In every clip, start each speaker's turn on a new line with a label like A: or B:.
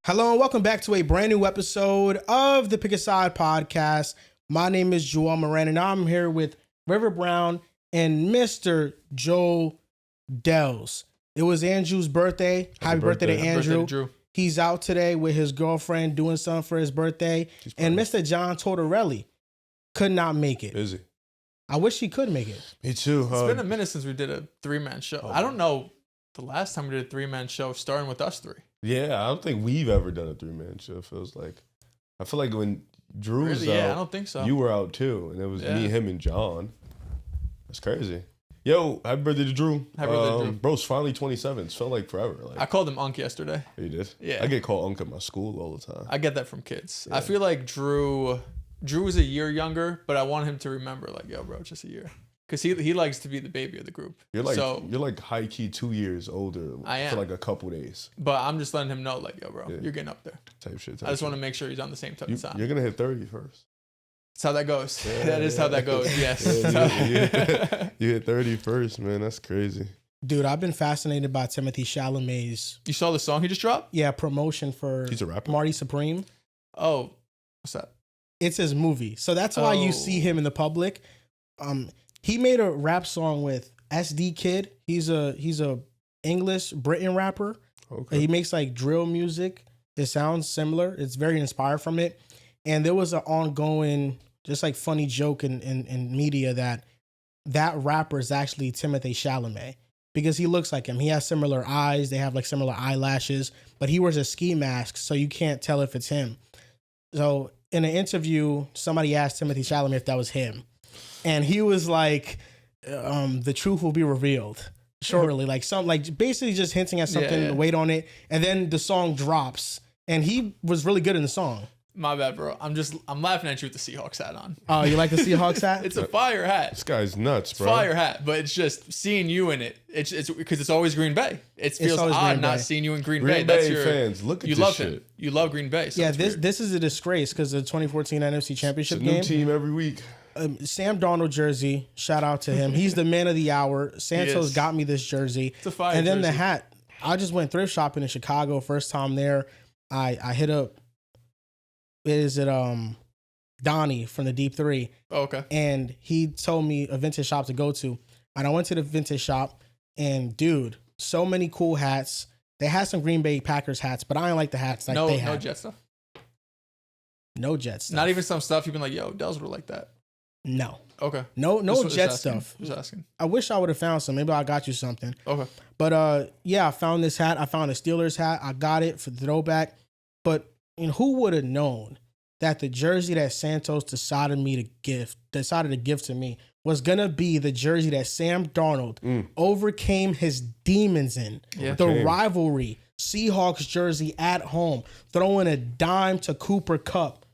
A: Hello and welcome back to a brand new episode of the Pick a Side podcast. My name is Joel Moran and I'm here with River Brown and Mr. Joe Dells. It was Andrew's birthday. Happy birthday to Andrew.
B: Drew.
A: He's out today with his girlfriend doing something for his birthday. And Mr. John Tortorelli could not make it.
C: Busy.
A: I wish he could make it.
C: Me too.
B: It's been a minute since we did a three-man show. I don't know the last time we did a three-man show starting with us three.
C: Yeah, I don't think we've ever done a three-man show. It feels like. I feel like when Drew was
B: Really?
C: out,
B: Yeah, I don't think so.
C: you were out too, and it was me, him, and John. That's crazy. Yo, happy birthday to Drew.
B: Happy birthday, Drew.
C: Bro's finally 27. It's felt like forever.
B: I called him Unk yesterday.
C: You did?
B: Yeah.
C: I get called Unk at my school all the time.
B: I get that from kids.
C: Yeah.
B: I feel like Drew is a year younger, but I want him to remember, like, yo, bro, it's just a year. Because he likes to be the baby of the group.
C: You're like high key 2 years older.
B: I am.
C: For like a couple days.
B: But I'm just letting him know, like, yo, bro, you're getting up there.
C: Type shit.
B: I just want to make sure he's on the same time.
C: You're gonna hit 30 first.
B: That's how that goes. That is how that goes. Yes.
C: You hit 30 first, man. That's crazy.
A: Dude, I've been fascinated by Timothy Chalamet's
B: You saw the song he just dropped?
A: promotion for
C: He's a rapper.
A: Marty Supreme.
B: Oh, what's that?
A: It's his movie. So that's why you see him in the public. He made a rap song with SD Kid. He's a English Britain rapper.
C: Okay.
A: He makes like drill music. It sounds similar. It's very inspired from it. And there was an ongoing, just like funny joke in media that rapper is actually Timothée Chalamet because he looks like him. He has similar eyes. They have like similar eyelashes, but he wears a ski mask, so you can't tell if it's him. So in an interview, somebody asked Timothée Chalamet if that was him. And he was like, the truth will be revealed shortly. Like basically just hinting at something, to wait on it. And then the song drops. And he was really good in the song.
B: My bad, bro. I'm laughing at you with the Seahawks hat on.
A: Oh, you like the Seahawks hat?
B: It's a fire hat.
C: This guy's nuts, bro.
B: Fire hat, but it's just seeing you in it. It's because it's always Green Bay. It feels odd not seeing you in Green Bay.
C: That's your fans. Look at
B: you
C: this
B: love
C: shit.
B: him. You love Green Bay. So
A: yeah, this is a disgrace because the 2014 NFC Championship
C: It's a new
A: game.
C: team every week.
A: Sam Darnold jersey. Shout out to him. He's the man of the hour. Santos got me this jersey.
B: It's a fire
A: And then
B: jersey.
A: the hat. I just went thrift shopping in Chicago. First time there. I hit up. Is it Donnie from the Deep Three?
B: Oh, okay.
A: And he told me a vintage shop to go to. And I went to the vintage shop and dude, so many cool hats. They had some Green Bay Packers hats, but I didn't like the hats like they had.
B: No Jet stuff.
A: No Jet stuff.
B: Not even some stuff you've been like, yo, Dells would like that.
A: No.
B: Okay.
A: No
B: Just
A: Jet
B: asking.
A: stuff.
B: Just asking.
A: I wish I would have found some. Maybe I got you something.
B: Okay.
A: But I found this hat. I found a Steelers hat. I got it for the throwback. But who would have known that the jersey that Santos decided to give to me was gonna be the jersey that Sam Darnold overcame his demons in.
B: Yeah.
A: The rivalry, Seahawks jersey at home, throwing a dime to Cooper Kupp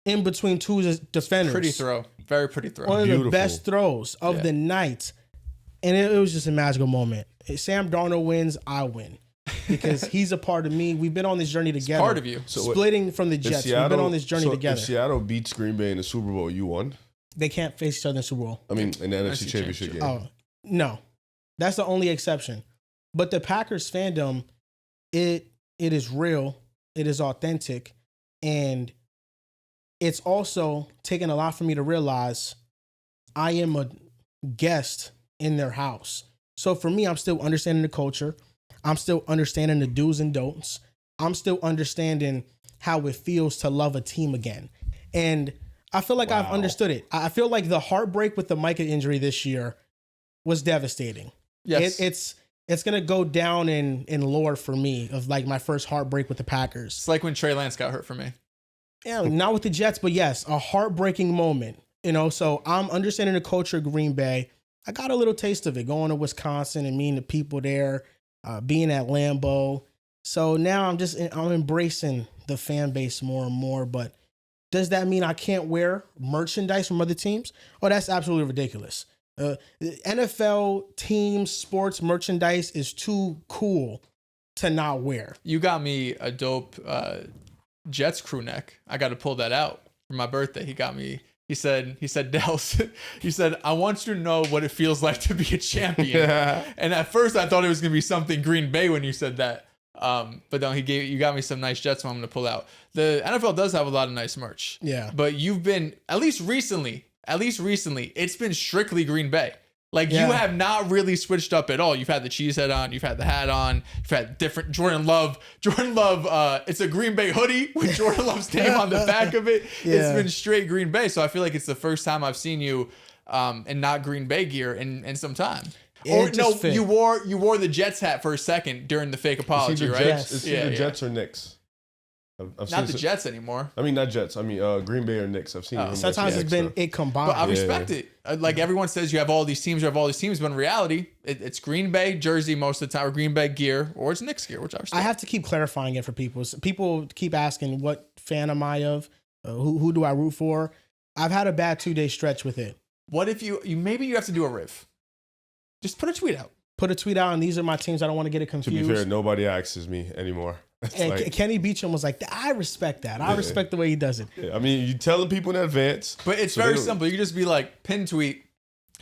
A: in between two defenders.
B: Pretty throw. Very pretty throw.
A: One of the best throws of the night. And it was just a magical moment. If Sam Darnold wins, I win. Because he's a part of me. We've been on this journey together.
B: Part of you.
A: Splitting from the Jets. We've been on this journey together.
C: If Seattle beats Green Bay in the Super Bowl, you won?
A: They can't face each other in the Super Bowl.
C: I mean, in the NFC Championship game.
A: Oh, no. That's the only exception. But the Packers fandom, it is real. It is authentic. And it's also taken a lot for me to realize I am a guest in their house. So for me, I'm still understanding the culture. I'm still understanding the do's and don'ts. I'm still understanding how it feels to love a team again. And I feel like I've understood it. I feel like the heartbreak with the Micah injury this year was devastating.
B: Yes.
A: It's going to go down in lore for me of like my first heartbreak with the Packers.
B: It's like when Trey Lance got hurt for me.
A: Yeah, not with the Jets, but yes, a heartbreaking moment. So I'm understanding the culture of Green Bay. I got a little taste of it going to Wisconsin and meeting the people there, being at Lambeau. So now I'm embracing the fan base more and more. But does that mean I can't wear merchandise from other teams? Oh, that's absolutely ridiculous. NFL teams, sports merchandise is too cool to not wear.
B: You got me a dope Jets crew neck. I got to pull that out for my birthday. He got me. He said, Dells, he said, I want you to know what it feels like to be a champion. And at first I thought it was going to be something Green Bay when you said that. But then you got me some nice Jets one I'm gonna pull out. The NFL does have a lot of nice merch.
A: Yeah.
B: But you've been at least recently, it's been strictly Green Bay. Like you have not really switched up at all. You've had the cheese head on, you've had the hat on, you've had different Jordan Love. It's a Green Bay hoodie with Jordan Love's name on the back of it.
A: Yeah.
B: It's been straight Green Bay. So I feel like it's the first time I've seen you in not Green Bay gear in some time. Or no,
A: fit.
B: you wore the Jets hat for a second during the fake apology, right?
C: It's either Jets or Knicks. I've
B: Not the Jets anymore.
C: I mean, not Jets. I mean, Green Bay or Knicks. I've seen it.
A: Sometimes it's been it combined.
B: But I respect it. Like everyone says, you have all these teams, but in reality, it's Green Bay jersey most of the time, or Green Bay gear, or it's Knicks gear, which I respect.
A: I have to keep clarifying it for people. So people keep asking, what fan am I of? Who do I root for? I've had a bad 2-day stretch with it.
B: What if maybe you have to do a riff? Just put a tweet out.
A: Put a tweet out, and these are my teams. I don't want to get it confused.
C: To be fair, nobody asks me anymore.
A: And like, Kenny Beecham was like, I respect that. I respect the way he does it.
C: Yeah, I mean, you telling people in advance.
B: But it's very simple. You just be like, pin tweet,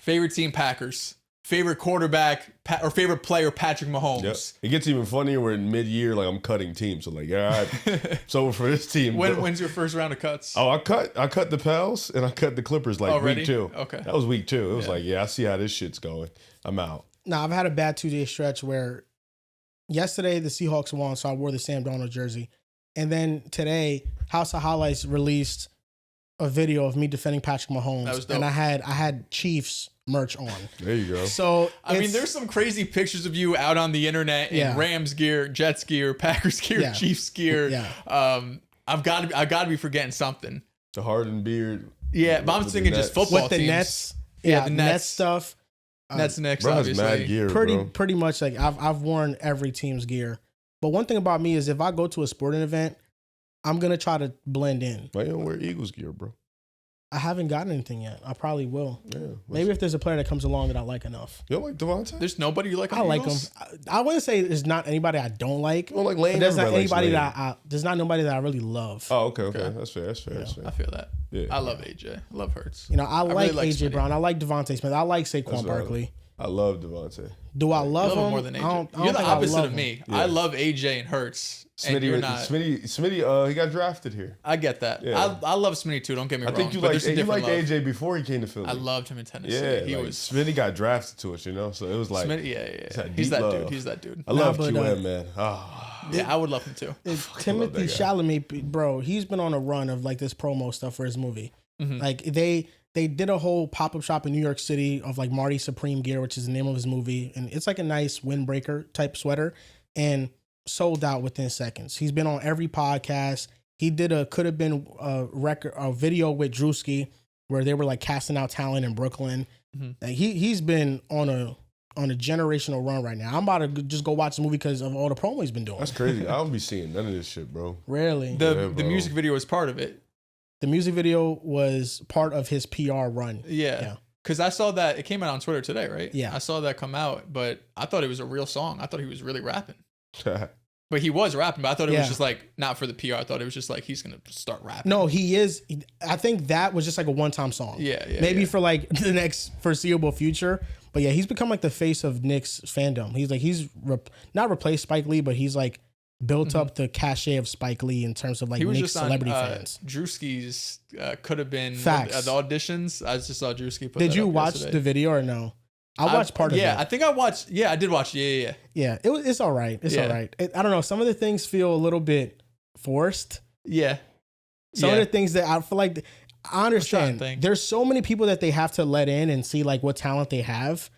B: favorite team Packers, favorite quarterback or favorite player Patrick Mahomes.
C: Yep. It gets even funnier when in mid-year, like I'm cutting teams. So like, yeah, all right. So for this team.
B: When's your first round of cuts?
C: Oh, I cut the Pels and I cut the Clippers like week 2.
B: Okay.
C: That was week 2. It was like, I see how this shit's going. I'm out.
A: Now, I've had a bad 2-day stretch where yesterday the Seahawks won, so I wore the Sam Darnold jersey. And then today, House of Highlights released a video of me defending Patrick Mahomes.
B: That was dope.
A: And I had Chiefs merch on.
C: There you go.
A: So
B: I mean, there's some crazy pictures of you out on the internet in Rams gear, Jets gear, Packers gear, Chiefs gear.
A: Yeah.
B: I've got to be forgetting something.
C: The Harden beard.
B: Yeah, but I'm thinking just football
A: with the
B: teams.
A: Nets.
B: Yeah,
A: the
B: the
A: Nets
B: Nets
A: stuff.
B: Nets, Knicks,
C: Bro has
B: obviously.
C: mad gear, bro.
A: Pretty much like I've worn every team's gear. But one thing about me is if I go to a sporting event, I'm gonna try to blend in.
C: Why you don't wear Eagles gear, bro?
A: I haven't gotten anything yet. I probably will.
C: Yeah.
A: Maybe if there's a player that comes along that I like enough.
C: You don't like Devontae?
B: There's nobody you like on
A: I
B: the
A: like him.
B: Eagles?
A: I wouldn't say there's not anybody I don't like.
C: Well, like Lane.
A: But there's not
C: everybody
A: anybody
C: likes Lane.
A: there's not nobody that I really love.
C: Oh, okay. That's fair. That's
B: I
C: fair.
B: feel that.
C: Yeah.
B: I love AJ. I love Hurts.
A: You know, I like
B: really
A: AJ
B: Smitty.
A: Brown. I like Devontae Smith. I like Saquon Barkley.
C: I love Devontae.
A: Do I love
B: You love him
A: him?
B: more than AJ.
A: I don't
B: You're the
A: think I
B: opposite
A: love
B: of
A: him.
B: me.
C: Yeah.
B: I love AJ and Hurts. And you're not.
C: Smitty, he got drafted here.
B: I get that.
C: Yeah.
B: I love Smitty too. Don't get me
C: I
B: wrong.
C: think you
B: but
C: liked
B: there's a different love.
C: AJ before he came to Philly.
B: I loved him in Tennessee.
C: Yeah,
B: He
C: like,
B: was
C: Smitty got drafted to us, so it was like
B: Smitty. Yeah.
C: had
B: He's
C: deep
B: that
C: love.
B: dude. He's that dude.
C: I love
A: but,
C: QM, man. Oh,
B: Yeah, I would love him too.
A: Timothy
C: that guy.
A: Chalamet, bro, he's been on a run of like this promo stuff for his movie.
B: Mhm.
A: Like they did a whole pop-up shop in New York City of like Marty Supreme gear, which is the name of his movie, and it's like a nice windbreaker type sweater, and sold out within seconds. He's been on every podcast. He did a video with Drewski where they were like casting out talent in Brooklyn.
B: Mhm.
A: Like he's been on a generational run right now. I'm about to just go watch the movie because of all the promo he's been doing.
C: that's crazy. I don't be seeing none of this shit, bro.
A: Really.
B: The
C: bro.
B: music video was part of it.
A: The music video was part of his PR run.
B: Yeah. Because I saw that it came out on Twitter today, right?
A: Yeah.
B: I saw that come out, but I thought it was a real song. I thought he was really rapping. But he was rapping, but I thought it was just like not for the PR. I thought it was just like he's gonna start rapping.
A: No, he is. I think that was just like a one-time song.
B: Yeah.
A: Maybe for like the next foreseeable future. But yeah, he's become like the face of Knicks fandom. He's not replaced Spike Lee, but he's like built up the cachet of Spike Lee in terms of like
B: he was
A: Knicks
B: just
A: celebrity
B: on
A: fans.
B: Drewski's could have been
A: Facts.
B: the auditions. I just saw Drewski put
A: Did
B: that
A: you
B: up
A: watch
B: yesterday.
A: the video or no? I watched part of it.
B: Yeah, I think I watched. Yeah, I did watch. Yeah.
A: Yeah, it's all right. It's
B: Yeah.
A: all right. I don't know. Some of the things feel a little bit forced.
B: Yeah.
A: Some of the things that I feel like I understand.
B: think.
A: There's so many people that they have to let in and see like what talent they have,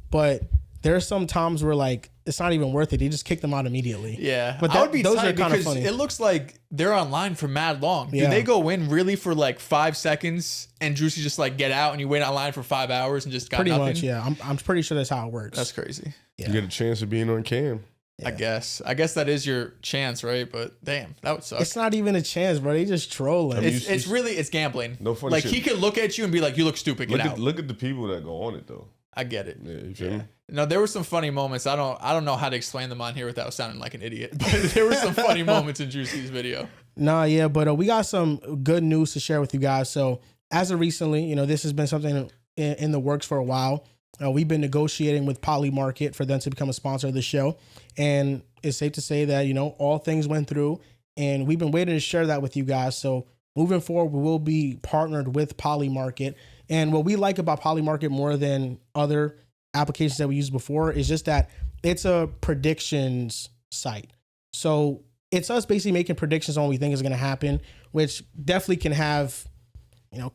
A: but there are some times where like it's not even worth it. They just kick them out immediately.
B: Yeah,
A: But
B: I would be
A: those
B: tight
A: are kinda
B: because
A: funny.
B: it looks like they're online for mad long.
A: Yeah.
B: Do they go in really for like 5 seconds and Drewski just like get out and you wait online for 5 hours and just got
A: Pretty
B: nothing?
A: much, yeah. I'm pretty sure that's how it works.
B: That's crazy.
A: Yeah.
C: You get a chance of being on cam.
A: Yeah.
B: I guess that is your chance, right? But damn, that would suck.
A: It's not even a chance, bro. They just trolling.
B: It's gambling.
C: No funny
B: like
C: shit.
B: he could look at you and be like, "You look stupid. Get out."
C: Look at the people that go on it though.
B: I get it.
C: Yeah, you feel me?
B: No, there were some funny moments. I don't know how to explain them on here without sounding like an idiot. But there were some funny moments in Drewski's video.
A: Nah, yeah, but we got some good news to share with you guys. So as of recently, this has been something in the works for a while. We've been negotiating with Poly Market for them to become a sponsor of the show. And it's safe to say that, all things went through, and we've been waiting to share that with you guys. So moving forward, we will be partnered with Poly Market. And what we like about Poly Market more than other applications that we used before is just that it's a predictions site. So it's us basically making predictions on what we think is going to happen, which definitely can have,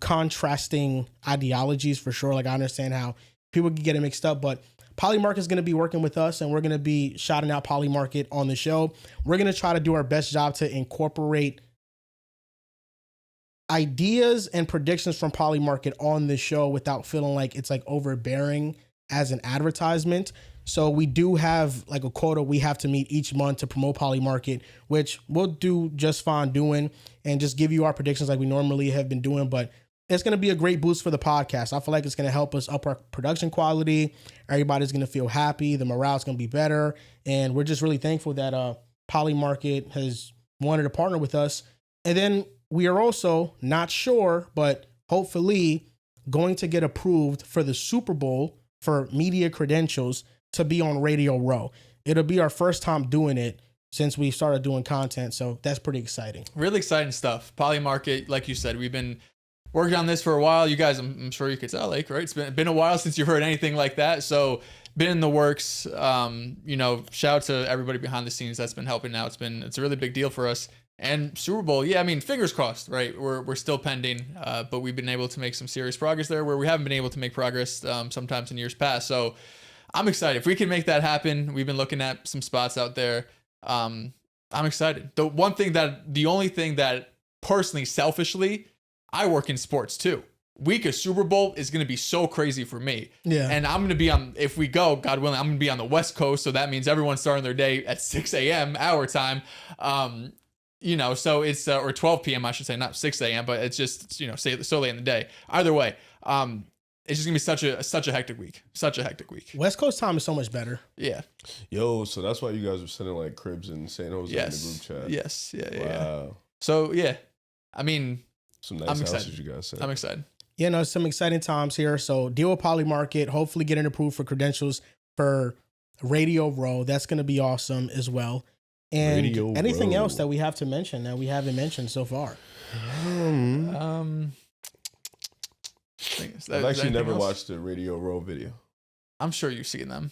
A: contrasting ideologies for sure. Like, I understand how people can get it mixed up, but Poly Market is going to be working with us, and we're going to be shouting out Poly Market on the show. We're going to try to do our best job to incorporate ideas and predictions from Poly Market on the show without feeling like it's like overbearing as an advertisement. So we do have like a quota we have to meet each month to promote Poly Market, which we'll do just fine doing, and just give you our predictions like we normally have been doing. But it's going to be a great boost for the podcast. I feel like it's going to help us up our production quality. Everybody's going to feel happy. The morale is going to be better. And we're just really thankful that Poly Market has wanted to partner with us. And then we are also not sure, but hopefully going to get approved for the Super Bowl for media credentials to be on Radio Row. It'll be our first time doing it since we started doing content. So that's pretty exciting.
B: Really exciting stuff. Poly Market, like you said, we've been working on this for a while. You guys, I'm sure you could tell, right? It's been a while since you've heard anything like that. So been in the works. Shout out to everybody behind the scenes that's been helping out. It's a really big deal for us. And Super Bowl, fingers crossed, right? We're still pending, but we've been able to make some serious progress there where we haven't been able to make progress sometimes in years past. So I'm excited. If we can make that happen, we've been looking at some spots out there. I'm excited. The only thing that personally, selfishly, I work in sports too. Week of Super Bowl is going to be so crazy for me.
A: Yeah.
B: And I'm going to be if we go, God willing, I'm going to be on the West Coast. So that means everyone's starting their day at 6 a.m. our time. So it's, or 12 p.m. I should say, not 6 a.m., but it's just, say so late in the day. Either way, it's just gonna be such a hectic week. Such a hectic week.
A: West Coast time is so much better.
B: Yeah.
C: Yo, so that's why you guys were sending like cribs in San Jose in the group chat.
B: Yes. Yeah.
C: Wow.
B: Yeah. So yeah,
C: some nice
B: I'm
C: houses
B: excited.
C: you guys sent.
B: I'm excited.
A: Some exciting times here. So deal with Poly Market, hopefully getting approved for credentials for Radio Row. That's going to be awesome as well. And
C: Radio
A: anything
C: Row.
A: else that we have to mention that we haven't mentioned so far?
C: I've actually never watched the Radio Row video.
B: I'm sure you've seen them.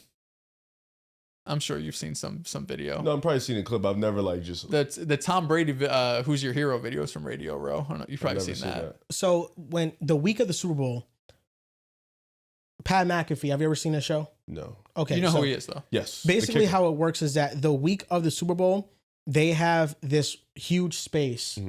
B: I'm sure you've seen some video.
C: No, I'm probably seen a clip. I've never just
B: the Tom Brady Who's Your Hero videos from Radio Row. I don't know. You've probably seen that.
A: So when the week of the Super Bowl, Pat McAfee, have you ever seen the show?
C: No.
A: Okay.
B: You know who he is though.
C: Yes.
A: Basically how it works is that the week of the Super Bowl, they have this huge space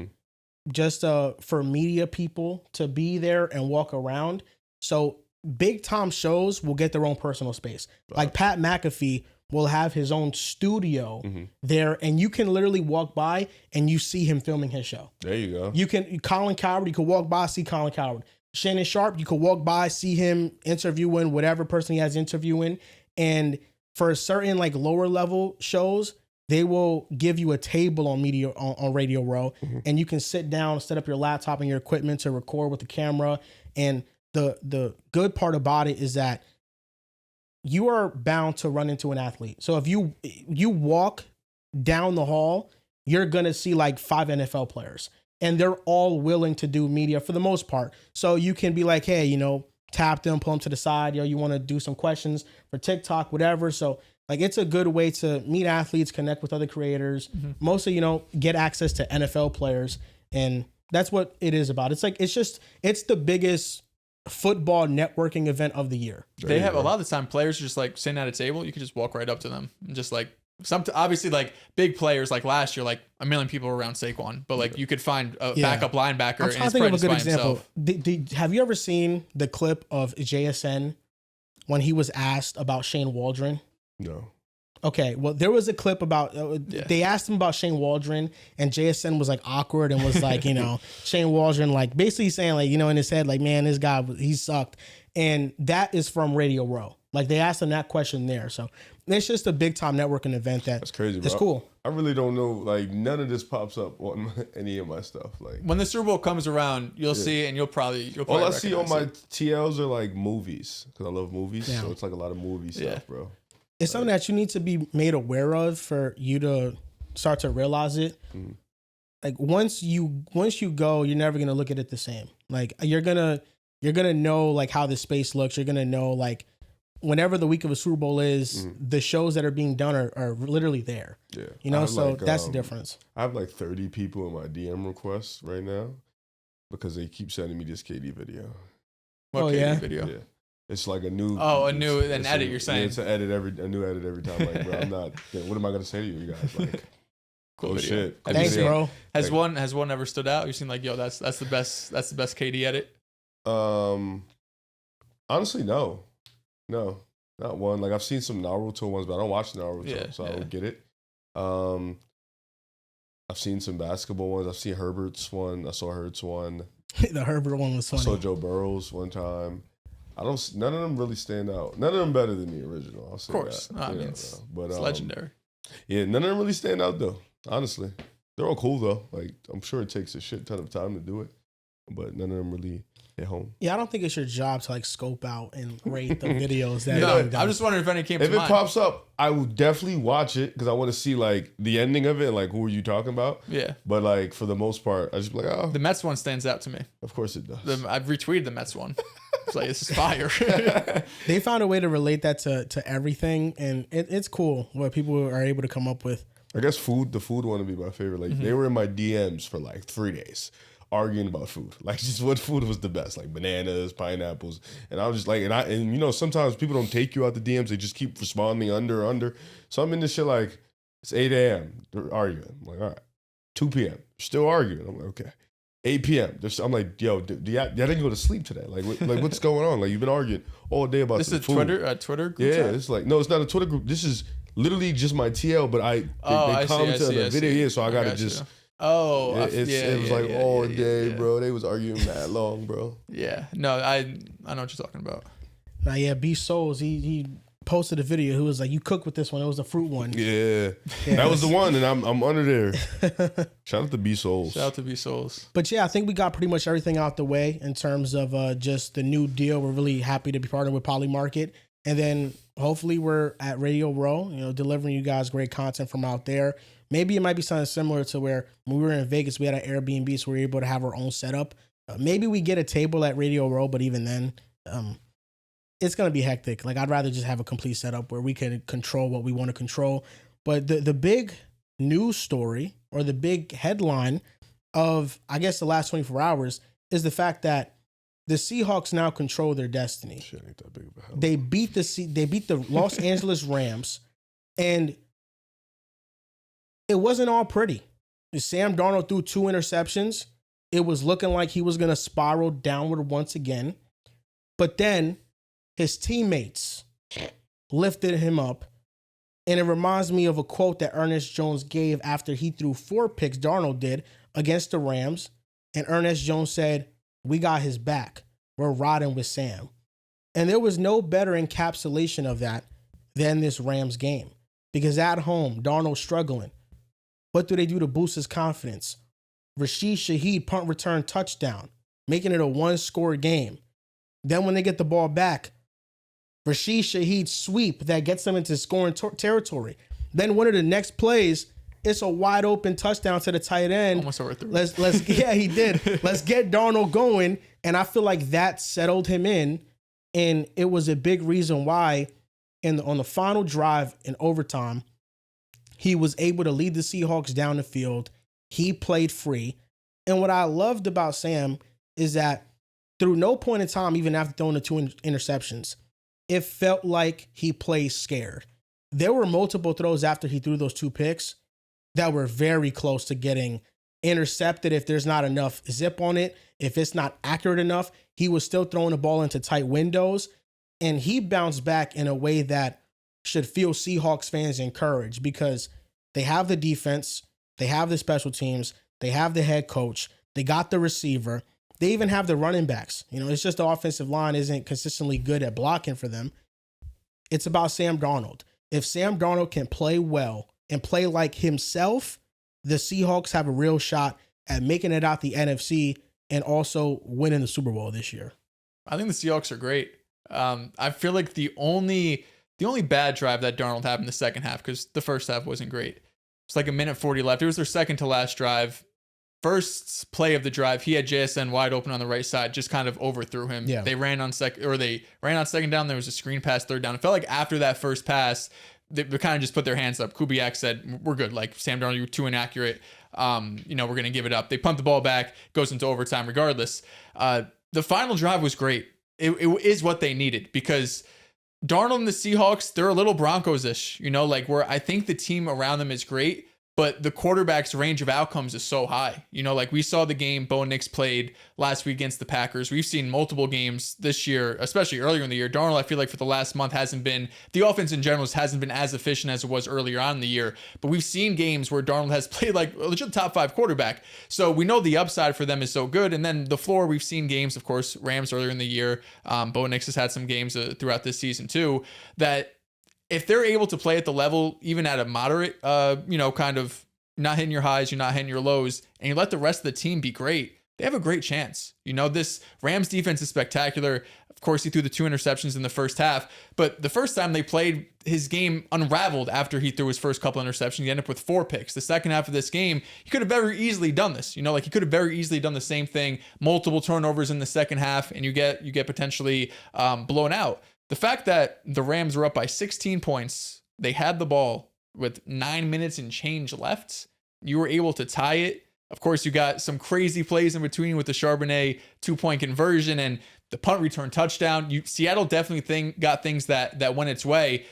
A: just for media people to be there and walk around. So big time shows will get their own personal space. Like Pat McAfee will have his own studio there, and you can literally walk by and you see him filming his show.
C: There you go.
A: Colin Cowherd, you could walk by, see Colin Cowherd. Shannon Sharp, you could walk by, see him interviewing whatever person he has interviewing. And for certain like lower level shows, they will give you a table on Radio Row, and you can sit down, set up your laptop and your equipment to record with the camera. And the good part about it is that you are bound to run into an athlete. So if you walk down the hall, you're gonna see like 5 NFL players, and they're all willing to do media for the most part. So you can be like, hey, tap them, pull them to the side. You want to do some questions for TikTok, whatever. So like, it's a good way to meet athletes, connect with other creators, mostly, get access to NFL players. And that's what it is about. It's like, it's the biggest football networking event of the year.
B: They have a lot of the time players are just like sitting at a table. You can just walk right up to them and just like obviously like big players like last year, like a million people were around Saquon, but like you could find a backup linebacker.
A: I'm trying to think of a good example. Have you ever seen the clip of JSN when he was asked about Shane Waldron?
C: No.
A: Okay, well, there was a clip about, they asked him about Shane Waldron, and JSN was like awkward and was like, Shane Waldron, like basically saying like, in his head, like, man, this guy, he sucked. And that is from Radio Row. Like they asked him that question there. So it's just a big time networking event
C: that's crazy, bro.
A: It's cool.
C: I really don't know. Like none of this pops up on any of my stuff. Like
B: when the Super Bowl comes around, you'll see it, and you'll probably
C: all I see on my TLs are like movies because I love movies.
A: Yeah.
C: So it's like a lot of movie stuff, bro.
A: It's something that you need to be made aware of for you to start to realize it.
C: Mm-hmm.
A: Like once you go, you're never gonna look at it the same. Like you're gonna know like how the space looks. You're gonna know like whenever the week of a Super Bowl is, the shows that are being done are literally there.
C: Yeah,
A: you know, so like, that's the difference.
C: I have like 30 people in my DM requests right now because they keep sending me this KD video.
B: What KD video?
C: Yeah. It's like a new
B: edit. You're saying
C: it's a new edit every time. Like, bro, I'm not. What am I gonna say to you guys? Like,
B: cool video.
C: Shit.
A: Thanks, bro.
B: Has one ever stood out? You've seen like, yo, that's the best KD edit.
C: Honestly, no, not one. Like I've seen some Naruto ones, but I don't watch Naruto, so I don't get it. I've seen some basketball ones. I've seen Herbert's one. I saw Hurt's one.
A: The Herbert one was funny.
C: I saw Joe Burrow's one time. None of them really stand out. None of them better than the original. I'll say
B: of course.
C: that.
B: No, I mean, it's
C: but
B: legendary.
C: Yeah, none of them really stand out though. Honestly, they're all cool though. Like I'm sure it takes a shit ton of time to do it, but none of them really hit home.
A: Yeah, I don't think it's your job to like scope out and rate the videos that.
B: I'm just wondering if any came.
C: If
B: to
C: it
B: mind.
C: pops up, I will definitely watch it because I want to see like the ending of it and like who are you talking about.
B: Yeah,
C: but like for the most part, I just be like, oh,
B: the Mets one stands out to me.
C: Of course it does.
B: I've retweeted the Mets one. It's like this is fire.
A: They found a way to relate that to everything, and it's cool what people are able to come up with.
C: I guess the food one would be my favorite. Like they were in my DMs for like 3 days arguing about food, like just what food was the best, like bananas, pineapples, and I was just like, and you know sometimes people don't take you out the DMs, they just keep responding under. So I'm in this shit like it's 8 a.m. they're arguing. I'm like, all right, 2 p.m. still arguing. I'm like, okay. 8 p.m. I'm like, yo, y'all didn't go to sleep today. Like what's going on? Like you've been arguing all day about
B: this
C: some
B: is
C: food.
B: Twitter group.
C: Yeah, it's like no, it's not a Twitter group. This is literally just my TL, but they commented on the video here, so I gotta just.
B: Oh,
C: it was like all day, bro. They was arguing that long, bro.
B: Yeah, no, I know what you're talking about.
A: Now, yeah, B Souls, he posted a video. Who was like, "You cook with this one." It was the fruit one.
C: Yeah, that was the one, and I'm under there. Shout out to B Souls.
B: Shout out to B Souls.
A: But yeah, I think we got pretty much everything out the way in terms of just the new deal. We're really happy to be partnered with Polymarket, and then hopefully we're at Radio Row, delivering you guys great content from out there. Maybe it might be something similar to where when we were in Vegas, we had an Airbnb, so we were able to have our own setup. Maybe we get a table at Radio Row, but even then, it's going to be hectic. Like, I'd rather just have a complete setup where we can control what we want to control. But the big news story or the big headline of, I guess, the last 24 hours is the fact that the Seahawks now control their destiny.
C: Shit ain't that big of a hell.
A: They beat the Los Angeles Rams, and it wasn't all pretty. Sam Darnold threw 2 interceptions. It was looking like he was going to spiral downward once again. But then his teammates lifted him up. And it reminds me of a quote that Ernest Jones gave after he threw 4 picks, Darnold did, against the Rams. And Ernest Jones said, "We got his back. We're riding with Sam." And there was no better encapsulation of that than this Rams game. Because at home, Darnold struggling. What do they do to boost his confidence? Rashid Shaheed punt return touchdown, making it a 1-score game. Then when they get the ball back, Rashid Shaheed sweep that gets them into scoring territory. Then one of the next plays, it's a wide open touchdown to the tight end.
B: Almost over 3.
A: Yeah, he did. Let's get Darnold going. And I feel like that settled him in. And it was a big reason why on the final drive in overtime, he was able to lead the Seahawks down the field. He played free. And what I loved about Sam is that through no point in time, even after throwing the 2 interceptions, it felt like he played scared. There were multiple throws after he threw those 2 picks that were very close to getting intercepted if there's not enough zip on it. If it's not accurate enough, he was still throwing the ball into tight windows. And he bounced back in a way that should feel Seahawks fans encouraged because they have the defense, they have the special teams, they have the head coach, they got the receiver, they even have the running backs. It's just the offensive line isn't consistently good at blocking for them. It's about Sam Darnold. If Sam Darnold can play well and play like himself, the Seahawks have a real shot at making it out the NFC and also winning the Super Bowl this year.
B: I think the Seahawks are great. I feel like the only bad drive that Darnold had in the second half, because the first half wasn't great. It's like a minute 40 left. It was their second to last drive. First play of the drive, he had JSN wide open on the right side, just kind of overthrew him.
A: Yeah.
B: They ran on second down. There was a screen pass, third down. It felt like after that first pass, they kind of just put their hands up. Kubiak said, "We're good. Like, Sam Darnold, you were too inaccurate. We're going to give it up." They punt the ball back, goes into overtime regardless. The final drive was great. It is what they needed, because Darnold and the Seahawks, they're a little Broncos-ish, like where I think the team around them is great, but the quarterback's range of outcomes is so high. Like we saw the game Bo Nix played last week against the Packers. We've seen multiple games this year, especially earlier in the year. Darnold, I feel like for the last month the offense in general hasn't been as efficient as it was earlier on in the year. But we've seen games where Darnold has played like a legit top 5 quarterback. So we know the upside for them is so good. And then the floor, we've seen games, of course, Rams earlier in the year. Bo Nix has had some games throughout this season too, that if they're able to play at the level, even at a moderate, kind of not hitting your highs, you're not hitting your lows, and you let the rest of the team be great, they have a great chance. This Rams defense is spectacular. Of course, he threw the 2 interceptions in the first half, but the first time they played, his game unraveled after he threw his first couple interceptions. He ended up with 4 picks. The second half of this game, he could have very easily done this. He could have very easily done the same thing, multiple turnovers in the second half, and you get potentially blown out. The fact that the Rams were up by 16 points, they had the ball with 9 minutes and change left, you were able to tie it. Of course, you got some crazy plays in between with the Charbonnet 2-point conversion and the punt return touchdown. Seattle definitely got things that went its way,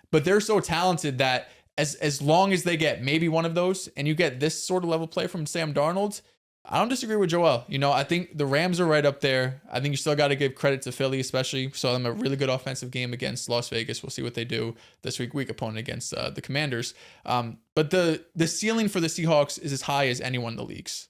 B: but they're so talented that as long as they get maybe one of those and you get this sort of level play from Sam Darnold, I don't disagree with Joel. I think the Rams are right up there. I think you still got to give credit to Philly, especially. Saw them a really good offensive game against Las Vegas. We'll see what they do this week opponent against the Commanders. But the ceiling for the Seahawks is as high as anyone in the leagues.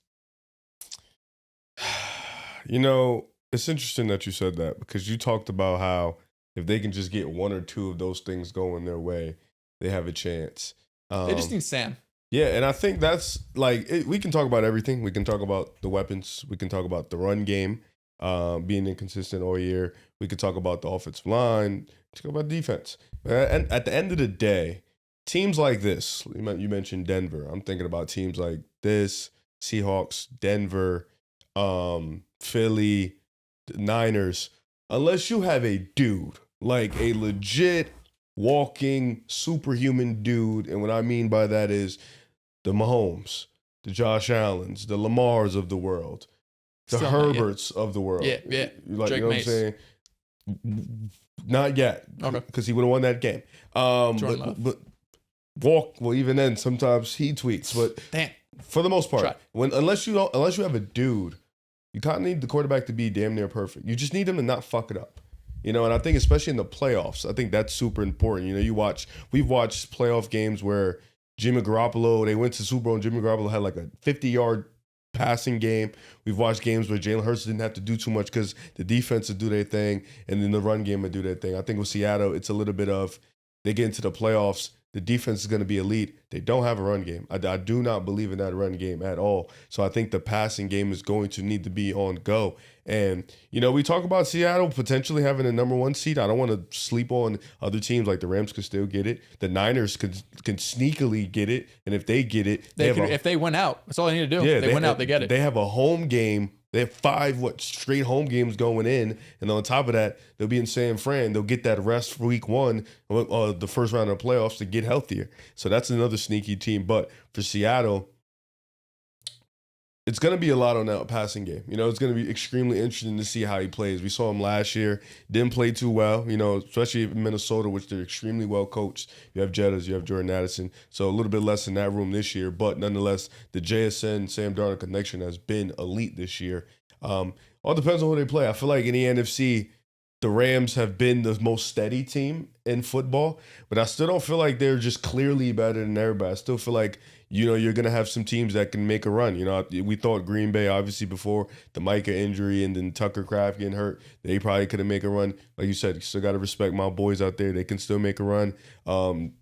C: It's interesting that you said that, because you talked about how if they can just get one or two of those things going their way, they have a chance.
B: They just need Sam.
C: Yeah, and I think that's we can talk about everything. We can talk about the weapons. We can talk about the run game being inconsistent all year. We could talk about the offensive line. Talk about defense. And at the end of the day, teams like this, you mentioned Denver. I'm thinking about teams like this, Seahawks, Denver, Philly, the Niners. Unless you have a dude, like a legit walking superhuman dude, and what I mean by that is the Mahomes, the Josh Allens, the Lamars of the world, the Herberts of the world.
B: Yeah.
C: Like,
B: Drake
C: you know
B: Mace.
C: what I'm saying? Not yet. Okay. Because he would have won that game. But even then, sometimes he tweets. But
B: damn,
C: for the most part, unless you have a dude, you kind of need the quarterback to be damn near perfect. You just need him to not fuck it up. And I think especially in the playoffs, I think that's super important. We've watched playoff games where Jimmy Garoppolo, they went to Super Bowl and Jimmy Garoppolo had like a 50-yard passing game. We've watched games where Jalen Hurts didn't have to do too much because the defense would do their thing and then the run game would do their thing. I think with Seattle, it's a little bit of they get into the playoffs, the defense is going to be elite. They don't have a run game. I do not believe in that run game at all. So I think the passing game is going to need to be on go. And, we talk about Seattle potentially having a number 1 seed. I don't want to sleep on other teams. Like the Rams could still get it. The Niners can sneakily get it. And if they get it,
B: if they win out, that's all they need to do. Yeah, they win out, they get it.
C: They have a home game. They have 5 straight home games going in, and on top of that, they'll be in San Fran. They'll get that rest for week 1, the first round of the playoffs, to get healthier. So that's another sneaky team. But for Seattle, it's going to be a lot on that passing game. It's going to be extremely interesting to see how he plays. We saw him last year, didn't play too well, especially in Minnesota, which they're extremely well coached. You have Jettas, you have Jordan Addison, so a little bit less in that room this year. But nonetheless, the JSN Sam Darnold connection has been elite this year. All depends on who they play. I feel like in the NFC, the Rams have been the most steady team in football, but I still don't feel like they're just clearly better than everybody. I still feel like you're going to have some teams that can make a run. We thought Green Bay, obviously, before the Micah injury and then Tucker Kraft getting hurt, they probably could have made a run. Like you said, you still got to respect my boys out there. They can still make a run.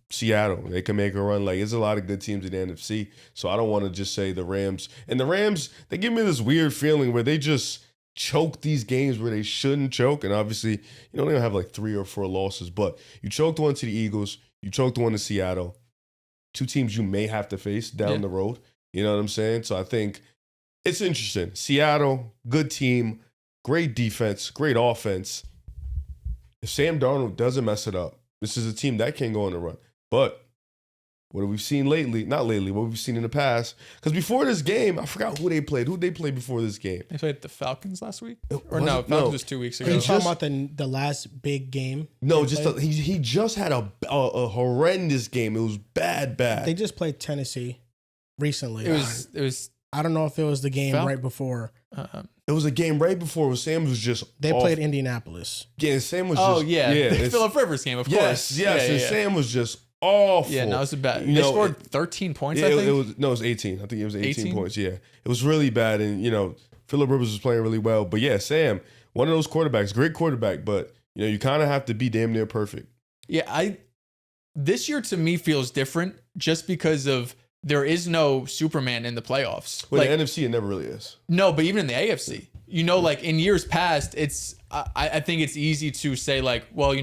C: Seattle, they can make a run. Like, there's a lot of good teams in the NFC. So I don't want to just say the Rams. And the Rams, they give me this weird feeling where they just choke these games where they shouldn't choke. And obviously, they don't have like 3 or 4 losses. But you choked one to the Eagles. You choked one to Seattle. 2 teams you may have to face down the road. You know what I'm saying? So I think it's interesting. Seattle, good team, great defense, great offense. If Sam Darnold doesn't mess it up, this is a team that can go on a run. But what have we seen lately? Not lately, what we've seen in the past. Because before this game, I forgot who they played. Who they played before this game?
B: They played the Falcons last week? Falcons was 2 weeks
A: Are
B: ago.
A: you talking about the last big game?
C: No, he just had a horrendous game. It was bad.
A: They just played Tennessee recently.
B: It was.
A: I don't know if it was the game right before.
C: It was a game right before. Sam was just.
A: They played Indianapolis.
C: Yeah, Sam was.
B: The Phillip Rivers game, of course.
C: Yes, and Sam was just awful.
B: Yeah, no, it was bad. They scored 13 points. I think
C: it was 18. I think it was 18 points. Yeah, it was really bad, and Phillip Rivers was playing really well. But yeah, Sam, one of those quarterbacks, great quarterback, but you kind of have to be damn near perfect.
B: Yeah, this year to me feels different just because of. There is no Superman in the playoffs.
C: Well, the NFC, it never really is.
B: No, but even in the AFC, like in years past, I think it's easy to say like, well,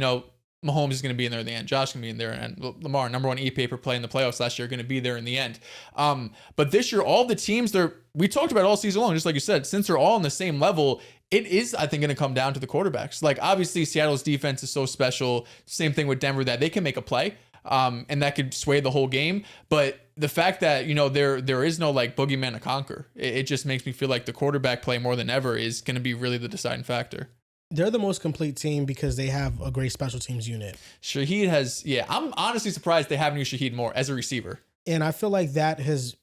B: Mahomes is going to be in there in the end. Josh is going to be in there. And Lamar, number 1 e-paper play in the playoffs last year, going to be there in the end. But this year, all the teams, we talked about all season long, just like you said, since they're all on the same level, it is, I think, going to come down to the quarterbacks. Like, obviously, Seattle's defense is so special. Same thing with Denver, that they can make a play. And that could sway the whole game. But the fact that, there is no like boogeyman to conquer, it just makes me feel like the quarterback play more than ever is going to be really the deciding factor.
A: They're the most complete team because they have a great special teams unit.
B: Shaheed I'm honestly surprised they haven't used Shaheed more as a receiver.
A: And I feel like that has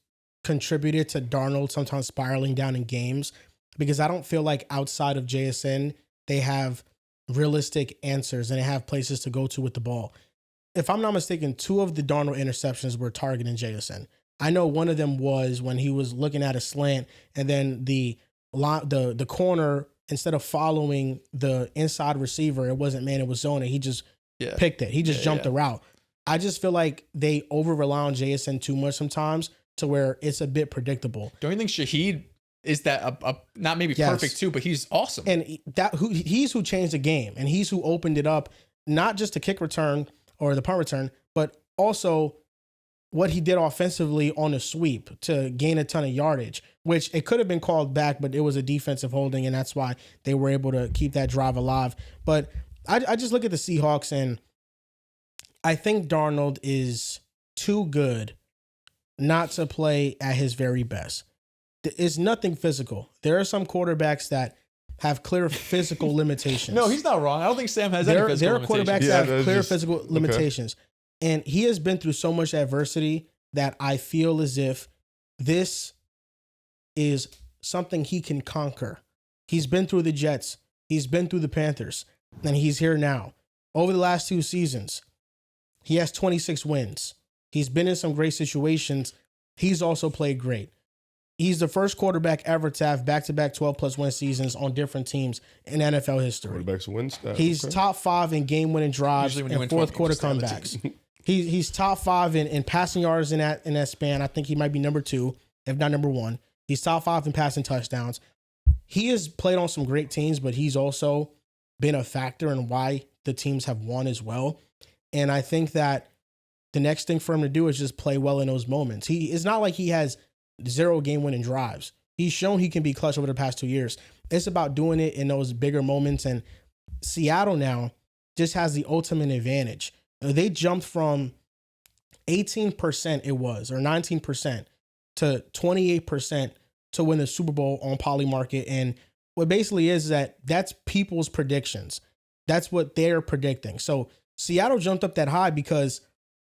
A: contributed to Darnold sometimes spiraling down in games because I don't feel like outside of JSN, they have realistic answers and they have places to go to with the ball. If I'm not mistaken, 2 of the Darnold interceptions were targeting JSN. I know one of them was when he was looking at a slant and then the corner, instead of following the inside receiver, it wasn't man, it was zone. He just picked it. He just jumped the route. I just feel like they over rely on JSN too much sometimes to where it's a bit predictable.
B: Don't you think Shaheed is that not maybe perfect too, but he's awesome.
A: And he's who changed the game and he's who opened it up, not just the kick return or the punt return, but also what he did offensively on a sweep to gain a ton of yardage, which it could have been called back, but it was a defensive holding, and that's why they were able to keep that drive alive. But I just look at the Seahawks, and I think Darnold is too good not to play at his very best. It's nothing physical. There are some quarterbacks that have clear physical limitations.
B: No, he's not wrong. I don't think Sam has any physical limitations.
A: There are quarterbacks that have clear physical limitations. And he has been through so much adversity that I feel as if this is something he can conquer. He's been through the Jets. He's been through the Panthers. And he's here now. Over the last 2 seasons, he has 26 wins. He's been in some great situations. He's also played great. He's the first quarterback ever to have back-to-back 12-plus win seasons on different teams in NFL history.
C: Quarterbacks win stats.
A: He's top 5 in game-winning drives and fourth-quarter comebacks. He's top 5 in passing yards in that span. I think he might be number 2, if not number 1. He's top 5 in passing touchdowns. He has played on some great teams, but he's also been a factor in why the teams have won as well. And I think that the next thing for him to do is just play well in those moments. It's not like he has 0 game-winning drives. He's shown he can be clutch over the past 2 years. It's about doing it in those bigger moments. And Seattle now just has the ultimate advantage. They jumped from 18% it was, or 19% to 28% to win the Super Bowl on Poly Market. And what basically is that's people's predictions. That's what they're predicting. So Seattle jumped up that high because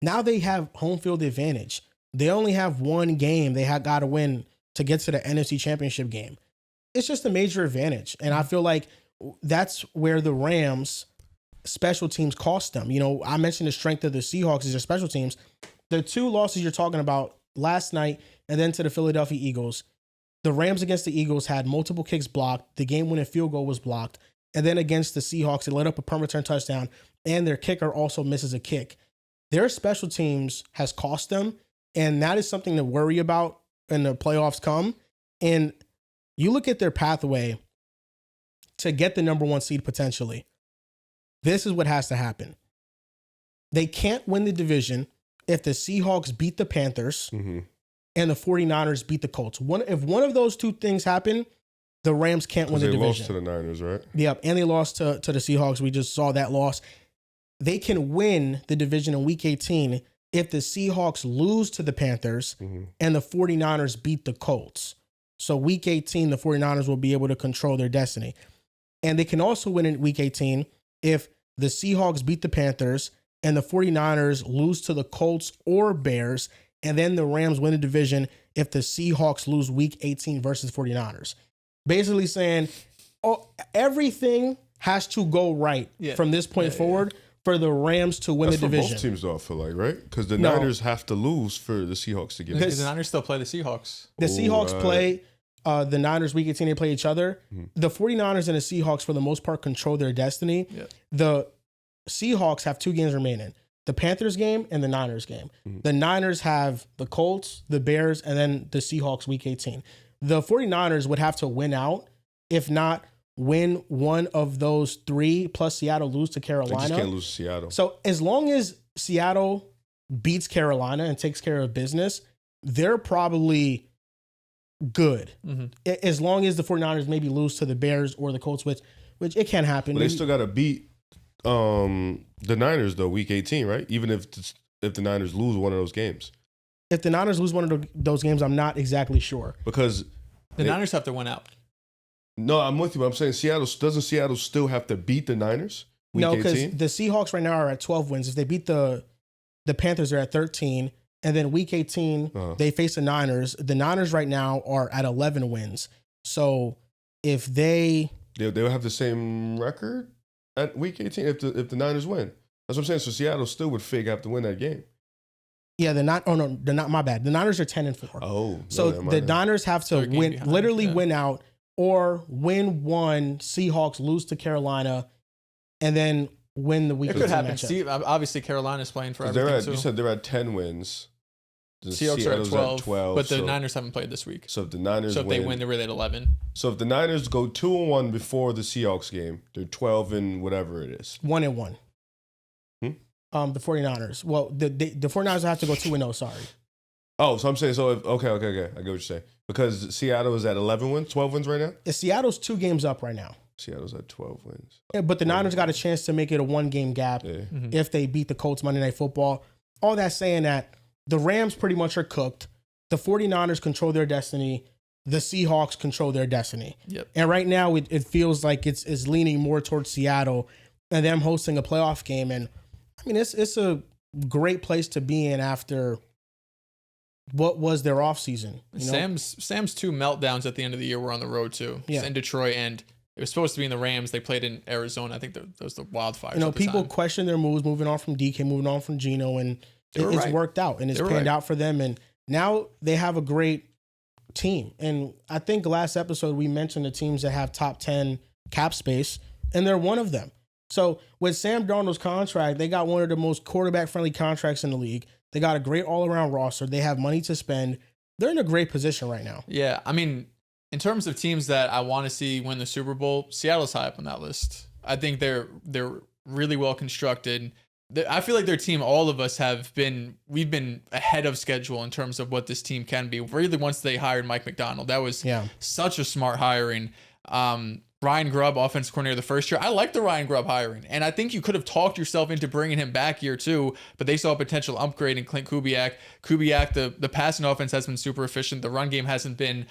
A: now they have home field advantage. They only have 1 game they got to win to get to the NFC Championship game. It's just a major advantage. And I feel like that's where the Rams special teams cost them. I mentioned the strength of the Seahawks is their special teams. The 2 losses you're talking about last night, and then to the Philadelphia Eagles. The Rams against the Eagles had multiple kicks blocked. The game-winning field goal was blocked. And then against the Seahawks, they let up a punt return touchdown, and their kicker also misses a kick. Their special teams has cost them, and that is something to worry about when the playoffs come. And you look at their pathway to get the number 1 seed potentially. This is what has to happen. They can't win the division if the Seahawks beat the Panthers and the 49ers beat the Colts. If one of those two things happen, the Rams can't win the division.
C: They lost to the Niners, right?
A: Yep, and they lost to the Seahawks. We just saw that loss. They can win the division in Week 18 if the Seahawks lose to the Panthers and the 49ers beat the Colts. So Week 18, the 49ers will be able to control their destiny. And they can also win in Week 18 if the Seahawks beat the Panthers and the 49ers lose to the Colts or Bears, and then the Rams win the division if the Seahawks lose Week 18 versus 49ers. Basically saying, everything has to go right from this point forward for the Rams to win the division.
C: Both teams, though, I feel like, right? Because the Niners have to lose for the Seahawks to get.
B: Because the Niners still play the Seahawks.
A: The Seahawks play the Niners Week 18. They play each other. The 49ers and the Seahawks, for the most part, control their destiny. The Seahawks have 2 games remaining. The Panthers game and the Niners game. The Niners have the Colts, the Bears, and then the Seahawks Week 18. The 49ers would have to win out. If not, win one of those 3, plus Seattle lose to Carolina.
C: They just can't lose to Seattle.
A: So as long as Seattle beats Carolina and takes care of business, they're probably good. As long as the 49ers maybe lose to the Bears or the Colts, which it can happen.
C: But they still got to beat the Niners, though, Week 18, right? Even if the Niners lose one of those games.
A: If the Niners lose one of those games, I'm not exactly sure.
C: Because
B: the Niners have to win out.
C: No, I'm with you, but I'm saying doesn't Seattle still have to beat the Niners?
A: No, because the Seahawks right now are at 12 wins. If they beat the Panthers, they're at 13. And then Week 18, they face the Niners. The Niners right now are at 11 wins. So if they'll
C: have the same record at Week 18 if the Niners win. That's what I'm saying. So Seattle still would have to win that game.
A: Yeah, they're not. Oh no, they're not. My bad. The Niners are 10-4.
C: Oh,
A: so the Niners have to win, win out, or win one. Seahawks lose to Carolina, and then win the Week.
B: It could happen. See, obviously Carolina's playing for everything.
C: You said they're at 10 wins.
B: The Seahawks are at 12, but the Niners haven't played this week.
C: So if the Niners
B: they win, they're really at 11.
C: So if the Niners go 2-1 before the Seahawks game, they're 12 and whatever it is.
A: 1-1. The 49ers. Well, the 49ers have to go 2-0, sorry.
C: Oh, so I'm saying, okay. I get what you're saying. Because Seattle is at 11 wins, 12 wins right now?
A: Seattle's 2 games up right now.
C: Seattle's at 12 wins.
A: Yeah, but the Niners got a chance to make it a 1-game gap if they beat the Colts Monday Night Football. All that saying that the Rams pretty much are cooked. The 49ers control their destiny. The Seahawks control their destiny.
B: Yep.
A: And right now it feels like it's leaning more towards Seattle and them hosting a playoff game. And I mean, it's a great place to be in after what was their offseason.
B: Sam's 2 meltdowns at the end of the year were on the road too. Yeah. In Detroit, and it was supposed to be in the Rams. They played in Arizona. I think that was the Wildfires.
A: People question their moves, moving on from DK, moving on from Geno, and it's worked out and it's panned out for them. And now they have a great team. And I think last episode we mentioned the teams that have top 10 cap space, and they're one of them. So with Sam Darnold's contract, they got one of the most quarterback-friendly contracts in the league. They got a great all-around roster. They have money to spend. They're in a great position right now.
B: Yeah, I mean, in terms of teams that I want to see win the Super Bowl, Seattle's high up on that list. I think they're really well constructed. I feel like their team, all of us we've been ahead of schedule in terms of what this team can be. Really, once they hired Mike McDonald, that was such a smart hiring. Ryan Grubb, offensive coordinator the first year. I like the Ryan Grubb hiring, and I think you could have talked yourself into bringing him back year 2, but they saw a potential upgrade in Clint Kubiak. The passing offense has been super efficient. The run game hasn't been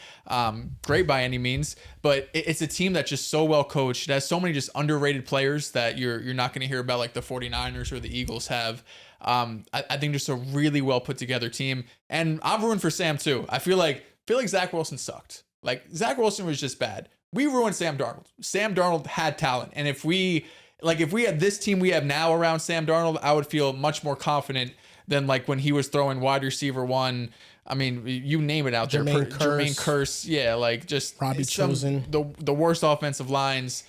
B: great by any means, but it's a team that's just so well coached. It has so many just underrated players that you're not going to hear about like the 49ers or the Eagles have. I think just a really well put together team, and I'm rooting for Sam too. I feel like Zach Wilson sucked. Like Zach Wilson was just bad. We ruined Sam Darnold. Sam Darnold had talent. And if we had this team we have now around Sam Darnold, I would feel much more confident than like when he was throwing wide receiver 1 I mean, you name it out there. Jermaine Curse. Yeah, like just
A: Robbie Chosen.
B: The worst offensive lines.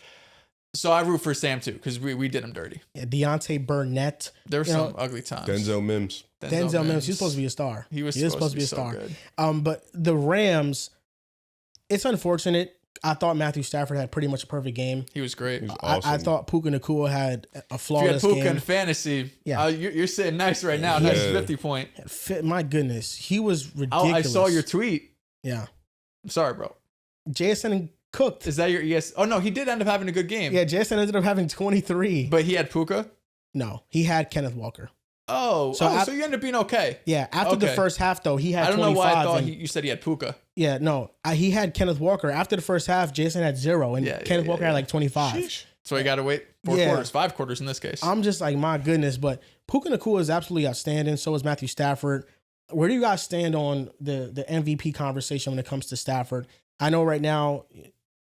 B: So I root for Sam too because we did him dirty.
A: Yeah, Deontay Burnett.
B: There were some ugly times.
C: Denzel Mims.
A: Denzel Mims. He's supposed to be a star.
B: He was supposed to be a star.
A: But the Rams, it's unfortunate. I thought Matthew Stafford had pretty much a perfect game.
B: He was great.
C: He was awesome.
A: I thought Puka Nacua had a flawless game.
B: If you had Puka in fantasy,
A: yeah.
B: You're sitting nice right now. Nice 50 point.
A: My goodness. He was ridiculous.
B: I saw your tweet.
A: Yeah.
B: I'm sorry, bro.
A: JSN cooked.
B: Is that your yes? Oh, no, he did end up having a good game.
A: Yeah, JSN ended up having 23.
B: But he had Puka?
A: No, he had Kenneth Walker.
B: So you ended up being okay.
A: Yeah, after the first half, though, he had 25. I don't know why I thought
B: you said he had Puka.
A: Yeah, no, he had Kenneth Walker. After the first half, Jason had 0, and Kenneth Walker had like 25.
B: Sheesh. So he got to wait 4 quarters, 5 quarters in this case.
A: I'm just like, my goodness. But Puka Nacua is absolutely outstanding. So is Matthew Stafford. Where do you guys stand on the MVP conversation when it comes to Stafford? I know right now,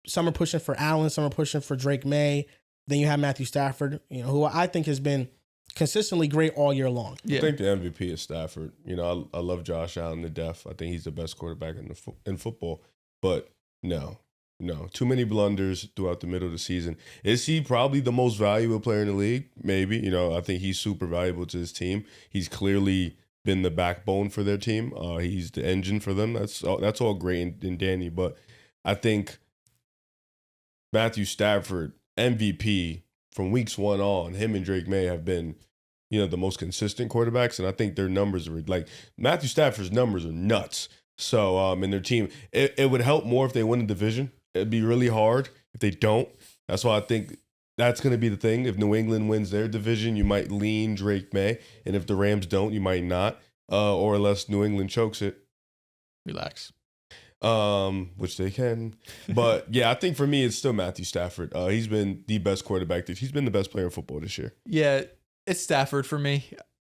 A: some are pushing for Allen, some are pushing for Drake May. Then you have Matthew Stafford, who I think has been consistently great all year long.
C: Yeah. I think the MVP is Stafford. I love Josh Allen to death. I think he's the best quarterback in football. But no, too many blunders throughout the middle of the season. Is he probably the most valuable player in the league? Maybe. I think he's super valuable to his team. He's clearly been the backbone for their team. He's the engine for them. That's all great and dandy. But I think Matthew Stafford, MVP, from weeks 1 on, him and Drake May have been, the most consistent quarterbacks. And I think their numbers are like Matthew Stafford's numbers are nuts. So, in their team, it would help more if they win the division. It'd be really hard if they don't. That's why I think that's going to be the thing. If New England wins their division, you might lean Drake May. And if the Rams don't, you might not. Or unless New England chokes it.
B: Relax.
C: Which they can. But yeah, I think for me, it's still Matthew Stafford. He's been the best quarterback. He's been the best player in football this year.
B: Yeah, it's Stafford for me.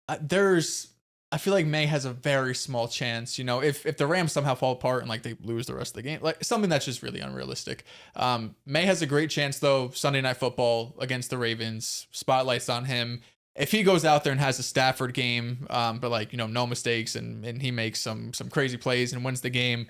B: I feel like May has a very small chance. If the Rams somehow fall apart and like they lose the rest of the game, like something that's just really unrealistic. May has a great chance though. Sunday Night Football against the Ravens, spotlights on him. If he goes out there and has a Stafford game, but like no mistakes and he makes some crazy plays and wins the game,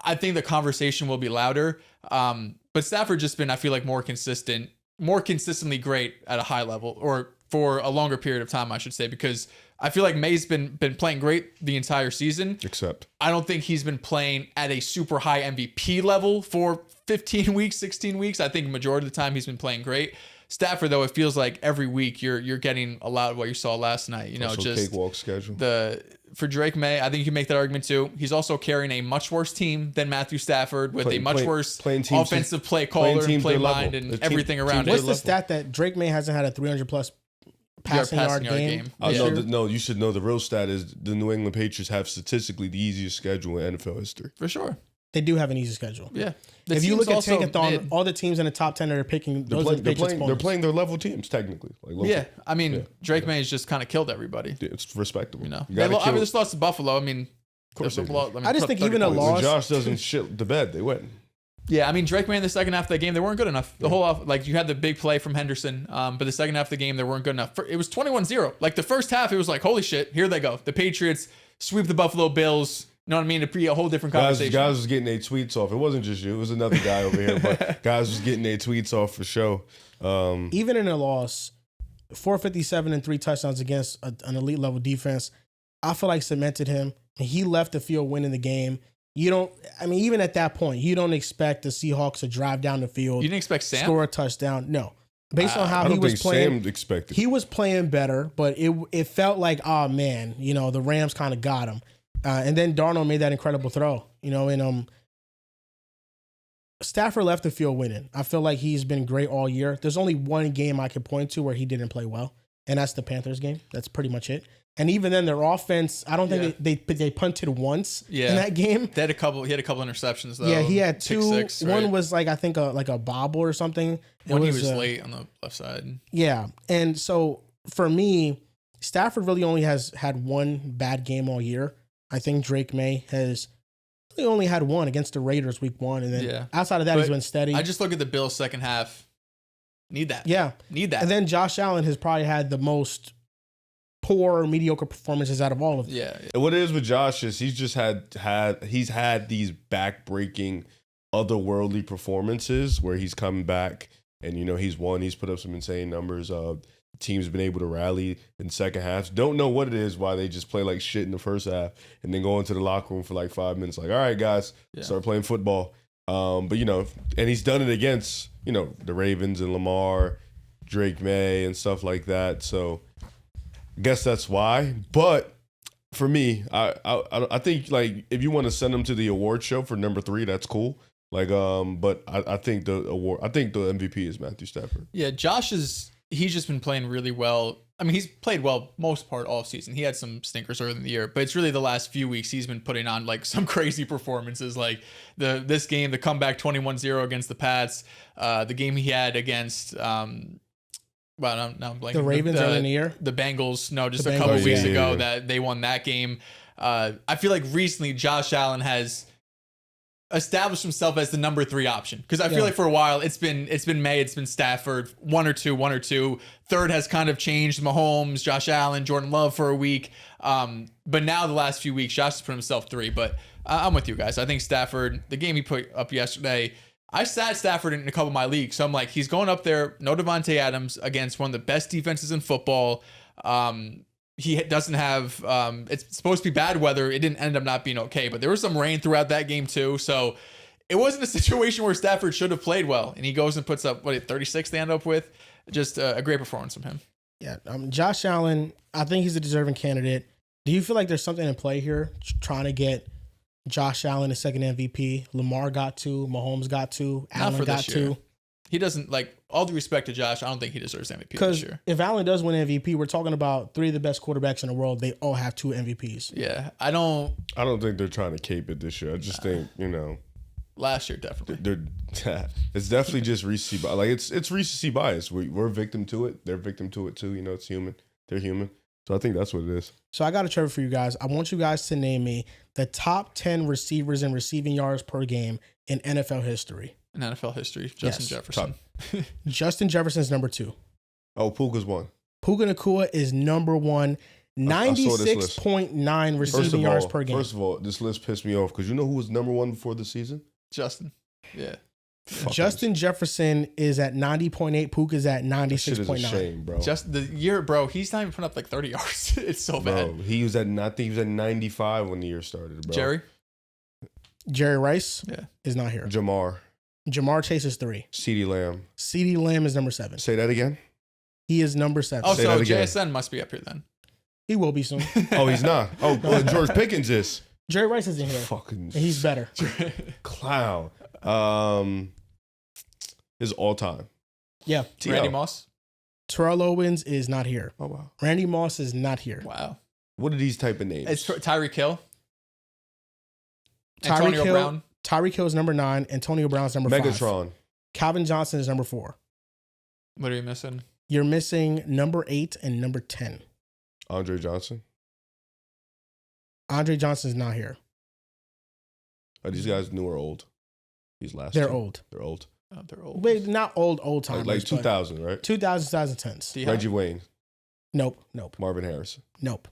B: I think the conversation will be louder. But Stafford just been, I feel like, more consistently great at a high level, or for a longer period of time, I should say, because I feel like May's been playing great the entire season.
C: Except
B: I don't think he's been playing at a super high MVP level for 15 weeks, 16 weeks. I think majority of the time he's been playing great. Stafford, though, it feels like every week you're getting a lot of what you saw last night. Just
C: cakewalk schedule.
B: For Drake May, I think you can make that argument too. He's also carrying a much worse team than Matthew Stafford with a much worse offensive play caller and play mind and everything around it.
A: What's the stat that Drake May hasn't had a 300+ passing yard game?
C: No, you should know the real stat is the New England Patriots have statistically the easiest schedule in NFL history.
B: For sure.
A: They do have an easy schedule.
B: Yeah.
A: If you look at Tankathon, all the teams in the top 10 that are picking,
C: they're playing their level teams technically.
B: Like Drake May has just kind of killed everybody.
C: Yeah, it's respectable.
B: They just lost to Buffalo. Of course,
A: I just think even a loss.
C: When Josh doesn't shit the bed, they win.
B: Yeah, Drake May in the second half of the game, they weren't good enough. The whole off, you had the big play from Henderson, but the second half of the game, they weren't good enough. It was 21-0. Like the first half, it was like, holy shit, here they go. The Patriots sweep the Buffalo Bills. You know what I mean? It'd be a whole different conversation.
C: Guys was getting their tweets off. It wasn't just you. It was another guy over here. But guys was getting their tweets off for sure.
A: Even in a loss, 457 and 3 touchdowns against an elite level defense, I feel like cemented him. He left the field winning the game. Even at that point, you don't expect the Seahawks to drive down the field.
B: You didn't expect Sam?
A: Score a touchdown. No. Based on how he was playing,
C: Sam expected.
A: He was playing better, but it felt like, oh man, the Rams kind of got him. And then Darnold made that incredible throw, and Stafford left the field winning. I feel like he's been great all year. There's only one game I could point to where he didn't play well, and that's the Panthers game. That's pretty much it. And even then, their offense, I don't think they punted once in that game.
B: He had a couple interceptions though.
A: Yeah, he had 2.
B: Six, right?
A: One was like I think a bobble or something.
B: He was late on the left side.
A: Yeah, and so for me, Stafford really only has had one bad game all year. I think Drake May has really only had one against the Raiders week 1. And then outside of that, he's been steady.
B: I just look at the Bills second half. Need that.
A: Yeah.
B: Need that.
A: And then Josh Allen has probably had the most poor or mediocre performances out of all of them.
B: Yeah.
C: And what it is with Josh is he's just he's had these back-breaking, otherworldly performances where he's coming back and, he's won. He's put up some insane numbers. The team's been able to rally in second halves. Don't know what it is, why they just play like shit in the first half and then go into the locker room for like 5 minutes like, all right, guys, start playing football. But, and he's done it against, the Ravens and Lamar, Drake May and stuff like that. So I guess that's why. But for me, I think like if you want to send him to the award show for number 3, that's cool. Like, but I think the MVP is Matthew Stafford.
B: Yeah, he's just been playing really well. I mean, he's played well most part all season. He had some stinkers early in the year, but it's really the last few weeks he's been putting on like some crazy performances. Like this game, the comeback 21-0 against the Pats, the game he had against I'm blanking.
A: The Ravens early in the year?
B: The Bengals, just
A: The
B: a couple
A: Bengals,
B: weeks ago that they won that game. I feel like recently Josh Allen has established himself as the number 3 option, because I feel like for a while it's been May, it's been Stafford, one or two. Third has kind of changed, Mahomes, Josh Allen, Jordan Love for a week. But now the last few weeks, Josh has put himself 3. But I'm with you guys. I think Stafford, the game he put up yesterday, I sat Stafford in a couple of my leagues. So I'm like, he's going up there, no Devontae Adams, against one of the best defenses in football. He doesn't have, it's supposed to be bad weather. It didn't end up not being okay, but there was some rain throughout that game too. So it wasn't a situation where Stafford should have played well. And he goes and puts up, 36 they end up with? Just a great performance from him.
A: Yeah. Josh Allen, I think he's a deserving candidate. Do you feel like there's something in play here trying to get Josh Allen a second MVP? Lamar got 2, Mahomes got 2, Allen got 2.
B: He doesn't, all due respect to Josh, I don't think he deserves MVP this
A: Because
B: year.
A: if Allen does win MVP, we're talking about 3 of the best quarterbacks in the world. They all have 2 MVPs.
B: Yeah, I don't
C: think they're trying to cape it this year. I just think,
B: last year definitely.
C: It's definitely just recency bias. Like it's recency bias. We're victim to it. They're victim to it too. It's human. They're human. So I think that's what it is.
A: So I got a trivia for you guys. I want you guys to name me the top 10 receivers in receiving yards per game in NFL history.
B: In NFL history, Justin Jefferson.
A: Justin Jefferson's number 2.
C: Oh, Puka's 1.
A: Puka Nacua is number 1. 96.9 receiving yards per game.
C: First of all, this list pissed me off because you know who was number 1 before the season?
B: Justin. Yeah.
A: Justin Jefferson is at 90.8. Puka's at 96.9.
C: Shame, bro.
B: Just the year, bro. He's not even putting up 30 yards. It's so bad.
C: He was at 95 when the year started, bro.
A: Jerry Rice is not here. Jamar Chase is 3.
C: CeeDee Lamb.
A: CeeDee Lamb is number 7.
C: Say that again.
A: He is number 7.
B: Oh, so JSN must be up here then.
A: He will be soon.
C: Oh, he's not. Oh, George Pickens is.
A: Jerry Rice isn't here.
C: Fucking.
A: He's better.
C: Clown. His all time.
A: Yeah.
B: Randy Moss.
A: Terrell Owens is not here.
C: Oh wow.
A: Randy Moss is not here.
B: Wow.
C: What are these type of names?
B: It's Tyreek Hill. Antonio Brown.
A: Tyreek Hill is number 9. Antonio Brown's number 5.
C: Megatron.
A: Calvin Johnson is number 4.
B: What are you missing?
A: You're missing number 8 and number 10.
C: Andre Johnson.
A: Andre Johnson is not here.
C: Are these guys new or old? These last
A: They're
C: two?
A: old.
C: They're old.
B: Oh, they're old.
A: Wait, not old timers.
C: Like 2000, right?
A: 2000, 2010s.
C: Reggie Wayne.
A: Nope.
C: Marvin Harrison.
A: Nope.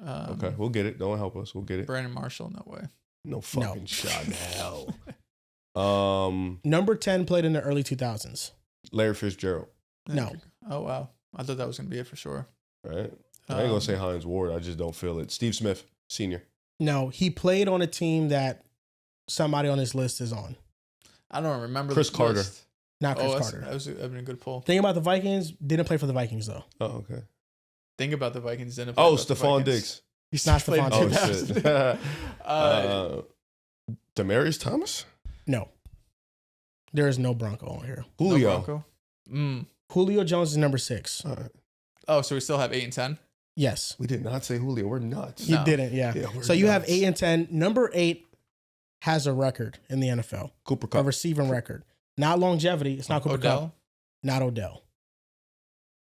C: Okay, we'll get it. Don't help us. We'll get it.
B: Brandon Marshall, no way.
C: No fucking shot in hell.
A: Number 10 played in the early 2000s.
C: Larry Fitzgerald.
A: No.
B: Oh, wow. I thought that was going to be it for sure.
C: Right? I ain't going to say Hines Ward. I just don't feel it. Steve Smith, senior.
A: No, he played on a team that somebody on this list is on.
B: I don't remember.
C: Chris Carter.
B: List.
A: Not Chris Carter.
B: That would have been a good pull.
A: Thing about the Vikings, didn't play for the Vikings, though.
C: Oh, okay.
B: Think about the Vikings.
C: Stephon Diggs.
B: He's
A: not Stephon Diggs.
C: Oh, shit. Demaryius Thomas?
A: No. There is no Bronco on here.
C: Julio.
A: Julio Jones is number 6.
C: All right.
B: Oh, so we still have 8 and 10?
A: Yes.
C: We did not say Julio. We're nuts.
A: You didn't, yeah. So you have 8 and 10. Number 8 has a record in the NFL.
C: Cooper Kupp.
A: A receiving record. Not longevity. It's not Cooper Kupp. Not Odell.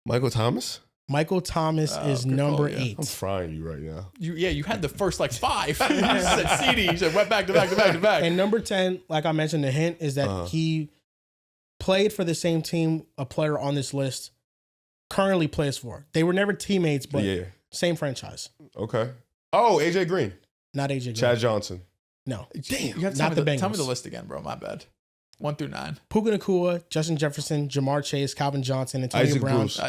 C: Michael Thomas?
A: Michael Thomas is number 8.
C: I'm frying you right now.
B: You had the first 5. You said CD. You said went back to back.
A: And number 10, like I mentioned, the hint is that he played for the same team, a player on this list currently plays for. They were never teammates, but same franchise.
C: Okay. Oh, AJ Green.
A: Not AJ Green.
C: Chad Johnson.
A: No.
B: Damn. You have to
A: not the Bengals.
B: Tell me the list again, bro. My bad. 1 through 9.
A: Puka Nacua, Justin Jefferson, Jamar Chase, Calvin Johnson, Antonio
C: Isaac
A: Brown.
C: Bruce.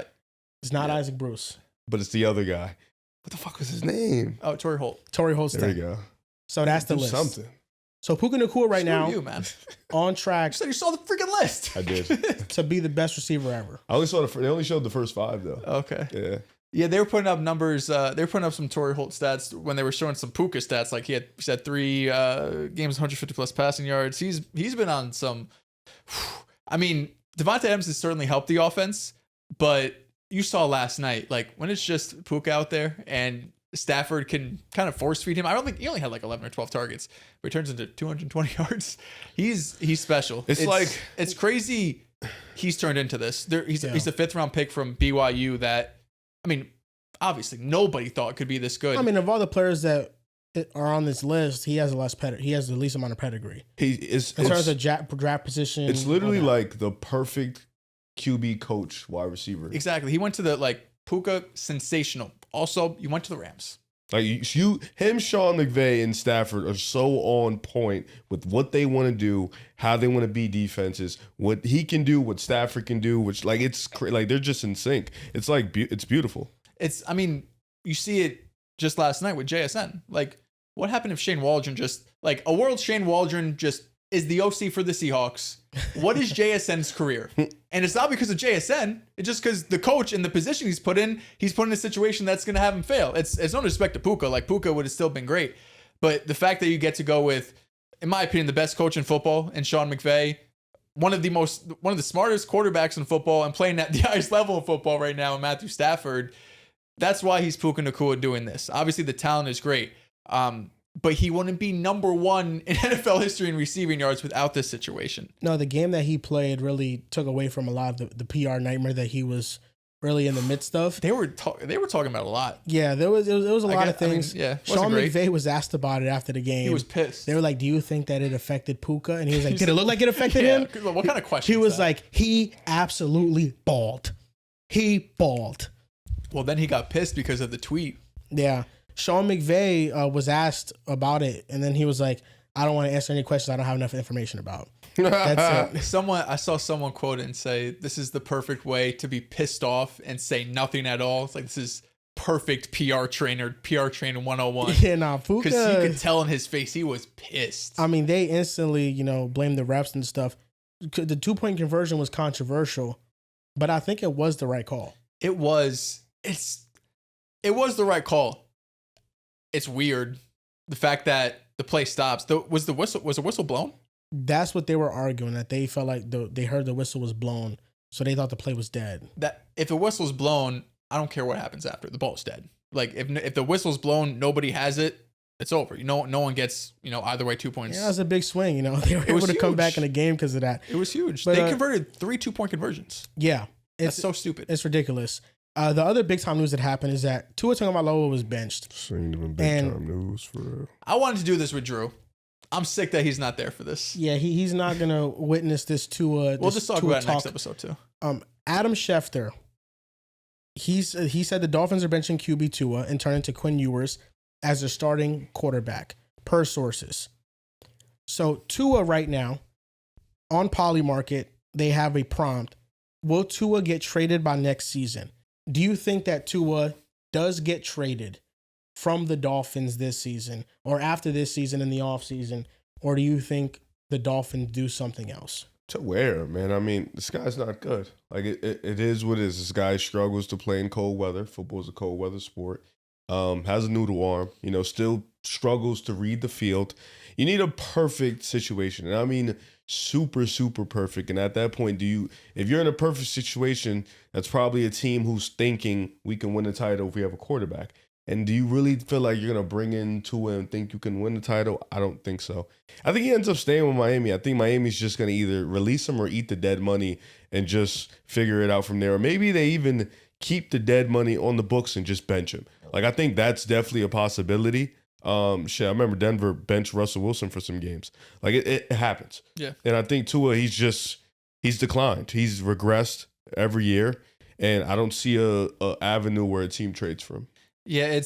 A: It's not Isaac Bruce.
C: But it's the other guy. What the fuck was his name?
B: Oh, Torrey Holt.
A: Torrey Holt's
C: There we go.
A: So that's the
C: Do
A: list.
C: something.
A: So Puka Nacua right now
B: you, man.
A: on track
B: You said you saw the freaking list.
C: I did.
A: to be the best receiver ever.
C: I only saw they only showed the first 5 though.
B: Okay.
C: Yeah.
B: Yeah, they were putting up numbers. They were putting up some Torrey Holt stats when they were showing some Puka stats. Like he had 3 games, 150 plus passing yards. He's been on some. I mean, Devontae Adams has certainly helped the offense, but you saw last night, like when it's just Puka out there and Stafford can kind of force feed him. I don't think he only had like 11 or 12 targets, but he turns into 220 yards. He's special. It's crazy. He's turned into this. He's a 5th round pick from BYU that, I mean, obviously nobody thought could be this good.
A: I mean, of all the players that are on this list, he has the least amount of pedigree.
C: He is
A: in terms of draft position.
C: It's literally like the perfect QB coach wide receiver.
B: Exactly. He went to the Puka, sensational. Also, you went to the Rams.
C: Like him, Sean McVay, and Stafford are so on point with what they want to do, how they want to be defenses, what he can do, what Stafford can do, which they're just in sync. It's it's beautiful.
B: I mean, you see it just last night with JSN. Like, what happened if Shane Waldron a world Shane Waldron just is the OC for the Seahawks? What is JSN's career? And it's not because of JSN. It's just because the coach and the position he's put in a situation that's going to have him fail. It's no disrespect to Puka. Like, Puka would have still been great. But the fact that you get to go with, in my opinion, the best coach in football, and Sean McVay, one of the smartest quarterbacks in football and playing at the highest level of football right now, and Matthew Stafford, that's why he's Puka Nacua doing this. Obviously, the talent is great. But he wouldn't be number 1 in NFL history in receiving yards without this situation.
A: No, the game that he played really took away from a lot of the PR nightmare that he was really in the midst of.
B: They were talking about a lot.
A: Yeah, there was a lot of things. Sean
B: great.
A: McVay was asked about it after the game.
B: He was pissed.
A: They were like, "Do you think that it affected Puka?" And he was like, "Did it look like it affected him?"
B: What kind of question?
A: He was like, "He absolutely balled. He balled."
B: Well, then he got pissed because of the tweet.
A: Yeah. Sean McVay was asked about it, and then he was like, "I don't want to answer any questions I don't have enough information about." That's it.
B: I saw someone quote it and say, "This is the perfect way to be pissed off and say nothing at all." It's like, this is perfect PR trainer 101.
A: Yeah, nah, Puka.
B: Because you could tell in his face he was pissed.
A: I mean, they instantly, blamed the refs and stuff. The 2-point conversion was controversial, but I think it was the right call.
B: It was the right call. It's weird. The fact that the play stops. Was a whistle blown?
A: That's what they were arguing, that they felt like they heard the whistle was blown, so they thought the play was dead.
B: That if a whistle's blown, I don't care what happens after. The ball's dead. Like, if the whistle's blown, nobody has it, it's over. No one gets, either way 2 points.
A: Yeah, it was a big swing. They were able to come back in the game because of that.
B: It was huge.
A: But,
B: they converted 3 2-point conversions.
A: Yeah.
B: That's so stupid.
A: It's ridiculous. The other big time news that happened is that Tua Tagovailoa was benched.
C: Ain't even big time news for real.
B: I wanted to do this with Drew. I'm sick that he's not there for this.
A: Yeah, he's not gonna witness this Tua.
B: We'll just talk about it next episode too.
A: Adam Schefter, he said the Dolphins are benching QB Tua and turning to Quinn Ewers as their starting quarterback, per sources. So Tua right now, on Polymarket, they have a prompt: will Tua get traded by next season? Do you think that Tua does get traded from the Dolphins this season or after this season in the offseason? Or do you think the Dolphins do something else?
C: To where, man? I mean, this guy's not good. Like, it is what it is. This guy struggles to play in cold weather. Football's a cold weather sport. Has a noodle arm, still struggles to read the field. You need a perfect situation. And I mean, super, super perfect. And at that point, if you're in a perfect situation, that's probably a team who's thinking we can win the title if we have a quarterback. And do you really feel like you're going to bring in Tua and think you can win the title? I don't think so. I think he ends up staying with Miami. I think Miami's just going to either release him or eat the dead money and just figure it out from there. Or maybe they even keep the dead money on the books and just bench him. Like, I think that's definitely a possibility. I remember Denver benched Russell Wilson for some games. Like, it happens.
B: Yeah.
C: And I think Tua, he's declined. He's regressed every year. and I don't see a avenue where a team trades for him.
B: Yeah,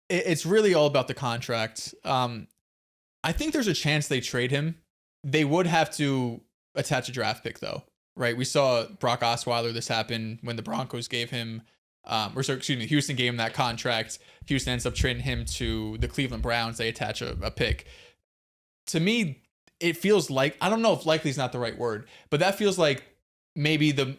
B: it's really all about the contract. I think there's a chance they trade him. They would have to attach a draft pick though, right? We saw Brock Osweiler. This happened when the Broncos gave him, Houston gave him that contract. Houston ends up trading him to the Cleveland Browns. They attach a pick. To me, it feels like, I don't know if likely is not the right word, but that feels like maybe the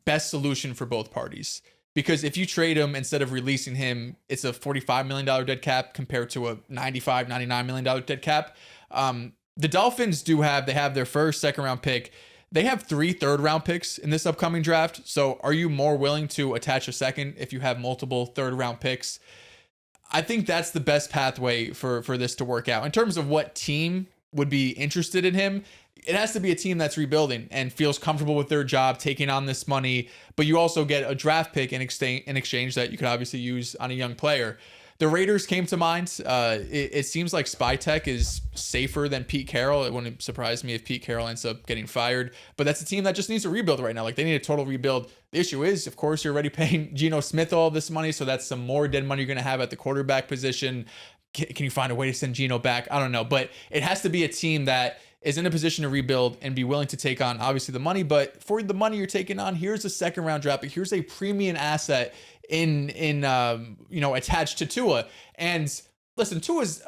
B: best solution for both parties. Because if you trade him instead of releasing him, it's a $45 million dead cap compared to a $95, $99 million dead cap. The Dolphins they have their first, second round pick. They have 3 third-round picks in this upcoming draft. So are you more willing to attach a second if you have multiple third-round picks? I think that's the best pathway for this to work out. In terms of what team would be interested in him, it has to be a team that's rebuilding and feels comfortable with their job, taking on this money, but you also get a draft pick in exchange that you could obviously use on a young player. The Raiders came to mind. It seems like Spytech is safer than Pete Carroll. It wouldn't surprise me if Pete Carroll ends up getting fired, but that's a team that just needs to rebuild right now. Like, they need a total rebuild. The issue is, of course, you're already paying Geno Smith all this money, so that's some more dead money you're going to have at the quarterback position. Can you find a way to send Geno back? I don't know, but it has to be a team that is in a position to rebuild and be willing to take on obviously the money. But for the money you're taking on, here's a second round draft pick. Here's a premium asset attached to Tua. And listen, Tua's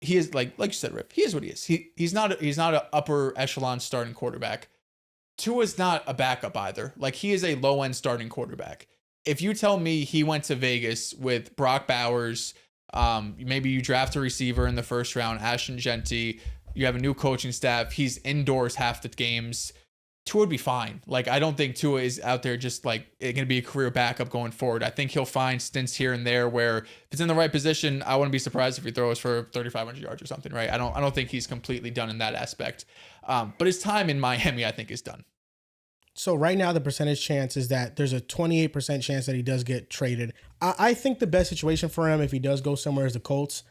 B: he is like you said, Rip. He is what he is. He's not an upper echelon starting quarterback. Tua's not a backup either. Like, he is a low end starting quarterback. If you tell me he went to Vegas with Brock Bowers, maybe you draft a receiver in the first round, Ashton Genty. You have a new coaching staff. He's indoors half the games. Tua would be fine. Like, I don't think Tua is out there just like going to be a career backup going forward. I think he'll find stints here and there where if it's in the right position, I wouldn't be surprised if he throws for 3,500 yards or something, right? I don't think he's completely done in that aspect. But his time in Miami, I think, is done.
A: So right now, the percentage chance is that there's a 28% chance that he does get traded. I think the best situation for him, if he does go somewhere, is the Colts.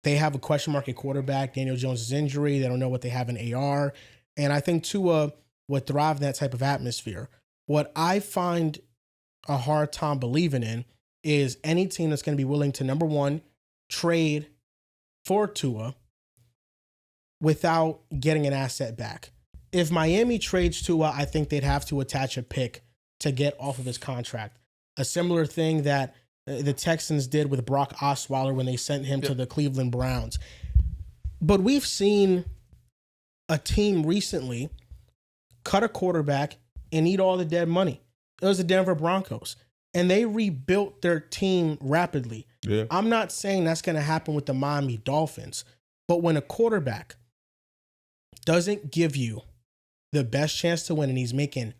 A: They have a question mark at quarterback. Daniel Jones' injury. They don't know what they have in AR. And I think Tua would thrive in that type of atmosphere. What I find a hard time believing in is any team that's going to be willing to, number one, trade for Tua without getting an asset back. If Miami trades Tua, I think they'd have to attach a pick to get off of his contract. A similar thing that the Texans did with Brock Osweiler when they sent him to the Cleveland Browns. But we've seen a team recently cut a quarterback and eat all the dead money. It was the Denver Broncos. And they rebuilt their team rapidly. Yeah. I'm not saying that's going to happen with the Miami Dolphins. But when a quarterback doesn't give you the best chance to win and he's making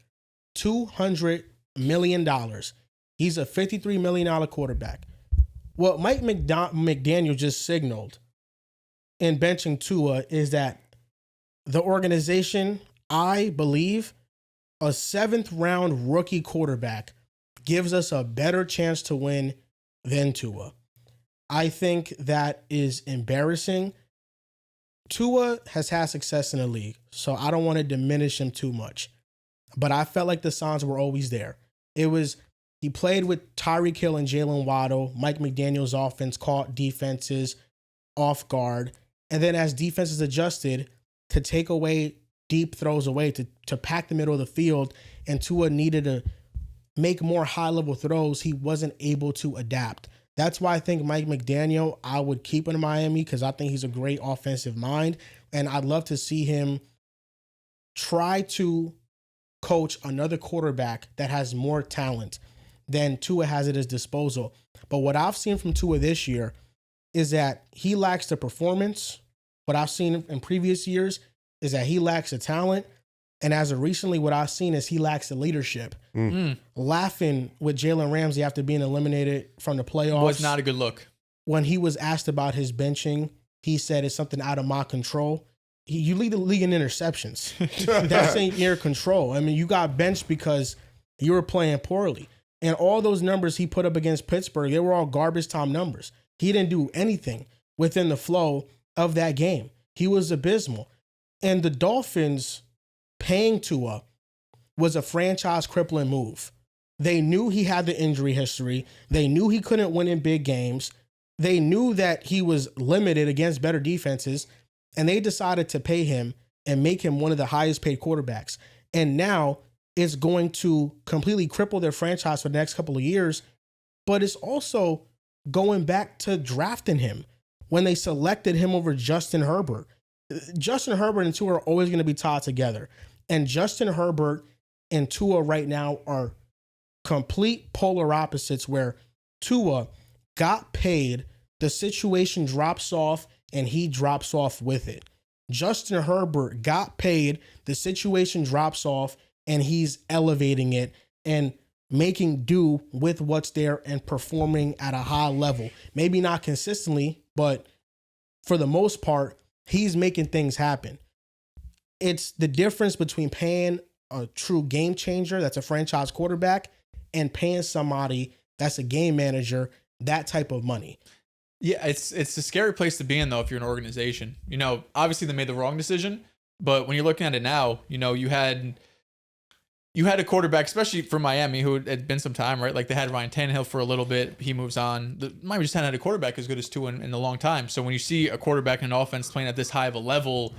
A: $200 million, he's a $53 million quarterback. What Mike McDaniel just signaled in benching Tua is that the organization, I believe, a 7th round rookie quarterback gives us a better chance to win than Tua. I think that is embarrassing. Tua has had success in the league, so I don't want to diminish him too much. But I felt like the signs were always there. He played with Tyreek Hill and Jalen Waddle. Mike McDaniel's offense caught defenses off guard. And then as defenses adjusted to take away deep throws away, to pack the middle of the field, and Tua needed to make more high-level throws, he wasn't able to adapt. That's why I think Mike McDaniel, I would keep in Miami, because I think he's a great offensive mind. And I'd love to see him try to coach another quarterback that has more talent than Tua has at his disposal. But what I've seen from Tua this year is that he lacks the performance. What I've seen in previous years is that he lacks the talent. And as of recently, what I've seen is he lacks the leadership. Laughing with Jalen Ramsey after being eliminated from the playoffs
B: was not a good look.
A: When he was asked about his benching, he said it's something out of my control. You lead the league in interceptions. That's ain't near control. I mean, you got benched because you were playing poorly. And all those numbers he put up against Pittsburgh, they were all garbage time numbers. He didn't do anything within the flow of that game. He was abysmal. And the Dolphins paying Tua was a franchise crippling move. They knew he had the injury history. They knew he couldn't win in big games. They knew that he was limited against better defenses, and they decided to pay him and make him one of the highest paid quarterbacks. And now it's going to completely cripple their franchise for the next couple of years, but it's also going back to drafting him when they selected him over Justin Herbert. Justin Herbert and Tua are always going to be tied together. And Justin Herbert and Tua right now are complete polar opposites, where Tua got paid, the situation drops off, and he drops off with it. Justin Herbert got paid, the situation drops off, and he's elevating it and making do with what's there and performing at a high level. Maybe not consistently, but for the most part, he's making things happen. It's the difference between paying a true game changer that's a franchise quarterback and paying somebody that's a game manager that type of money.
B: Yeah, it's a scary place to be in, though, if you're an organization. You know, obviously they made the wrong decision, but when you're looking at it now, you know, you had a quarterback, especially for Miami, who had been some time, right? Like they had Ryan Tannehill for a little bit. He moves on. Miami just hadn't had a quarterback as good as Tua in a long time. So when you see a quarterback in an offense playing at this high of a level,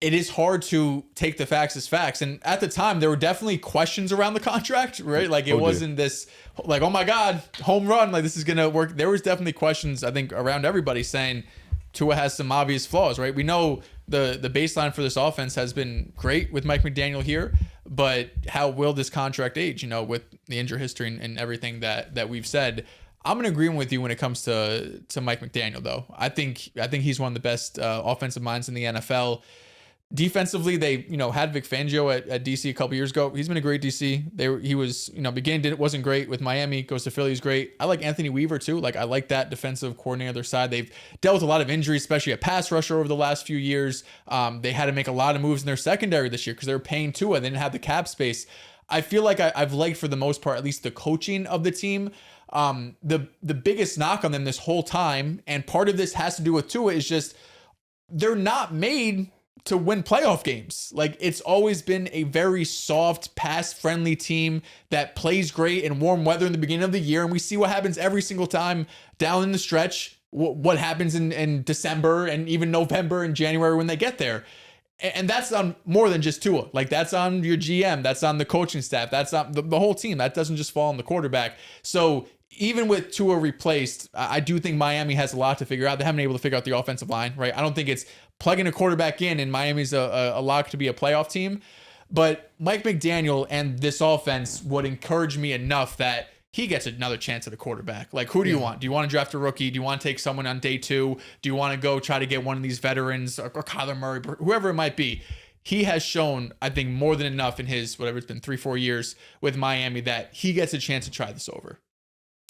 B: it is hard to take the facts as facts. And at the time, there were definitely questions around the contract, right? Like it wasn't this, like, oh my God, home run, like this is going to work. There was definitely questions, I think, around everybody saying Tua has some obvious flaws, right? We know the baseline for this offense has been great with Mike McDaniel here, but how will this contract age, you know, with the injury history and everything that we've said? I'm going to agree with you when it comes to Mike McDaniel, though. I think he's one of the best offensive minds in the NFL. Defensively, they, you know, had Vic Fangio at DC a couple years ago. He's been a great DC. He was, you know, wasn't great with Miami, goes to Philly, he's great. I like Anthony Weaver too. Like I like that defensive coordinator on their side. They've dealt with a lot of injuries, especially a pass rusher over the last few years. They had to make a lot of moves in their secondary this year because they were paying Tua. They didn't have the cap space. I feel like I've liked, for the most part, at least the coaching of the team. The biggest knock on them this whole time, and part of this has to do with Tua, is just they're not made to win playoff games. Like it's always been a very soft, pass-friendly team that plays great in warm weather in the beginning of the year, and we see what happens every single time down in the stretch. What happens in December and even November and January when they get there. And that's on more than just Tua. Like that's on your GM, that's on the coaching staff, that's on the whole team. That doesn't just fall on the quarterback. So even with Tua replaced, I do think Miami has a lot to figure out. They haven't been able to figure out the offensive line, right? I don't think it's plugging a quarterback in and Miami's a lock to be a playoff team. But Mike McDaniel and this offense would encourage me enough that he gets another chance at a quarterback. Like, who do you want? Do you want to draft a rookie? Do you want to take someone on day 2? Do you want to go try to get one of these veterans or Kyler Murray, whoever it might be? He has shown, I think, more than enough in his, whatever it's been, 3-4 years with Miami, that he gets a chance to try this over.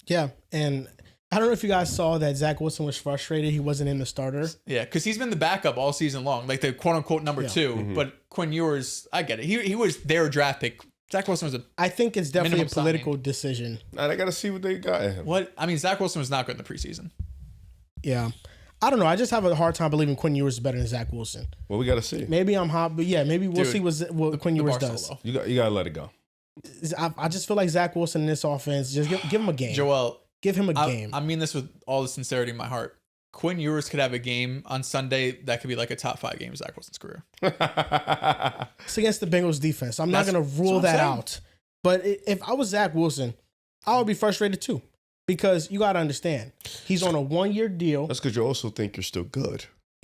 A: Yeah, and I don't know if you guys saw that Zach Wilson was frustrated he wasn't in the starter.
B: Yeah, because he's been the backup all season long, like the quote-unquote number 2. Mm-hmm. But Quinn Ewers, I get it. He was their draft pick. Zach Wilson was
A: I think it's definitely a political decision.
C: Now they got to see what they got in him.
B: What? I mean, Zach Wilson was not good in the preseason.
A: Yeah. I don't know. I just have a hard time believing Quinn Ewers is better than Zach Wilson.
C: Well, we got to see.
A: Maybe I'm hot, but yeah, maybe we'll see what Quinn Ewers does.
C: You got to let it go.
A: I just feel like Zach Wilson in this offense, just give him a game.
B: Joel,
A: give him a game.
B: I mean this with all the sincerity in my heart. Quinn Ewers could have a game on Sunday that could be like a top 5 game of Zach Wilson's career.
A: It's against the Bengals defense. I'm not going to rule that out. But if I was Zach Wilson, I would be frustrated too. Because you got to understand, he's on a 1-year deal.
C: That's because you also think you're still good.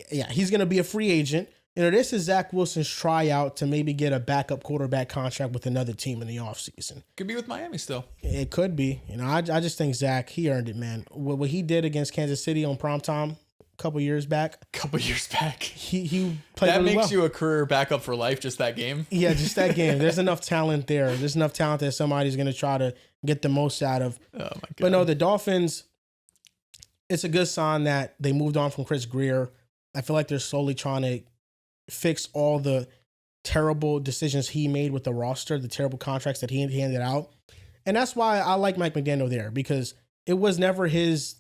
A: Yeah, he's going to be a free agent. You know, this is Zach Wilson's tryout to maybe get a backup quarterback contract with another team in the offseason.
B: Could be with Miami still.
A: It could be. You know, I just think Zach, he earned it, man. What he did against Kansas City on primetime a couple years back. He played
B: that
A: really
B: makes
A: well.
B: You a career backup for life, just that game?
A: Yeah, just that game. There's enough talent there. There's enough talent that somebody's going to try to get the most out of.
B: Oh, my God.
A: But no, the Dolphins, it's a good sign that they moved on from Chris Greer. I feel like they're slowly trying to fix all the terrible decisions he made with the roster, the terrible contracts that he handed out. And that's why I like Mike McDaniel there, because it was never his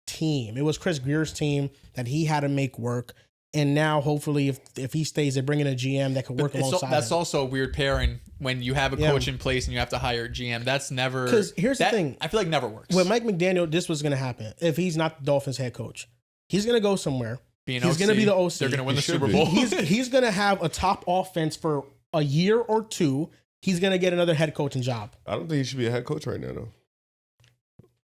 A: team. It was Chris Greer's team that he had to make work. And now, hopefully, if he stays, they bring in a GM that could work alongside
B: That's
A: him.
B: also a weird pairing when you have a coach in place and you have to hire a GM. That's never...
A: Because here's the thing.
B: I feel like never works.
A: With Mike McDaniel, this was going to happen. If he's not the Dolphins head coach, he's going to go somewhere. He's going to be the OC.
B: They're going to win the Super Bowl.
A: He's going to have a top offense for a year or two. He's going to get another head coaching job.
C: I don't think he should be a head coach right now, though.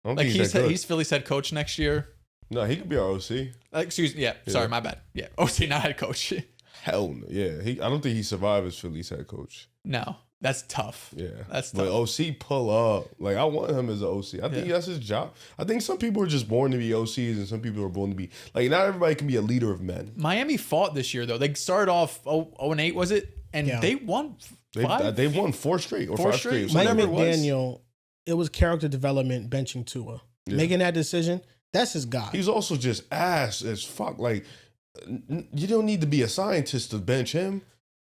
C: I don't
B: Like
C: think
B: he's Philly's head coach next year.
C: No, he could be our OC.
B: Excuse me. Yeah. Sorry, my bad. Yeah. OC, not head coach.
C: Hell no. Yeah. I don't think he survived as Philly's head coach.
B: No. That's tough.
C: Yeah.
B: That's tough.
C: But OC pull up. Like, I want him as an OC. I think that's his job. I think some people are just born to be OCs and some people are born to be... Like, not everybody can be a leader of men.
B: Miami fought this year, though. They started off 0-8, was it? And they won five?
C: They won 4 straight or 5 straight.
A: Mike McDaniel, it was character development benching Tua. Yeah. Making that decision, that's his guy.
C: He's also just ass as fuck. Like, you don't need to be a scientist to bench him.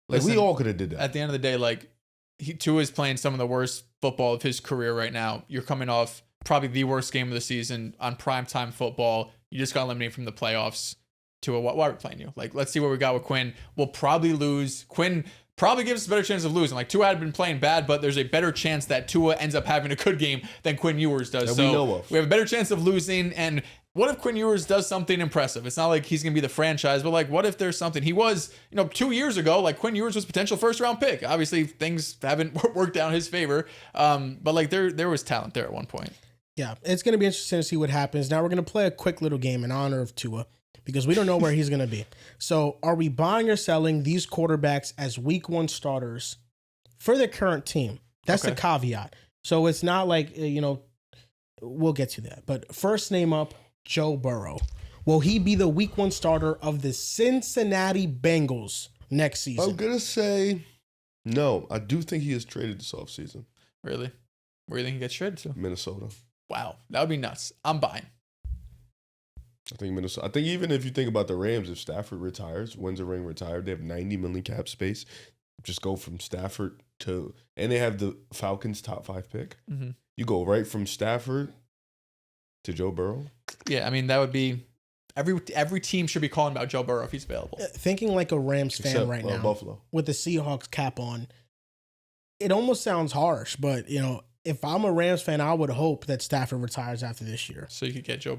C: Like, we all could have did that.
B: At the end of the day, like, Tua is playing some of the worst football of his career right now. You're coming off probably the worst game of the season on primetime football. You just got eliminated from the playoffs. Tua, why are we playing you? Like, let's see what we got with Quinn. We'll probably lose. Quinn probably gives us a better chance of losing. Like, Tua had been playing bad, but there's a better chance that Tua ends up having a good game than Quinn Ewers does.
C: That we know of.
B: We have a better chance of losing. And what if Quinn Ewers does something impressive? It's not like he's going to be the franchise, but like, what if there's something? He was, 2 years ago, like Quinn Ewers was potential first-round pick. Obviously, things haven't worked out in his favor. But like, there was talent there at one point.
A: Yeah, it's going to be interesting to see what happens. Now we're going to play a quick little game in honor of Tua, because we don't know where he's going to be. So are we buying or selling these quarterbacks as week 1 starters for their current team? That's the caveat. So it's not like, we'll get to that. But first name up, Joe Burrow. Will he be the week 1 starter of the Cincinnati Bengals next season?
C: I'm going to say no. I do think he is traded this offseason.
B: Really? Where do you think he gets traded to?
C: Minnesota.
B: Wow. That would be nuts. I'm buying.
C: I think Minnesota. I think even if you think about the Rams, if Stafford retires, wins a ring, retired, they have $90 million cap space. Just go from Stafford to, and they have the Falcons' top 5 pick. Mm-hmm. You go right from Stafford to Joe Burrow.
B: Yeah, I mean that would be every team should be calling about Joe Burrow if he's available.
A: Thinking like a Rams fan
C: Except,
A: right now,
C: Buffalo,
A: with the Seahawks cap on, it almost sounds harsh, but if I'm a Rams fan, I would hope that Stafford retires after this year.
B: So you could get Joe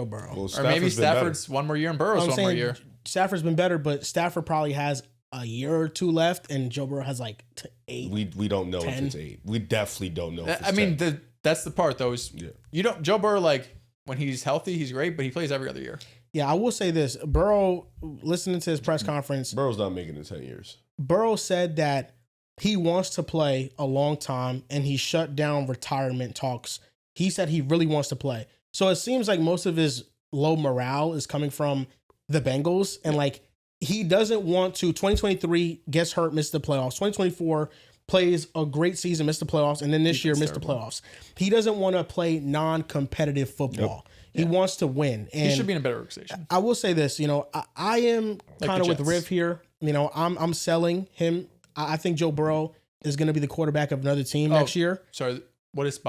B: Burrow.
A: Well,
B: or maybe Stafford's one more year and Burrow's one more year.
A: Stafford's been better, but Stafford probably has a year or 2 left, and Joe Burrow has like 8.
C: We don't know
A: 10.
C: if it's 8. We definitely don't know. If it's
B: I mean,
C: 10.
B: that's the part though. Is you don't Joe Burrow, like when he's healthy, he's great, but he plays every other year.
A: Yeah, I will say this: Burrow, listening to his press conference,
C: Burrow's not making it 10 years.
A: Burrow said that he wants to play a long time, and he shut down retirement talks. He said he really wants to play. So it seems like most of his low morale is coming from the Bengals, and like he doesn't want to. 2023 gets hurt, missed the playoffs. 2024 plays a great season, missed the playoffs, and then this year missed the playoffs. He doesn't want to play non-competitive football. He wants to win. And
B: he should be in a better organization.
A: I will say this, I am kind of with Riv here. I'm selling him. I think Joe Burrow is going to be the quarterback of another team next year.
B: Sorry, what does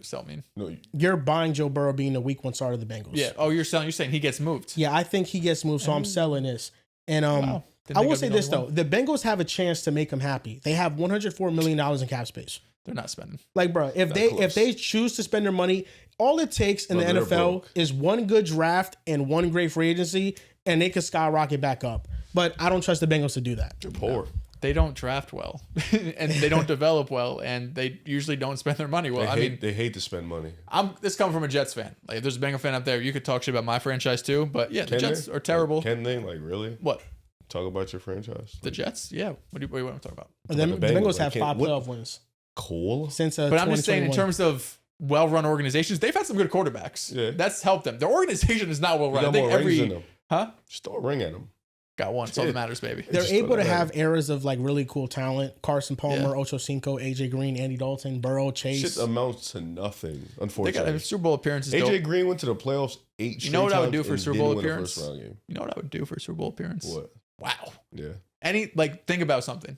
B: sell mean?
C: No,
A: you're buying Joe Burrow being the week 1 starter of the Bengals.
B: Yeah. Oh, you're saying he gets moved.
A: Yeah, I think he gets moved, so I'm selling this. And I will say this though, the Bengals have a chance to make him happy. They have $104 million in cap space.
B: They're not spending.
A: Like, bro, if they choose to spend their money, all it takes in the NFL is one good draft and one great free agency, and they could skyrocket back up. But I don't trust the Bengals to do that.
C: They're poor.
B: No. They don't draft well, and they don't develop well, and they usually don't spend their money well.
C: They hate to spend money.
B: This coming from a Jets fan. Like, if there's a Bengal fan up there, you could talk shit about my franchise too. But yeah, the Jets are terrible.
C: Can they? Like, really?
B: What?
C: Talk about your franchise.
B: The Jets? Yeah. What do you want to talk about?
A: The Bengals have 5 playoff wins.
C: Cool.
A: Since
B: but I'm just saying, in terms of well-run organizations, they've had some good quarterbacks.
C: Yeah.
B: That's helped them. Their organization is not well-run.
C: I think rings in them.
B: Huh?
C: Just throw a ring at them.
B: Got one. That's all that matters, baby.
A: They're able to have eras of like really cool talent. Carson Palmer, Ocho Cinco, AJ Green, Andy Dalton, Burrow, Chase.
C: Shit amounts to nothing, unfortunately.
B: They got Super Bowl appearances.
C: AJ Green went to the playoffs 8 straight times.
B: You know what I would do for a Super Bowl appearance?
C: You
B: know what I would do for a Super Bowl appearance?
C: What?
B: Wow.
C: Yeah.
B: Think about something.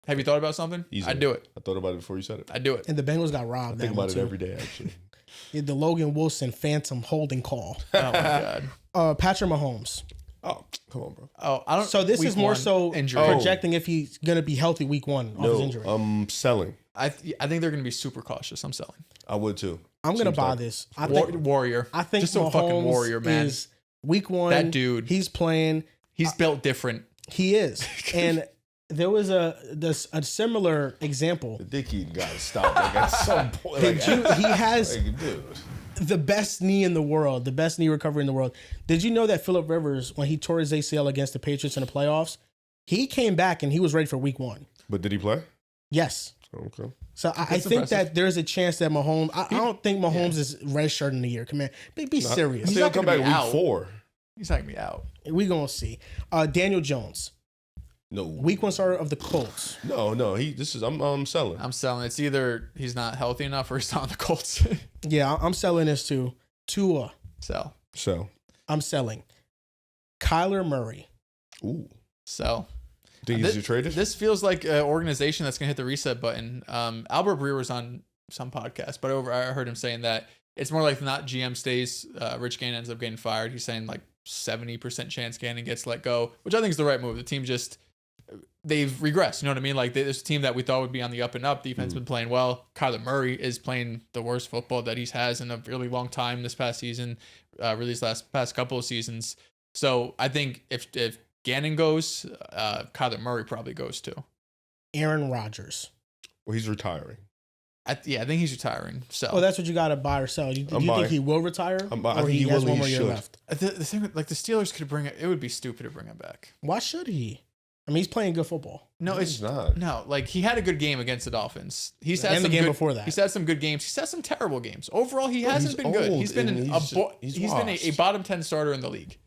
B: Have you thought about something?
C: Easily.
B: I'd do it.
C: I thought about it before you said it.
B: I'd do it.
A: And the Bengals got robbed.
C: I think about it every day, actually.
A: The Logan Wilson phantom holding call.
B: Oh, my God.
A: Patrick Mahomes.
C: Oh, come on, bro.
B: Oh, I don't.
A: So this is more so
B: injury.
A: projecting if he's going to be healthy week 1 off his injury.
C: I'm selling.
B: I think they're going to be super cautious. I'm selling.
C: I would too.
A: I'm going to buy this. I think
B: Warrior.
A: I think
B: just a
A: Mahomes
B: fucking warrior, man.
A: is week 1.
B: That dude.
A: He's playing.
B: He's built different.
A: He is. And there was a similar example.
C: The dick eating got to stop. Like at some point,
A: He has
C: dude.
A: the best knee in the world, the best knee recovery in the world. Did you know that Phillip Rivers, when he tore his ACL against the Patriots in the playoffs, he came back and he was ready for week 1?
C: But did he play?
A: Yes.
C: Okay.
A: So I think
B: impressive.
A: that there's a chance that Mahomes. I don't think Mahomes is redshirt in the year. Come on, be serious.
C: He's not come back
B: out.
C: week 4.
B: He's not going to be out.
A: We gonna see. Daniel Jones,
C: No.
A: week 1 starter of the Colts.
C: No. I'm selling.
B: I'm selling. It's either he's not healthy enough or he's not on the Colts.
A: Yeah, I'm selling this too. Tua,
B: So.
A: I'm selling. Kyler Murray.
C: Ooh.
B: So.
C: Think he's your traded?
B: This feels like an organization that's going to hit the reset button. Albert Breer was on some podcast, but I heard him saying that it's more like not GM stays, Rich Gannon ends up getting fired. He's saying like 70% chance Gannon gets let go, which I think is the right move. The team they've regressed. You know what I mean? Like this team that we thought would be on the up and up. Defense been playing well. Kyler Murray is playing the worst football that he has in a really long time this past season, really this past couple of seasons. So I think if Gannon goes, Kyler Murray probably goes too.
A: Aaron Rodgers.
C: Well, he's retiring.
B: I think he's retiring. So
A: Oh, that's what you got to buy or sell. Do you think he will retire?
C: I
A: Or
C: think
A: he
C: he
A: has
C: will,
A: one
C: he
A: more year
C: should.
A: left?
B: the thing, like the Steelers could bring it. It would be stupid to bring him back.
A: Why should he? I mean, he's playing good football.
B: No,
C: He's not.
B: No, like he had a good game against the Dolphins. He's had
A: And the
B: some
A: game
B: good,
A: before that.
B: He's had some good games. He's had some terrible games. Overall, he hasn't been good.
C: old
B: He's been
C: and he's
B: been a
C: washed.
B: bottom 10 starter in the league.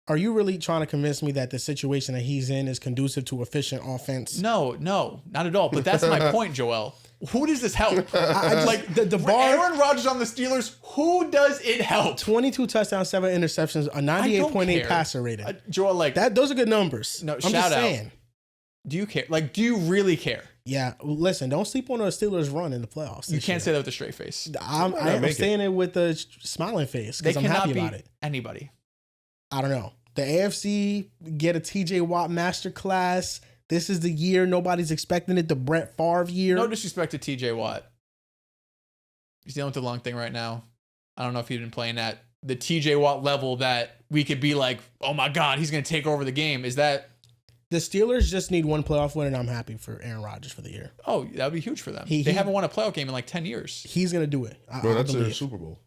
A: Are you really trying to convince me that the situation that he's in is conducive to efficient offense?
B: No, not at all. But that's my point, Joel. Who does this help?
A: Like the bar.
B: Aaron Rodgers on the Steelers. Who does it help?
A: 22 touchdowns, 7 interceptions, a
B: I don't
A: 98.8
B: care.
A: passer rating.
B: Joel, like
A: Those are good numbers.
B: No,
A: I'm
B: shout
A: just
B: out.
A: saying.
B: Do you care? Like, do you really care?
A: Yeah, listen, don't sleep on a Steelers run in the playoffs.
B: You can't say that with a straight face.
A: I'm saying it with a smiling face
B: They
A: because I'm
B: cannot
A: happy
B: beat
A: about it.
B: anybody.
A: I don't know. The AFC get a TJ Watt masterclass. This is the year nobody's expecting it. The Brett Favre year.
B: No disrespect to TJ Watt. He's dealing with the lung thing right now. I don't know if he's been playing at the TJ Watt level that we could be like, oh my God, he's going to take over the game. Is that?
A: The Steelers just need one playoff win, and I'm happy for Aaron Rodgers for the year.
B: Oh, that would be huge for them.
A: He
B: haven't won a playoff game in like 10 years.
A: He's going to do it.
C: Bro, that's their
A: believe.
C: Super Bowl.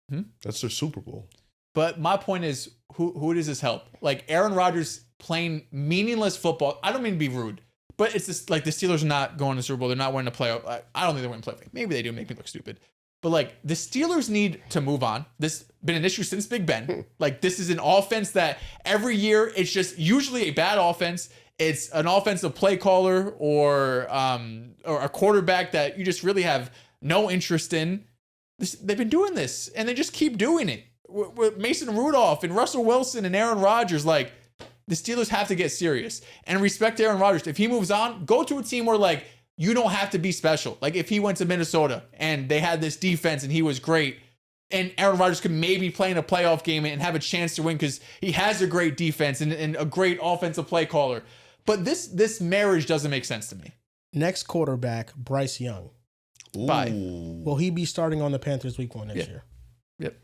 B: Hmm?
C: That's their Super Bowl.
B: But my point is, who does this help? Like Aaron Rodgers playing meaningless football. I don't mean to be rude, but it's just like the Steelers are not going to the Super Bowl. They're not winning a playoff. I don't think they're winning a playoff game. Maybe they do. Make me look stupid. But like the Steelers need to move on. This has been an issue since Big Ben. Like this is an offense that every year it's just usually a bad offense. It's an offensive play caller or a quarterback that you just really have no interest in. They've been doing this, and they just keep doing it. With Mason Rudolph and Russell Wilson and Aaron Rodgers, like the Steelers have to get serious and respect Aaron Rodgers. If he moves on, go to a team where like you don't have to be special. Like if he went to Minnesota and they had this defense and he was great, and Aaron Rodgers could maybe play in a playoff game and have a chance to win because he has a great defense and a great offensive play caller. But this marriage doesn't make sense to me.
A: Next quarterback, Bryce Young.
B: Bye.
A: Will he be starting on the Panthers week 1 next year?
B: Yep.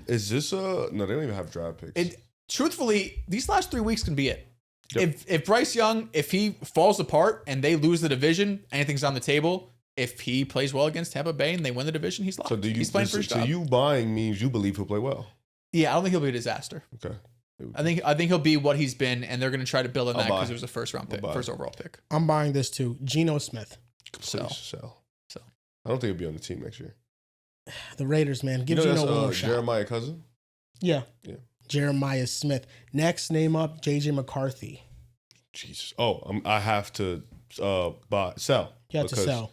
C: Is this no? They don't even have draft picks.
B: Truthfully, these last 3 weeks can be it.
C: Yep.
B: If Bryce Young, if he falls apart and they lose the division, anything's on the table. If he plays well against Tampa Bay and they win the division, he's locked.
C: So
B: he's playing for his job.
C: So you buying means you believe he'll play well.
B: Yeah, I don't think he'll be a disaster.
C: Okay.
B: I think he'll be what he's been, and they're going to try to build on that
C: buy.
B: because it was a first overall pick.
A: I'm buying this too. Geno Smith.
C: Sell. I don't think he'll be on the team next year.
A: The Raiders, man. Give
C: You know
A: Geno one more
C: that's
A: shot.
C: Jeremiah cousin.
A: Yeah.
C: Yeah.
A: Jeremiah Smith. Next name up, JJ McCarthy.
C: Jesus. Oh, I have to sell.
A: You have to sell.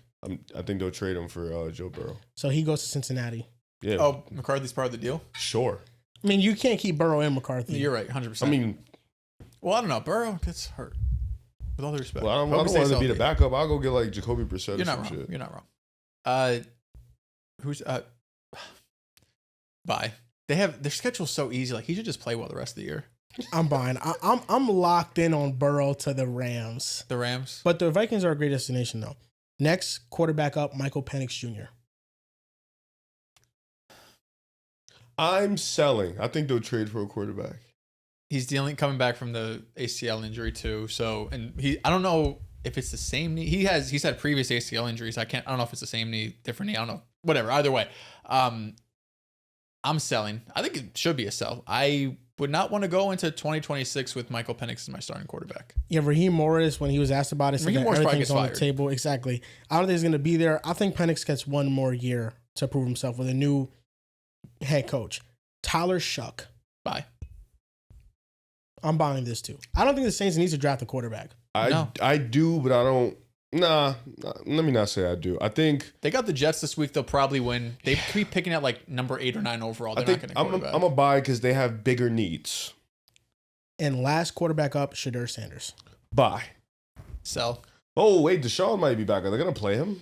C: I think they'll trade him for Joe Burrow.
A: So he goes to Cincinnati.
C: Yeah.
B: Oh, McCarthy's part of the deal?
C: Sure.
A: I mean, you can't keep Burrow and McCarthy.
B: You're right, 100%.
C: I mean,
B: well, I don't know. Burrow gets hurt. With all due respect.
C: well, I don't want him to be the backup. I'll go get like Jacoby Brissett
B: You're
C: or
B: not
C: some
B: wrong.
C: shit.
B: You're not wrong. Who's bye. their schedule's so easy. Like he should just play well the rest of the year.
A: I'm buying. I'm locked in on Burrow to the Rams.
B: The Rams.
A: But the Vikings are a great destination, though. Next, quarterback up, Michael Penix Jr.
C: I'm selling. I think they'll trade for a quarterback.
B: He's coming back from the ACL injury too. So, and I don't know if it's the same knee. He's had previous ACL injuries. I don't know if it's the same knee, different knee. I don't know. Whatever. Either way, I'm selling. I think it should be a sell. I would not want to go into 2026 with Michael Penix as my starting quarterback.
A: Yeah, Raheem Morris, when he was asked about it, said that everything's on the table. Exactly. I don't think he's going to be there. I think Penix gets one more year to prove himself with a new head coach. Tyler Shuck.
B: Bye.
A: I'm buying this too. I don't think the Saints need to draft a quarterback.
C: I do, but I don't. Nah, let me not say I do. I think
B: they got the Jets this week. They'll probably win. They could be picking at like number 8 or 9 overall. They're not going to quarterback.
C: I'm a buy because they have bigger needs.
A: And last quarterback up, Shedeur Sanders.
C: Buy.
B: Sell.
C: Oh wait, Deshaun might be back. Are they going to play him?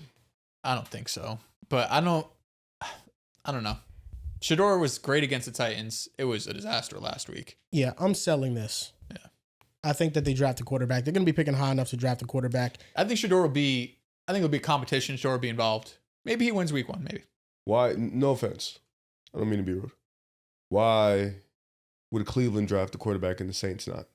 B: I don't think so. But I don't know. Shedeur was great against the Titans. It was a disaster last week.
A: Yeah, I'm selling this.
B: Yeah.
A: I think that they draft a quarterback. They're going to be picking high enough to draft a quarterback.
B: I think it'll be a competition. Shedeur will be involved. Maybe he wins week 1, maybe.
C: Why? No offense. I don't mean to be rude. Why would Cleveland draft a quarterback and the Saints not?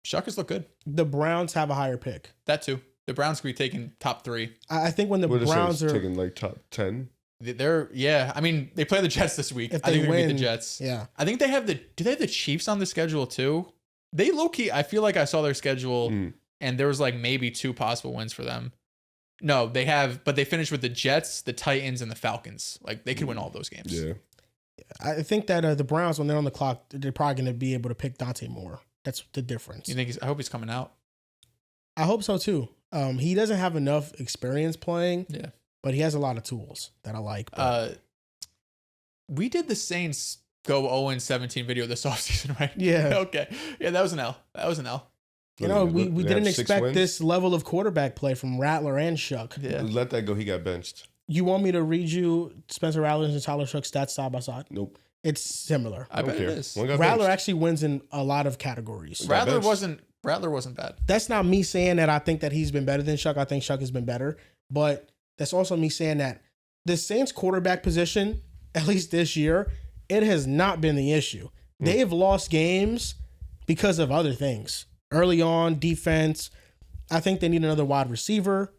B: Shuckers look good.
A: The Browns have a higher pick.
B: That too. The Browns could be taking top 3.
A: I think when the Browns are
C: taking like top 10.
B: I mean, they play the Jets this week.
A: If
B: I think
A: they
B: they
A: win,
B: beat the Jets.
A: Yeah.
B: I think they have do they have the Chiefs on the schedule too? They low-key, I feel like I saw their schedule and there was like maybe 2 possible wins for them. No, but they finished with the Jets, the Titans, and the Falcons. Like they could win all those games.
C: Yeah.
A: I think that the Browns, when they're on the clock, they're probably going to be able to pick Dante Moore. That's the difference.
B: You think I hope he's coming out.
A: I hope so too. He doesn't have enough experience playing.
B: Yeah.
A: But he has a lot of tools that I like.
B: We did the Saints go 0-17 video this offseason, right?
A: Yeah.
B: Okay. Yeah, that was an L.
A: You know, we didn't expect this level of quarterback play from Rattler and Shuck.
B: Yeah.
C: Let that go. He got benched.
A: You want me to read you Spencer Rattler's and Tyler Shuck's stats side by side?
C: Nope.
A: It's similar.
B: I bet it is.
A: Rattler actually wins in a lot of categories.
B: Rattler wasn't bad.
A: That's not me saying that I think that he's been better than Shuck. I think Shuck has been better. But that's also me saying that the Saints quarterback position, at least this year, it has not been the issue. They've lost games because of other things. Early on, defense. I think they need another wide receiver.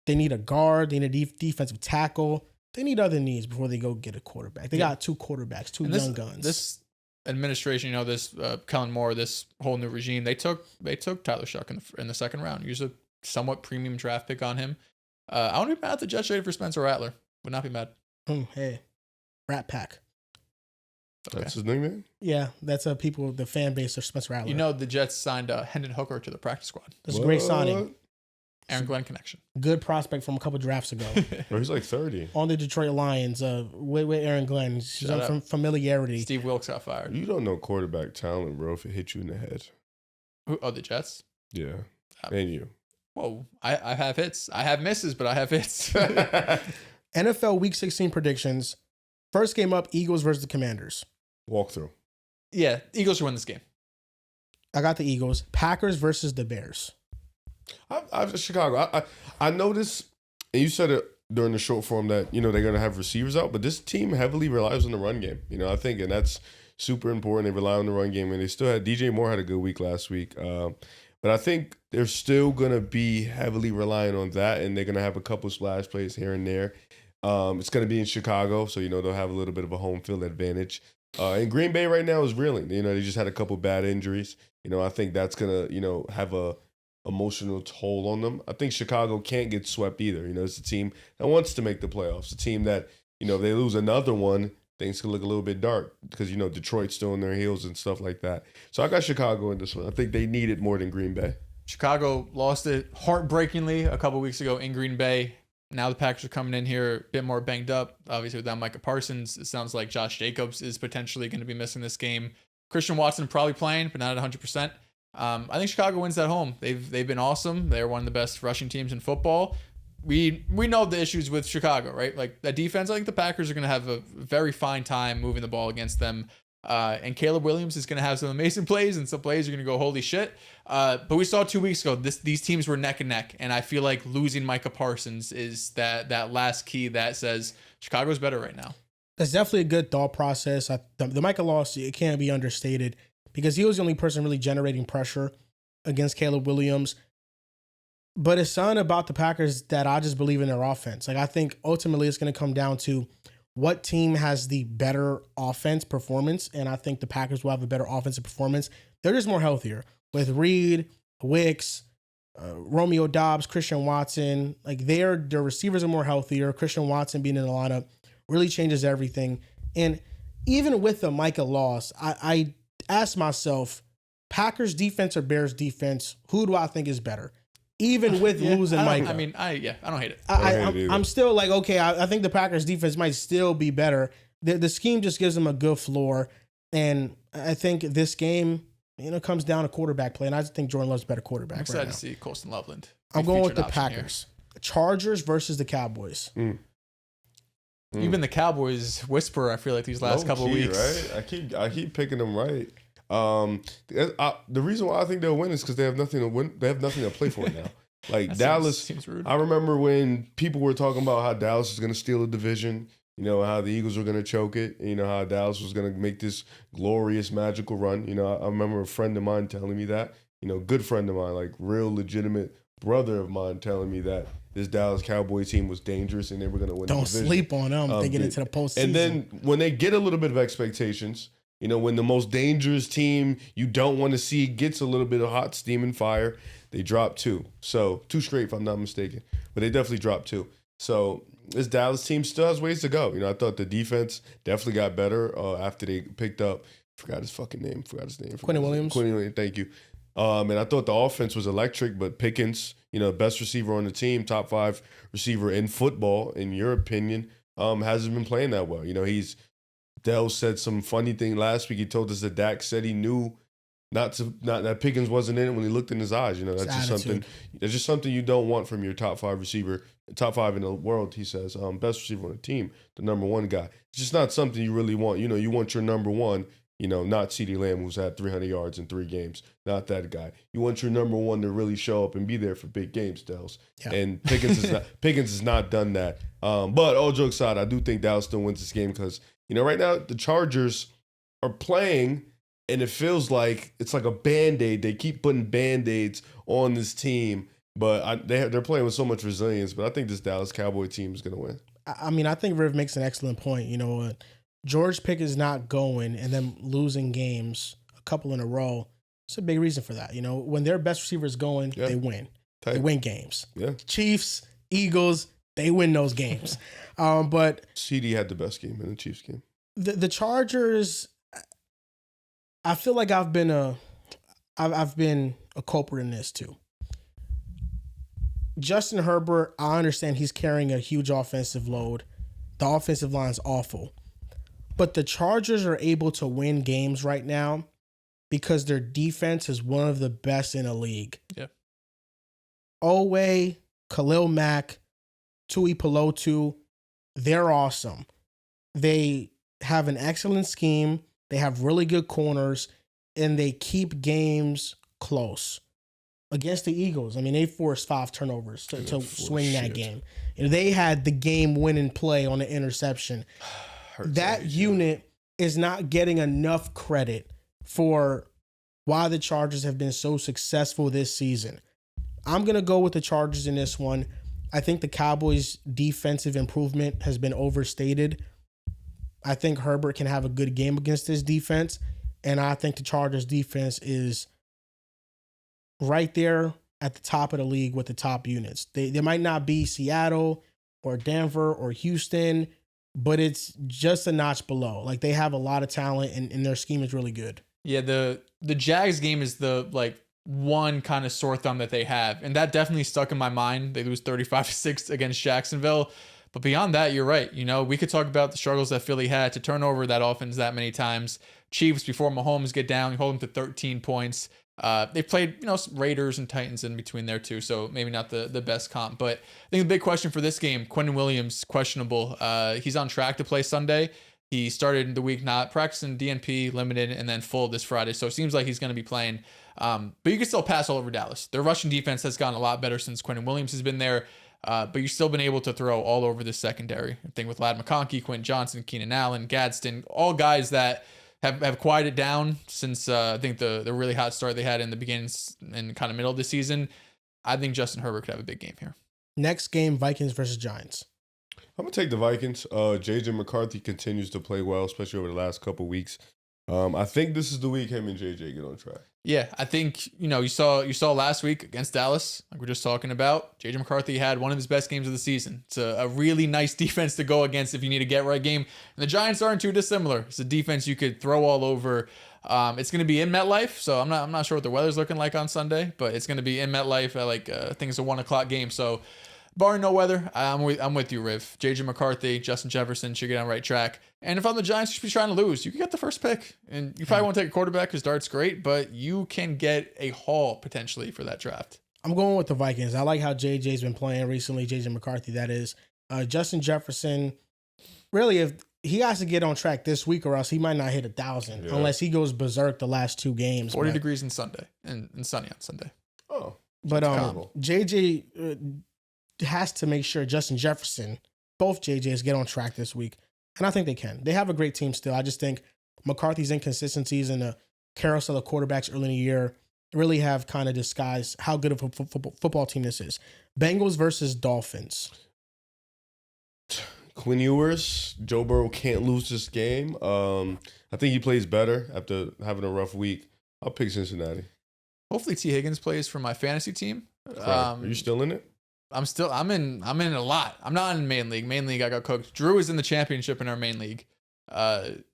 A: They need a guard. They need a defensive tackle. They need other needs before they go get a quarterback. They got 2 quarterbacks, 2 young guns.
B: This administration, this Kellen Moore, this whole new regime, they took Tyler Shuck in the second round. Used a somewhat premium draft pick on him. I wouldn't be mad at the Jets traded for Spencer Rattler. Would not be mad.
A: Hey, Rat Pack.
C: Okay. That's his nickname?
A: Yeah, that's the fan base of Spencer Rattler.
B: The Jets signed Hendon Hooker to the practice squad.
A: That's a great signing.
B: Aaron Glenn connection.
A: Good prospect from a couple drafts ago.
C: Bro, he's like 30.
A: On the Detroit Lions, with Aaron Glenn. He's from familiarity.
B: Steve Wilkes got fired.
C: You don't know quarterback talent, bro, if it hit you in the head.
B: Oh, the Jets?
C: Yeah. And you.
B: Whoa, I have hits. I have misses, but I have hits.
A: NFL Week 16 predictions. First game up, Eagles versus the Commanders.
C: Walkthrough.
B: Yeah, Eagles should win this game.
A: I got the Eagles. Packers versus the Bears.
C: I've Chicago. I noticed, and you said it during the short form that, they're going to have receivers out, but this team heavily relies on the run game. I think, and that's super important. They rely on the run game, and they still had DJ Moore had a good week last week. But I think they're still going to be heavily relying on that, and they're going to have a couple splash plays here and there. It's going to be in Chicago, so, they'll have a little bit of a home field advantage. And Green Bay right now is reeling. They just had a couple bad injuries. I think that's going to, have a emotional toll on them. I think Chicago can't get swept either. It's a team that wants to make the playoffs, a team that, if they lose another one, things could look a little bit dark because, Detroit's still on their heels and stuff like that. So I got Chicago in this one. I think they need it more than Green Bay.
B: Chicago lost it heartbreakingly a couple weeks ago in Green Bay. Now the Packers are coming in here a bit more banged up. Obviously, without Micah Parsons, it sounds like Josh Jacobs is potentially going to be missing this game. Christian Watson probably playing, but not at 100%. I think Chicago wins at home. They've been awesome. They're one of the best rushing teams in football. we know the issues with Chicago, right? Like that defense, I think the Packers are going to have a very fine time moving the ball against them. And Caleb Williams is going to have some amazing plays, and some plays are going to go, holy shit. But we saw 2 weeks ago, these teams were neck and neck. And I feel like losing Micah Parsons is that last key that says Chicago's better right now.
A: That's definitely a good thought process. The Micah loss, it can't be understated because he was the only person really generating pressure against Caleb Williams. But it's something about the Packers that I just believe in their offense. Like, I think ultimately it's going to come down to what team has the better offense performance, and I think the Packers will have a better offensive performance. They're just more healthier with Reed, Wicks, Romeo Doubs, Christian Watson. Like their receivers are more healthier. Christian Watson being in the lineup really changes everything. And even with the Micah loss, I asked myself, Packers defense or Bears defense, who do I think is better? Even with losing Micah.
B: I don't hate it.
A: I'm still like, okay, I think the Packers defense might still be better. The scheme just gives them a good floor. And I think this game, comes down to quarterback play. And I just think Jordan Love's a better quarterback.
B: I'm excited to see Colston Loveland.
A: I'm going with the Packers. Here. Chargers versus the Cowboys.
B: You've been the Cowboys whisperer, I feel like, these last couple of weeks.
C: Right? I keep picking them right. The reason why I think they'll win is because they have nothing to win. They have nothing to play for now. Like Dallas,
B: seems rude.
C: I remember when people were talking about how Dallas is going to steal a division. How the Eagles were going to choke it. How Dallas was going to make this glorious, magical run. I remember a friend of mine telling me that. Good friend of mine, like real legitimate brother of mine, telling me that this Dallas Cowboy team was dangerous and they were going to win.
A: Don't
C: the division.
A: sleep on them. They get into the postseason.
C: And then when they get a little bit of expectations. When the most dangerous team you don't want to see gets a little bit of hot steam and fire, they drop 2. So 2 straight, if I'm not mistaken. But they definitely dropped 2. So this Dallas team still has ways to go. I thought the defense definitely got better after they picked up. Forgot his name.
A: Quentin Williams.
C: Thank you. And I thought the offense was electric, but Pickens, best receiver on the team, top 5 receiver in football, in your opinion, hasn't been playing that well. Dell said some funny thing last week. He told us that Dak said he knew not that Pickens wasn't in it when he looked in his eyes. That's just something you don't want from your top 5 receiver, top 5 in the world. He says, best receiver on the team, the number 1 guy. It's just not something you really want. You want your number 1. Not CeeDee Lamb, who's had 300 yards in 3 games. Not that guy. You want your number 1 to really show up and be there for big games, Dells. Yeah. And Pickens has not done that. But all jokes aside, I do think Dallas still wins this game because right now the Chargers are playing, and it feels like it's like a Band-Aid. They keep putting Band-Aids on this team, but they're playing with so much resilience. But I think this Dallas Cowboy team is going to win.
A: I think Riv makes an excellent point. George Pickens not going and then losing games, a couple in a row, it's a big reason for that. When their best receiver is going, they win. Tight. They win games.
C: Yeah.
A: Chiefs, Eagles, they win those games. But
C: CD had the best game in the Chiefs game.
A: The Chargers, I feel like I've been a culprit in this too. Justin Herbert, I understand he's carrying a huge offensive load. The offensive line's awful. But the Chargers are able to win games right now because their defense is one of the best in the league.
B: Yeah.
A: Owe, Khalil Mack, Tui Pelotu, they're awesome. They have an excellent scheme. They have really good corners, and they keep games close. Against the Eagles, they forced 5 turnovers to swing that game. They had the game-winning play on the interception. That unit is not getting enough credit for why the Chargers have been so successful this season. I'm going to go with the Chargers in this one. I think the Cowboys' defensive improvement has been overstated. I think Herbert can have a good game against this defense, and I think the Chargers' defense is right there at the top of the league with the top units. They might not be Seattle or Denver or Houston, but it's just a notch below. Like, they have a lot of talent, and their scheme is really good.
B: Yeah, the Jags game is the one kind of sore thumb that they have, and that definitely stuck in my mind. They lose 35-6 against Jacksonville. But beyond that, you're right. We could talk about the struggles that Philly had to turn over that offense that many times. Chiefs, before Mahomes get down, you hold them to 13 points. They played, some Raiders and Titans in between there too, so maybe not the best comp. But I think the big question for this game, Quentin Williams, questionable. He's on track to play Sunday. He started the week not practicing DNP, limited, and then full this Friday. So it seems like he's going to be playing. But you can still pass all over Dallas. Their rushing defense has gotten a lot better since Quentin Williams has been there. But you've still been able to throw all over the secondary. I think with Ladd McConkey, Quentin Johnson, Keenan Allen, Gadsden, all guys that have quieted down since I think the really hot start they had in the beginning and kind of middle of the season. I think Justin Herbert could have a big game here.
A: Next game, Vikings versus Giants.
C: I'm going to take the Vikings. JJ McCarthy continues to play well, especially over the last couple of weeks. I think this is the week him and JJ get on track.
B: Yeah, I think, you saw last week against Dallas, like we're just talking about, JJ McCarthy had one of his best games of the season. It's a really nice defense to go against if you need a get-right game. And the Giants aren't too dissimilar. It's a defense you could throw all over. It's going to be in MetLife, so I'm not sure what the weather's looking like on Sunday, but it's going to be in MetLife at I think it's a 1 o'clock game. So barring no weather, I'm with you, Riv. JJ McCarthy, Justin Jefferson should get on the right track. And if I'm the Giants, you should be trying to lose. You can get the first pick. And you probably won't take a quarterback because Dart's great, but you can get a haul potentially for that draft.
A: I'm going with the Vikings. I like how JJ's been playing recently, JJ McCarthy, that is. Justin Jefferson, really, if he has to get on track this week or else he might not hit 1,000 unless he goes berserk the last 2 games.
B: 40 degrees on Sunday and sunny on Sunday.
C: Oh.
A: But JJ has to make sure Justin Jefferson, both JJs, get on track this week. And I think they can. They have a great team still. I just think McCarthy's inconsistencies and the carousel of quarterbacks early in the year really have kind of disguised how good of a football team this is. Bengals versus Dolphins.
C: Quinn Ewers, Joe Burrow can't lose this game. I think he plays better after having a rough week. I'll pick Cincinnati.
B: Hopefully T. Higgins plays for my fantasy team.
C: Are you still in it?
B: I'm in it a lot. I'm not in main league. Main league I got cooked. Drew is in the championship in our main league.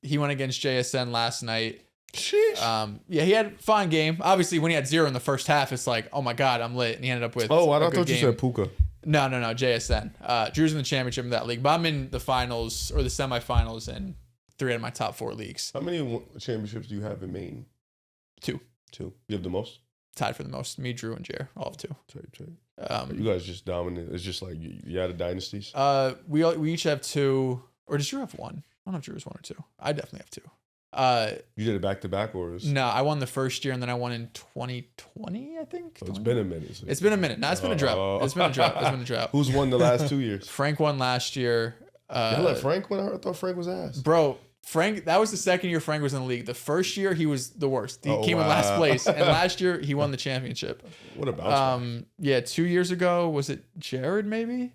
B: He went against JSN last night.
C: Sheesh.
B: Yeah, he had a fine game. Obviously, when he had 0 in the first half, it's like, oh my God, I'm lit. And he ended up with
C: I thought you said Puka.
B: No, JSN. Drew's in the championship in that league, but I'm in the finals or the semifinals in 3 out of my top 4 leagues.
C: How many championships do you have in Maine?
B: 2.
C: You have the most?
B: Tied for the most. Me, Drew, and Jer, all of 2.
C: You guys just dominant. It's just like you out of dynasties.
B: We each have 2, or does Drew have 1? I don't know if Drew has 1 or 2. I definitely have 2.
C: You did it back to back, or was...
B: No, I won the first year and then I won in 2020, I think.
C: So it's been a minute.
B: It's been a minute. No, it's been a drought. It's been a drought.
C: Who's won the last 2 years?
B: Frank won last year.
C: You let Frank win? I thought Frank was ass.
B: Bro, Frank, that was the second year Frank was in the league. The first year he was the worst. He came in last place. And last year he won the championship.
C: What about
B: yeah, 2 years ago, was it Jared maybe?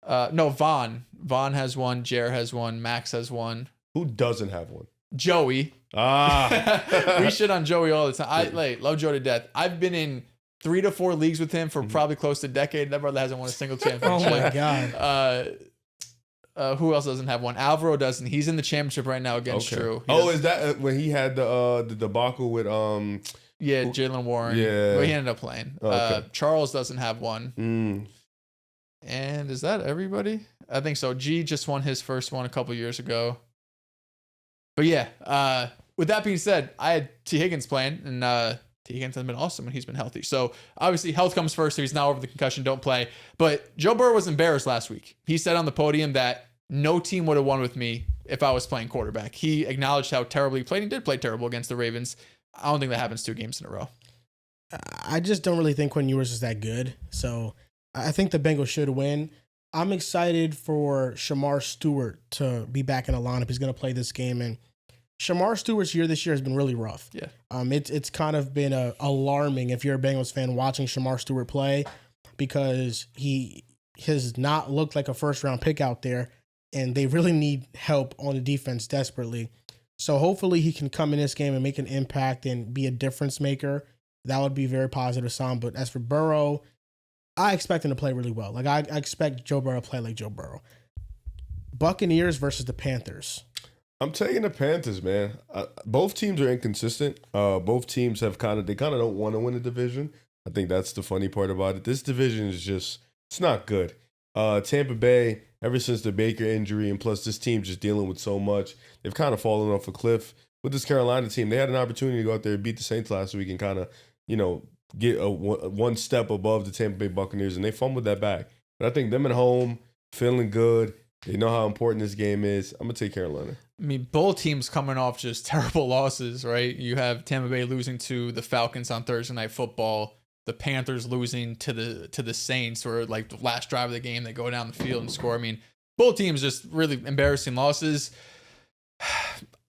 B: No, Vaughn. Vaughn has 1, Jer has 1, Max has 1.
C: Who doesn't have 1?
B: Joey. We shit on Joey all the time. I love Joe to death. I've been in 3 to 4 leagues with him for probably close to a decade. That brother hasn't won a single championship.
A: Oh my God.
B: Who else doesn't have 1? Alvaro doesn't. He's in the championship right now against Drew.
C: Is that when he had the debacle with
B: yeah, Jalen Warren.
C: Yeah,
B: but he ended up playing.
C: Okay.
B: Charles doesn't have 1. And is that everybody? I think so. G just won his first one a couple years ago. But yeah, with that being said, I had T. Higgins playing, and T. Higgins has been awesome when he's been healthy. So obviously health comes first. So he's now over the concussion, don't play. But Joe Burrow was embarrassed last week. He said on the podium that no team would have won with me if I was playing quarterback. He acknowledged how terribly he played. He did play terrible against the Ravens. I don't think that happens 2 games in a row.
A: I just don't really think Quinn Ewers is that good. So I think the Bengals should win. I'm excited for Shamar Stewart to be back in the lineup. He's going to play this game, and Shamar Stewart's year this year has been really rough.
B: Yeah.
A: It's kind of been alarming if you're a Bengals fan watching Shamar Stewart play, because he has not looked like a first-round pick out there, and they really need help on the defense desperately. So hopefully he can come in this game and make an impact and be a difference maker. That would be a very positive sign. But as for Burrow, I expect him to play really well. Like I expect Joe Burrow to play like Joe Burrow. Buccaneers versus the Panthers.
C: I'm taking the Panthers, man. Both teams are inconsistent. Both teams have kind of don't want to win the division. I think that's the funny part about it. This division is it's not good. Tampa Bay, ever since the Baker injury, and plus this team just dealing with so much, they've kind of fallen off a cliff. With this Carolina team, they had an opportunity to go out there and beat the Saints last week and kind of get one step above the Tampa Bay Buccaneers, and they fumbled that back. But I think them at home, feeling good. They know how important this game is. I'm going to take Carolina.
B: I mean, both teams coming off just terrible losses, right? You have Tampa Bay losing to the Falcons on Thursday Night Football. The Panthers losing to the Saints, or like the last drive of the game, they go down the field and score. I mean, both teams just really embarrassing losses.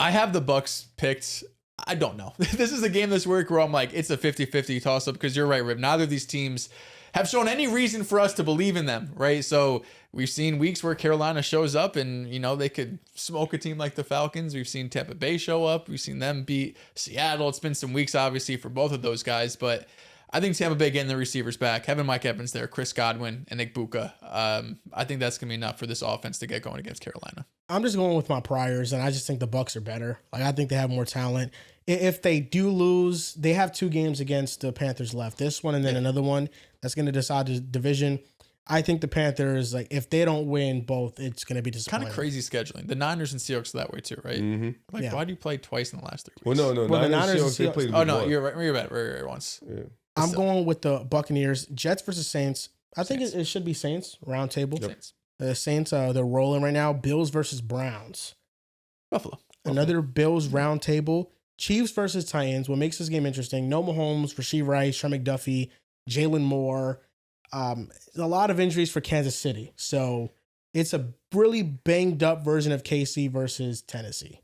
B: I have the Bucs picked. I don't know. This is a game this week where I'm like, it's a 50-50 toss-up, because you're right, Rib. Neither of these teams have shown any reason for us to believe in them, right? So we've seen weeks where Carolina shows up and, they could smoke a team like the Falcons. We've seen Tampa Bay show up. We've seen them beat Seattle. It's been some weeks, obviously, for both of those guys, but I think Tampa Bay getting the receivers back, having Mike Evans there, Chris Godwin, and Nick Buka. I think that's going to be enough for this offense to get going against Carolina.
A: I'm just going with my priors, and I just think the Bucs are better. Like, I think they have more talent. If they do lose, they have 2 games against the Panthers left. This one and then another one that's going to decide the division. I think the Panthers, like, if they don't win both, it's going to be disappointing.
B: Kind of crazy scheduling. The Niners and Seahawks are that way too, right?
C: Mm-hmm.
B: Like, why do you play twice in the last 3 weeks?
C: Well, no.
A: Well, the Niners and
C: they played
B: Oh, no, you're right. You're right once.
C: Yeah.
A: I'm going with the Buccaneers. Jets versus Saints. I think it should be Saints, round table.
C: Yep.
A: The Saints, they're rolling right now. Bills versus Browns.
B: Buffalo.
A: Another Bills round table. Chiefs versus Titans. What makes this game interesting? No Mahomes, Rasheed Rice, Trey McDuffie, Jalen Moore. A lot of injuries for Kansas City. So it's a really banged up version of KC versus Tennessee.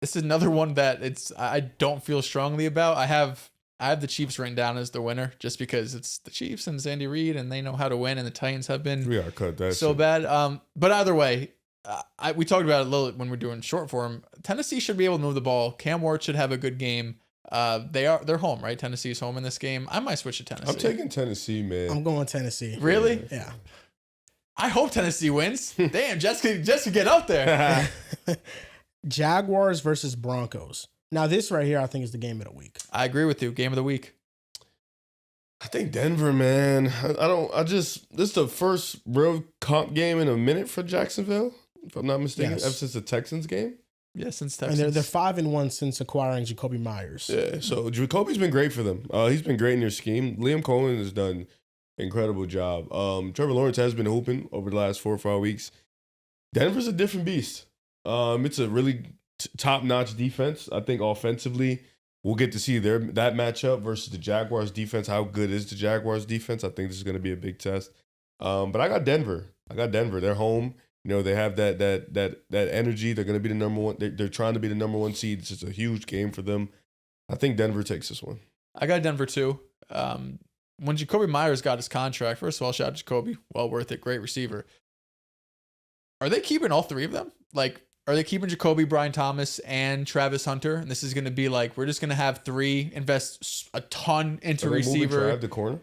B: This is another one that I don't feel strongly about. I have the Chiefs written down as the winner, just because it's the Chiefs and it's Andy Reid and they know how to win, and the Titans have been so bad. But either way, we talked about it a little when we're doing short form. Tennessee should be able to move the ball. Cam Ward should have a good game. They're home, right? Tennessee's home in this game. I might switch to Tennessee.
C: I'm taking Tennessee, man.
A: I'm going Tennessee.
B: Really?
A: Yeah.
B: I hope Tennessee wins. Damn, just to get up there.
A: Jaguars versus Broncos. Now, this right here, I think, is the game of the week.
B: I agree with you. Game of the week.
C: I think Denver, man. This is the first real comp game in a minute for Jacksonville, if I'm not mistaken, ever since the Texans game.
B: Yeah, since Texans.
A: And they're 5-1 since acquiring Jacoby Myers.
C: Yeah, so Jacoby's been great for them. He's been great in their scheme. Liam Cohen has done an incredible job. Trevor Lawrence has been hooping over the last 4 or 5 weeks. Denver's a different beast. It's a really top-notch defense. I think offensively, we'll get to see that matchup versus the Jaguars defense. How good is the Jaguars defense? I think this is going to be a big test. But I got Denver. They're home. They have that energy. They're going to be the number one. They're trying to be the number 1 seed. It's just a huge game for them. I think Denver takes this one.
B: I got Denver too. When Jacoby Myers got his contract, first of all, shout out to Jacoby. Well worth it. Great receiver. Are they keeping all 3 of them? Like, are they keeping Jacoby, Brian Thomas, and Travis Hunter? And this is going to be like, we're just going to have 3 invest a ton into receiver.
C: Trav to corner?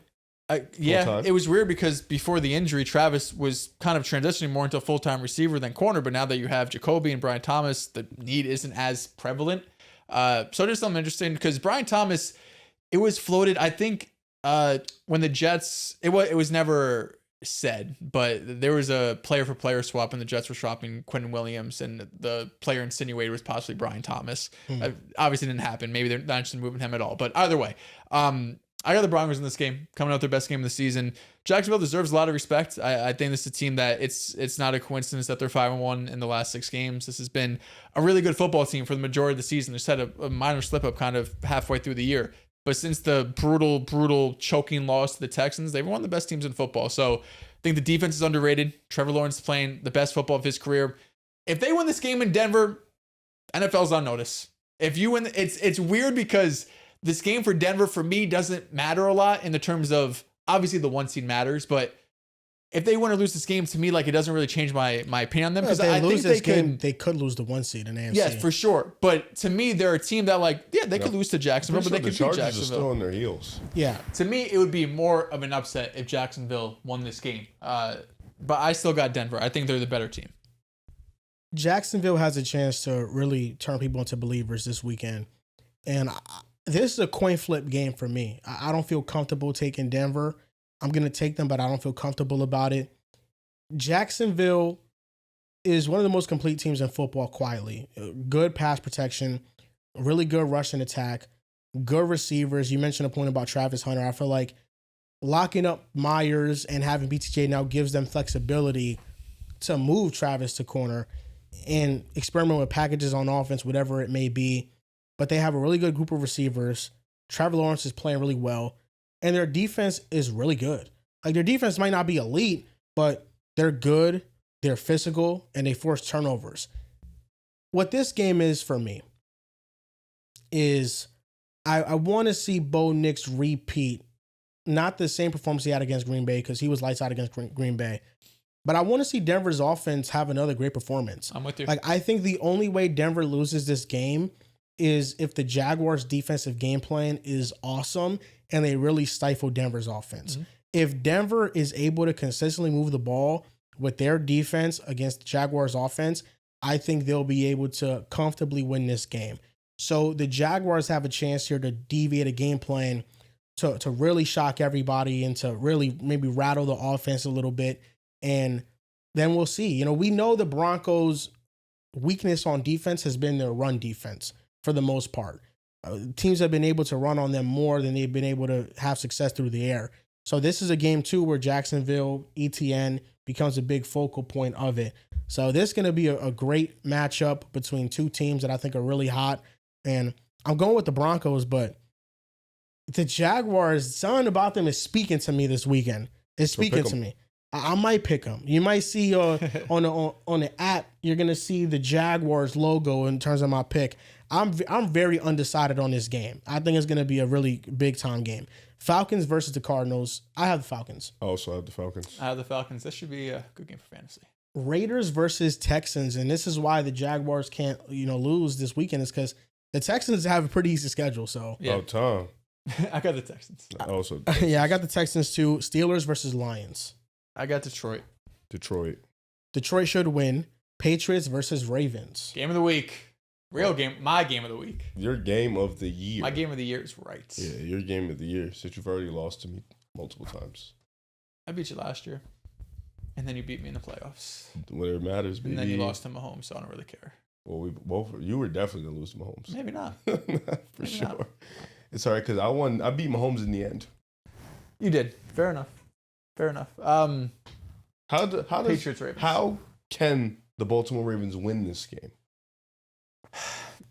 B: Yeah, it was weird because before the injury, Travis was kind of transitioning more into a full-time receiver than corner. But now that you have Jacoby and Brian Thomas, the need isn't as prevalent. So there's something interesting because Brian Thomas, it was floated, I think, when the Jets, it was never said, but there was a player-for-player swap and the Jets were swapping Quentin Williams, and the player insinuated was possibly Brian Thomas. Obviously didn't happen. Maybe they're not interested in moving him at all. But either way, I got the Broncos in this game, coming out their best game of the season. Jacksonville deserves a lot of respect. I think this is a team that it's not a coincidence that they're 5-1 in the last 6 games. This has been a really good football team for the majority of the season. They just had a minor slip-up kind of halfway through the year. But since the brutal choking loss to the Texans, they've won the best teams in football. So I think the defense is underrated. Trevor Lawrence is playing the best football of his career. If they win this game in Denver, NFL's on notice. If you win, it's weird because this game for Denver, for me, doesn't matter a lot in the terms of, obviously the 1 seed matters, but if they win or lose this game, to me, like, it doesn't really change my opinion on them, because I think
A: they could lose the 1 seed in AFC.
B: Yes, for sure. But to me, they're a team that, like, they could lose to Jacksonville, but they could beat Jacksonville.
C: The Chargers are still on their heels.
A: Yeah.
B: To me, it would be more of an upset if Jacksonville won this game. But I still got Denver. I think they're the better team.
A: Jacksonville has a chance to really turn people into believers this weekend. And this is a coin flip game for me. I don't feel comfortable taking Denver. I'm going to take them, but I don't feel comfortable about it. Jacksonville is one of the most complete teams in football quietly. Good pass protection, really good rush and attack. good receivers. You mentioned a point about Travis Hunter. I feel like locking up Myers and having BTJ now gives them flexibility to move Travis to corner and experiment with packages on offense, whatever it may be. But they have a really good group of receivers. Trevor Lawrence is playing really well. And their defense is really good. Like, their defense might not be elite, but they're good, they're physical, and they force turnovers. What this game is for me is I want to see Bo Nix repeat, not the same performance he had against Green Bay, because he was lights out against Green Bay. But I want to see Denver's offense have another great performance.
B: I'm with you.
A: Like, I think the only way Denver loses this game is if the Jaguars' defensive game plan is awesome and they really stifle Denver's offense. Mm-hmm. If Denver is able to consistently move the ball with their defense against the Jaguars' offense, I think they'll be able to comfortably win this game. So the Jaguars have a chance here to deviate a game plan to really shock everybody and to really maybe rattle the offense a little bit. And then we'll see. You know, we know the Broncos' weakness on defense has been their run defense for the most part. Teams have been able to run on them more than they've been able to have success through the air. So this is a game, too, where Jacksonville, ETN becomes a big focal point of it. So this is going to be a great matchup between two teams that I think are really hot. And I'm going with the Broncos, but the Jaguars, something about them is speaking to me this weekend. It's speaking to me. I might pick them. You might see on the app, you're going to see the Jaguars logo in terms of my pick. I'm very undecided on this game. I think it's going to be a really big-time game. Falcons versus the Cardinals. I have the Falcons.
C: I also have the Falcons.
B: I have the Falcons. This should be a good game for fantasy.
A: Raiders versus Texans, and this is why the Jaguars can't, lose this weekend, is because the Texans have a pretty easy schedule. So
B: yeah.
C: Oh, Tom.
B: I got the Texans.
C: Also,
A: yeah, I got the Texans too. Steelers versus Lions.
B: I got Detroit.
A: Detroit should win. Patriots versus Ravens.
B: Game of the week. Real game. My game of the week.
C: Your game of the year.
B: My game of the year is right.
C: Yeah, your game of the year, since you've already lost to me multiple times.
B: I beat you last year. And then you beat me in the playoffs.
C: Whatever matters, baby.
B: And then you lost to Mahomes, so I don't really care.
C: Well, you were definitely going to lose to Mahomes.
B: Maybe not.
C: For sure. Not. It's all right, because I beat Mahomes in the end.
B: You did. Fair enough. Patriots Ravens.
C: How can the Baltimore Ravens win this game?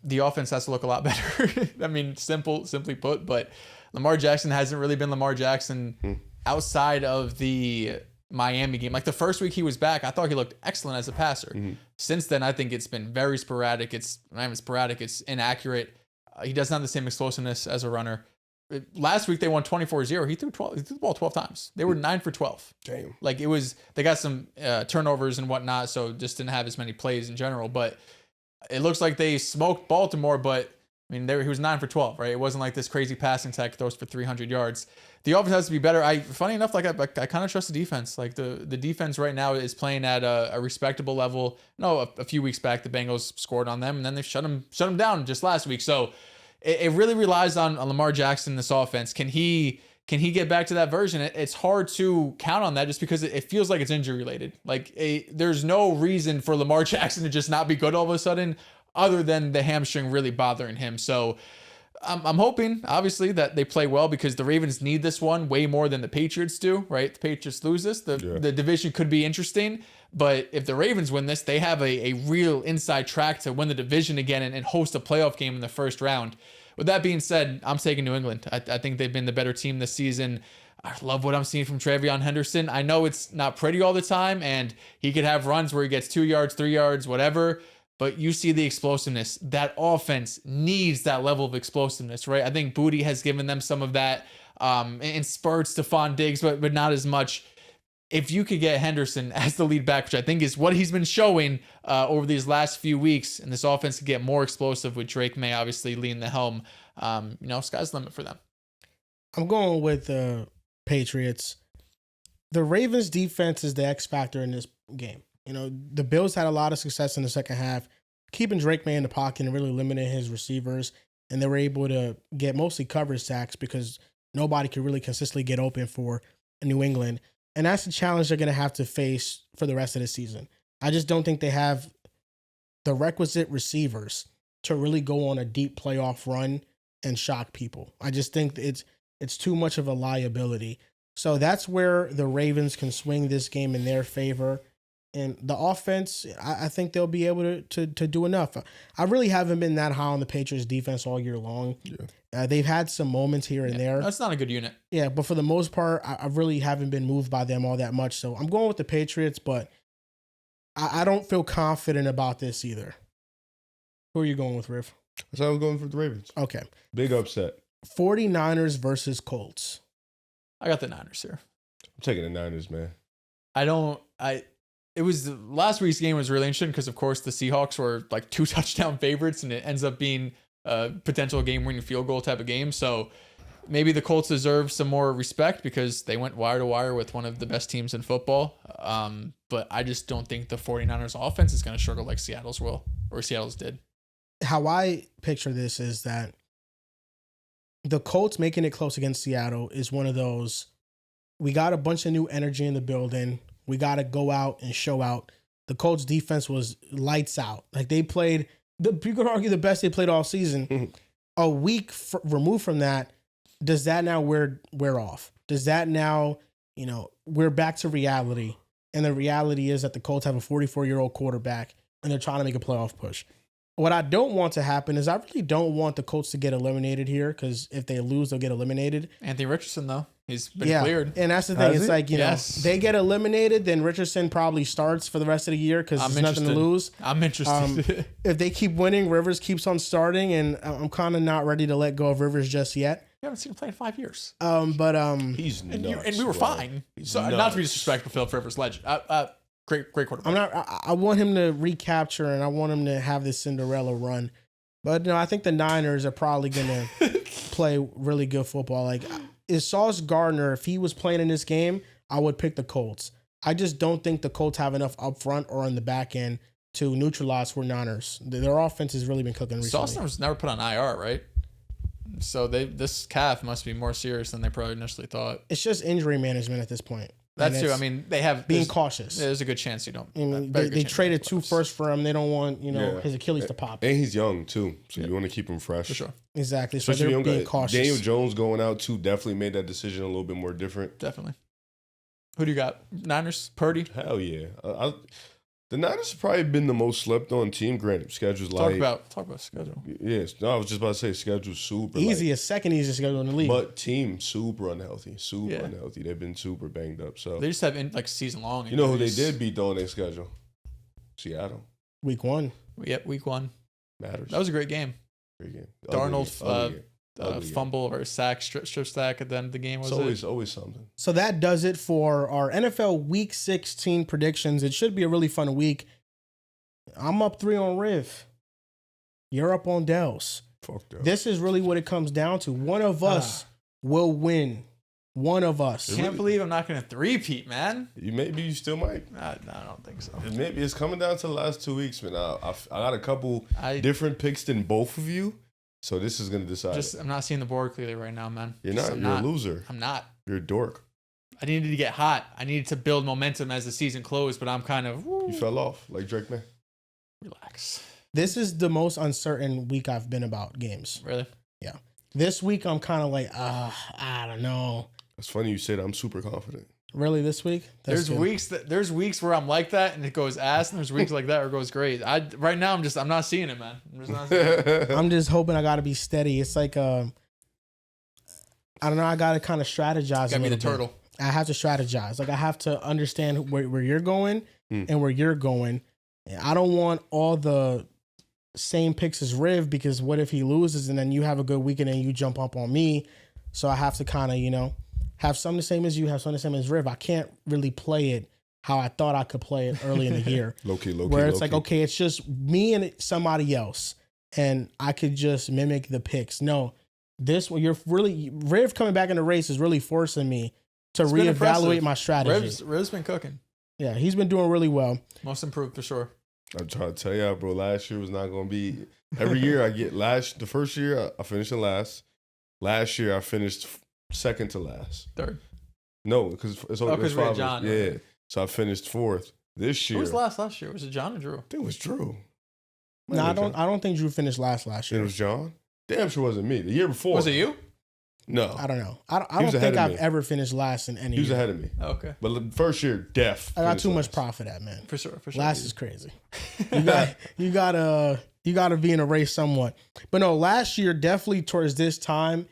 B: The offense has to look a lot better. I mean, simply put, but Lamar Jackson hasn't really been Lamar Jackson outside of the Miami game. Like the first week he was back, I thought he looked excellent as a passer. Mm-hmm. Since then, I think it's been very sporadic. It's inaccurate. He doesn't have the same explosiveness as a runner. Last week they won 24-0. He threw the ball 12 times. They were 9 for 12.
C: Damn.
B: Like they got some turnovers and whatnot, so just didn't have as many plays in general. But it looks like they smoked Baltimore, but I mean, he was 9 for 12, right? It wasn't like this crazy passing attack throws for 300 yards. The offense has to be better. Funny enough, I kind of trust the defense. Like the defense right now is playing at a respectable level. A few weeks back the Bengals scored on them, and then they shut them down just last week. So it really relies on Lamar Jackson in this offense. Can he get back to that version? It's hard to count on that just because it feels like it's injury related. Like there's no reason for Lamar Jackson to just not be good all of a sudden, other than the hamstring really bothering him. So I'm hoping, obviously, that they play well because the Ravens need this one way more than the Patriots do, right? The Patriots lose this. The division could be interesting, but if the Ravens win this, they have a real inside track to win the division again and host a playoff game in the first round. With that being said, I'm taking New England. I think they've been the better team this season. I love what I'm seeing from Travion Henderson. I know it's not pretty all the time, and he could have runs where he gets 2 yards, 3 yards, whatever. But you see the explosiveness. That offense needs that level of explosiveness, right? I think Booty has given them some of that in spurts to Stephon Diggs, but not as much. If you could get Henderson as the lead back, which I think is what he's been showing over these last few weeks, and this offense could get more explosive with Drake May obviously leading the helm, sky's the limit for them.
A: I'm going with the Patriots. The Ravens defense is the X factor in this game. The Bills had a lot of success in the second half, keeping Drake May in the pocket and really limiting his receivers. And they were able to get mostly coverage sacks because nobody could really consistently get open for New England. And that's the challenge they're going to have to face for the rest of the season. I just don't think they have the requisite receivers to really go on a deep playoff run and shock people. I just think it's too much of a liability. So that's where the Ravens can swing this game in their favor. And the offense, I think they'll be able to do enough. I really haven't been that high on the Patriots defense all year long. Yeah. They've had some moments here and there.
B: That's not a good unit.
A: Yeah, but for the most part, I really haven't been moved by them all that much. So I'm going with the Patriots, but I don't feel confident about this either. Who are you going with, Riff?
C: So I was going for the Ravens.
A: Okay.
C: Big upset.
A: 49ers versus Colts.
B: I got the Niners here.
C: I'm taking the Niners, man.
B: It was last week's game was really interesting because, of course, the Seahawks were like 2 touchdown favorites, and it ends up being a potential game-winning field goal type of game. So maybe the Colts deserve some more respect because they went wire to wire with one of the best teams in football. But I just don't think the 49ers offense is going to struggle like Seattle's will, or Seattle's did.
A: How I picture this is that the Colts making it close against Seattle is one of those, we got a bunch of new energy in the building. We got to go out and show out. The Colts defense was lights out. Like they played, you could argue the best they played all season. Mm-hmm. A week removed from that, does that now wear off? Does that now, we're back to reality. And the reality is that the Colts have a 44-year-old quarterback and they're trying to make a playoff push. What I don't want to happen is I really don't want the Colts to get eliminated here because if they lose, they'll get eliminated.
B: Anthony Richardson, though, he's been cleared.
A: And that's the thing. It's like, they get eliminated, then Richardson probably starts for the rest of the year because there's nothing to lose.
B: I'm interested.
A: If they keep winning, Rivers keeps on starting, and I'm kind of not ready to let go of Rivers just yet.
B: You haven't seen him play in 5 years.
C: He's nuts,
B: and we were fine. So not to be disrespectful, Philip Rivers, legend. Great quarterback.
A: I want him to recapture, and I want him to have this Cinderella run. But no, I think the Niners are probably going to play really good football. Like, is Sauce Gardner, if he was playing in this game, I would pick the Colts. I just don't think the Colts have enough up front or on the back end to neutralize 49ers. Their offense has really been cooking recently.
B: Sauce was never put on IR, right? So this calf must be more serious than they probably initially thought.
A: It's just injury management at this point.
B: That's true. I mean, they have
A: being cautious.
B: There's a good chance you don't.
A: I mean, they traded 2 firsts for him. They don't want his Achilles to pop.
C: And he's young too, so you want to keep him fresh.
B: For sure.
A: Exactly. So they're being cautious.
C: Daniel Jones going out too definitely made that decision a little bit more different.
B: Definitely. Who do you got? Niners? Purdy?
C: Hell yeah. The Niners have probably been the most slept on team. Granted, schedule's
B: talk about schedule.
C: Yes, no, I was just about to say schedule's super
A: second easiest schedule in the league.
C: But team super unhealthy, unhealthy. They've been super banged up. So
B: they just have season long.
C: You know who they did beat though on their schedule? Seattle.
A: Week 1.
B: Yep, week 1
C: matters.
B: That was a great game.
C: Great game.
B: Darnold fumble or sack, strip sack at the end of the game.
C: It's always something.
A: So that does it for our NFL Week 16 predictions. It should be a really fun week. I'm up 3 on Riv. You're up on Dels.
C: Fuck that.
A: This is really what it comes down to. One of us will win. One of us.
B: Can't believe I'm not going to three-peat, man.
C: You still might.
B: No, I don't think so.
C: Maybe it's coming down to the last 2 weeks, man. I got a couple different picks than both of you. So this is going to decide.
B: I'm not seeing the board clearly right now, man.
C: You're not. You're a loser.
B: I'm not.
C: You're a dork.
B: I needed to get hot. I needed to build momentum as the season closed, but I'm kind of... Woo.
C: You fell off like Drake, man.
B: Relax.
A: This is the most uncertain week I've been about games.
B: Really?
A: Yeah. This week I'm kind of like, I don't know.
C: It's funny you said I'm super confident.
A: Really, this week?
B: There's weeks where I'm like that and it goes ass, and there's weeks like that where it goes great. Right now I'm not seeing it, man. I'm just not seeing it.
A: I'm just hoping I got to be steady. It's like I don't know. I got to kind of strategize.
B: Got to be the turtle.
A: I have to strategize. Like I have to understand where you're going and where you're going. I don't want all the same picks as Riv because what if he loses and then you have a good weekend and you jump up on me? So I have to kind of have some the same as you, have some the same as Riv. I can't really play it how I thought I could play it early in the year.
C: Low-key.
A: Where it's like, okay, it's just me and somebody else, and I could just mimic the picks. No, this one, Riv coming back in the race is really forcing me to reevaluate my strategy.
B: Riv's been cooking.
A: Yeah, he's been doing really well.
B: Most improved for sure.
C: I'm trying to tell y'all, bro, last year was not going to be... Every year I get the first year I finished in last. Last year I finished second to last.
B: Third.
C: No, because it's only
B: we had John.
C: Yeah. Right? So I finished fourth. This year.
B: Who was last year? Was it John or Drew?
C: I think it was Drew.
A: No, I don't think Drew finished last year.
C: It was John? Damn sure wasn't me. The year before.
B: Was it you?
C: No.
A: I don't know. I don't think I've ever finished last in any
C: He was
A: year.
C: ahead of me.
B: Oh, okay.
C: But the first year, def.
A: I got too much
C: last.
A: pride for that, man.
B: For sure.
A: Last is crazy. You gotta be in a race somewhat. But no, last year, definitely towards this time,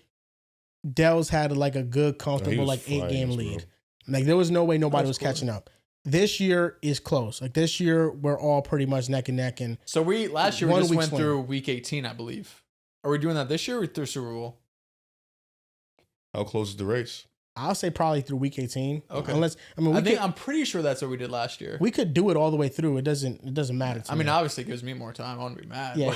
A: Dell's had like a good, comfortable, like 8-game lead. Like there was no way nobody was catching up. This year is close. Like this year, we're all pretty much neck and neck. And
B: so last year we just went through week 18, I believe. Are we doing that this year or through Super Bowl?
C: How close is the race?
A: I'll say probably through week 18.
B: Okay.
A: Unless
B: I'm pretty sure that's what we did last year.
A: We could do it all the way through. It doesn't matter to me.
B: I mean, obviously it gives me more time. I wouldn't be mad.
A: Yeah.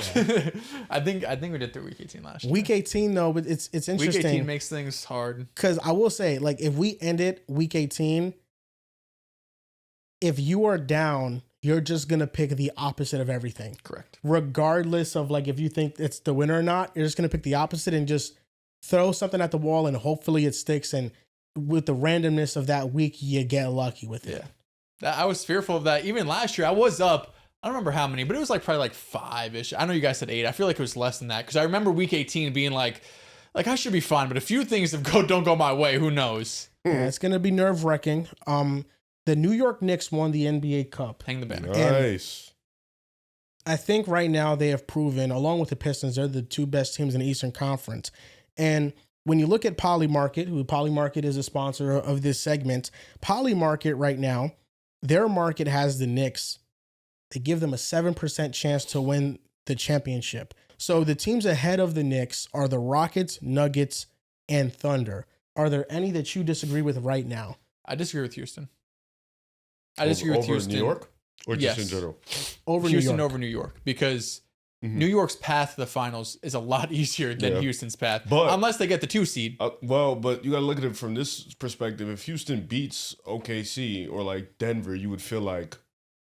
B: I think we did through week 18 last year.
A: Week 18 though, but it's interesting.
B: Week 18 makes things hard.
A: Because I will say, like, if we ended week 18, if you are down, you're just gonna pick the opposite of everything.
B: Correct.
A: Regardless of like if you think it's the winner or not, you're just gonna pick the opposite and just throw something at the wall and hopefully it sticks. And with the randomness of that week, you get lucky with it.
B: Yeah. I was fearful of that. Even last year, I was up. I don't remember how many, but it was like probably like 5-ish. I know you guys said 8. I feel like it was less than that because I remember week 18 being like I should be fine. But a few things don't go my way. Who knows?
A: Yeah, it's gonna be nerve wracking. The New York Knicks won the NBA Cup.
B: Hang the banner.
C: Nice.
A: And I think right now they have proven, along with the Pistons, they're the two best teams in the Eastern Conference. And when you look at Polymarket, who Polymarket is a sponsor of this segment, Polymarket right now, their market has the Knicks. They give them a 7% chance to win the championship. So the teams ahead of the Knicks are the Rockets, Nuggets, and Thunder. Are there any that you disagree with right now?
B: I disagree with Houston. I disagree with Houston.
C: New York? Or just in general?
A: Over
B: Houston
A: New York.
B: over New York because New York's path to the finals is a lot easier than Houston's path. But, unless they get the 2 seed.
C: But you got to look at it from this perspective. If Houston beats OKC or like Denver, you would feel like...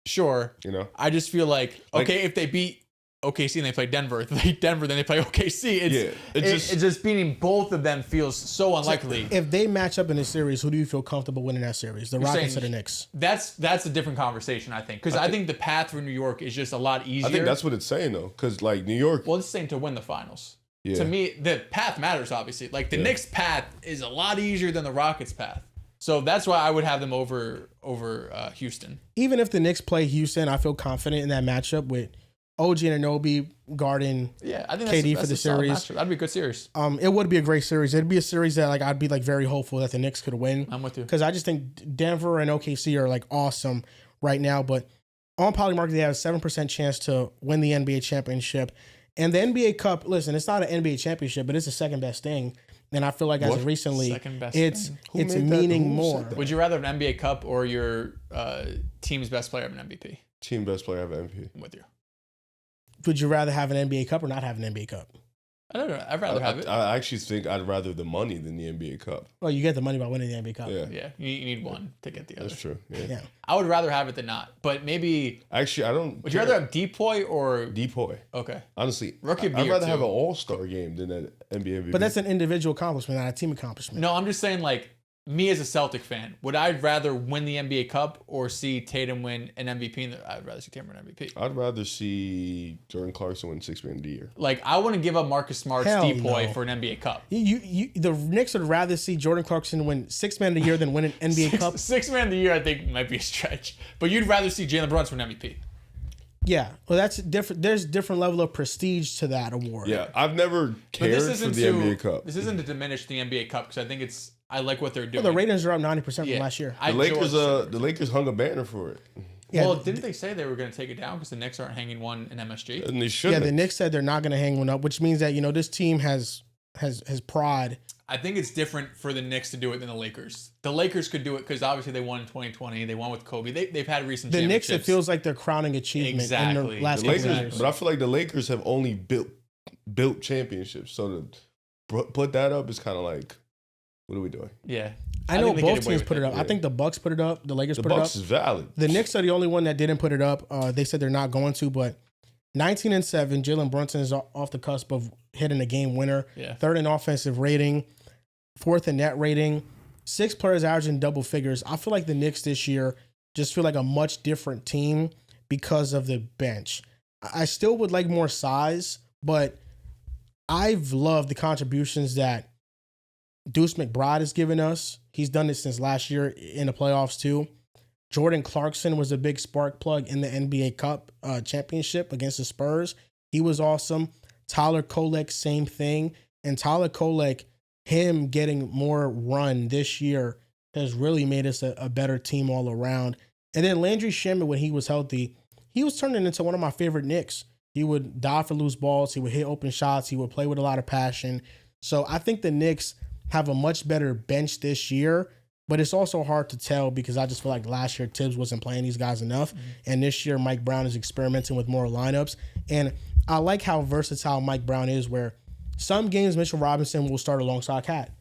B: Sure.
C: You know?
B: I just feel like okay, if they beat OKC and they play Denver, if they beat Denver, then they play OKC. It's just beating both of them feels so unlikely.
A: If they match up in a series, who do you feel comfortable winning that series? The Rockets or the Knicks?
B: That's a different conversation, I think. Because I think the path for New York is just a lot easier.
C: I think that's what it's saying, though. Because, like, New York...
B: Well, it's saying to win the finals.
C: Yeah.
B: To me, the path matters, obviously. Like, the Knicks' path is a lot easier than the Rockets' path. So that's why I would have them over Houston. Even
A: if the Knicks play Houston, I feel confident in that matchup with OG Anunoby guarding
B: I think
A: KD for the series.
B: That'd be a good series.
A: It would be a great series. It'd be a series that like I'd be like very hopeful that the Knicks could win.
B: I'm with you.
A: Because I just think Denver and OKC are like awesome right now. But on Polymarket, they have a 7% chance to win the NBA championship. And the NBA Cup, listen, it's not an NBA championship, but it's the second best thing. And I feel like as of recently, it's meaning more.
B: Would you rather have an NBA Cup or your team's best player have an MVP?
C: Team best player have an MVP.
B: I'm with you.
A: Would you rather have an NBA Cup or not have an NBA Cup?
B: I don't know. I'd rather have it.
C: I actually think I'd rather the money than the NBA Cup.
A: Well, you get the money by winning the NBA Cup.
B: Yeah. You need one to get the other.
C: That's true. Yeah.
B: I would rather have it than not. But maybe...
C: Actually, I don't...
B: Would you rather have Depoy or...
C: Depoy.
B: Okay.
C: Honestly,
B: Rookie of the
C: I'd
B: year
C: rather
B: too.
C: have an all-star game than an NBA MVP.
A: But that's an individual accomplishment, not a team accomplishment.
B: No, I'm just saying, like, me as a Celtic fan, would I rather win the NBA Cup or see Tatum win an MVP? I'd rather see Tatum win an MVP.
C: I'd rather see Jordan Clarkson win 6th Man of the Year.
B: Like, I wouldn't give up Marcus Smart's Depoy for an NBA Cup.
A: The Knicks would rather see Jordan Clarkson win 6th Man of the Year than win an NBA Cup.
B: 6th Man of the Year, I think, might be a stretch. But you'd rather see Jalen Brunson win MVP.
A: Yeah, well, that's different. There's different level of prestige to that award.
C: Yeah, I've never cared for the NBA Cup.
B: This isn't to diminish the NBA Cup because I think I like what they're doing.
A: Well, the ratings are up 90% from last year.
C: The Lakers hung a banner for it.
A: Yeah,
B: well, didn't they say they were going to take it down because the Knicks aren't hanging one in MSG?
C: And they should.
A: Yeah, the Knicks said they're not going to hang one up, which means that this team has pride.
B: I think it's different for the Knicks to do it than the Lakers. The Lakers could do it because obviously they won in 2020. They won with Kobe. They've had recent
A: the
B: championships.
A: Knicks, it feels like their crowning achievement in the last couple of years.
C: But I feel like the Lakers have only built championships. So to put that up is kind of like, what are we doing?
B: Yeah.
A: I know both teams put it up. Yeah. I think the Bucks put it up. The Lakers put it up.
C: The Bucks is valid.
A: The Knicks are the only one that didn't put it up. They said they're not going to, but 19-7, Jalen Brunson is off the cusp of hitting a game winner.
B: Yeah.
A: 3rd in offensive rating, 4th in net rating, 6 players averaging double figures. I feel like the Knicks this year just feel like a much different team because of the bench. I still would like more size, but I've loved the contributions that Deuce McBride has given us. He's done it since last year in the playoffs too. Jordan Clarkson was a big spark plug in the NBA Cup championship against the Spurs. He was awesome. Tyler Kolek, same thing. And Tyler Kolek, him getting more run this year has really made us a better team all around. And then Landry Shamet, when he was healthy, he was turning into one of my favorite Knicks. He would dive for loose balls. He would hit open shots. He would play with a lot of passion. So I think the Knicks have a much better bench this year, but it's also hard to tell because I just feel like last year Tibbs wasn't playing these guys enough. Mm-hmm. And this year Mike Brown is experimenting with more lineups. And I like how versatile Mike Brown is, where some games Mitchell Robinson will start alongside Cat.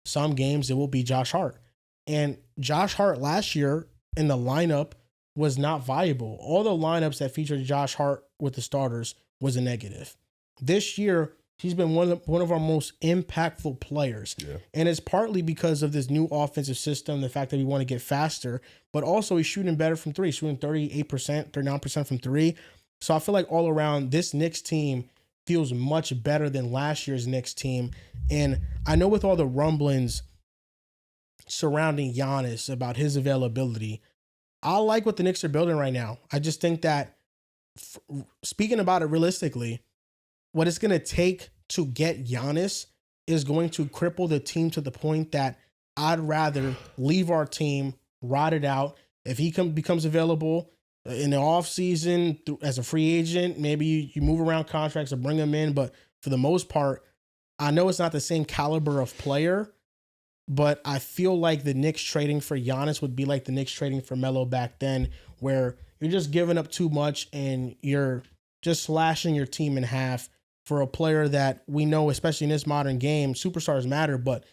A: Some games it will be Josh Hart. And Josh Hart last year in the lineup was not viable. All the lineups that featured Josh Hart with the starters was a negative. This year, he's been one of our most impactful players. Yeah. And it's partly because of this new offensive system, the fact that we want to get faster, but also he's shooting better from three, shooting 38%, 39% from three. So I feel like all around, this Knicks team feels much better than last year's Knicks team. And I know with all the rumblings surrounding Giannis about his availability, I like what the Knicks are building right now. I just think that, speaking about it realistically, what it's going to take to get Giannis is going to cripple the team to the point that I'd rather leave our team, ride it out. If he becomes available in the offseason as a free agent, maybe you move around contracts or bring him in. But for the most part, I know it's not the same caliber of player, but I feel like the Knicks trading for Giannis would be like the Knicks trading for Melo back then, where you're just giving up too much and you're just slashing your team in half for a player that we know, especially in this modern game, superstars matter, but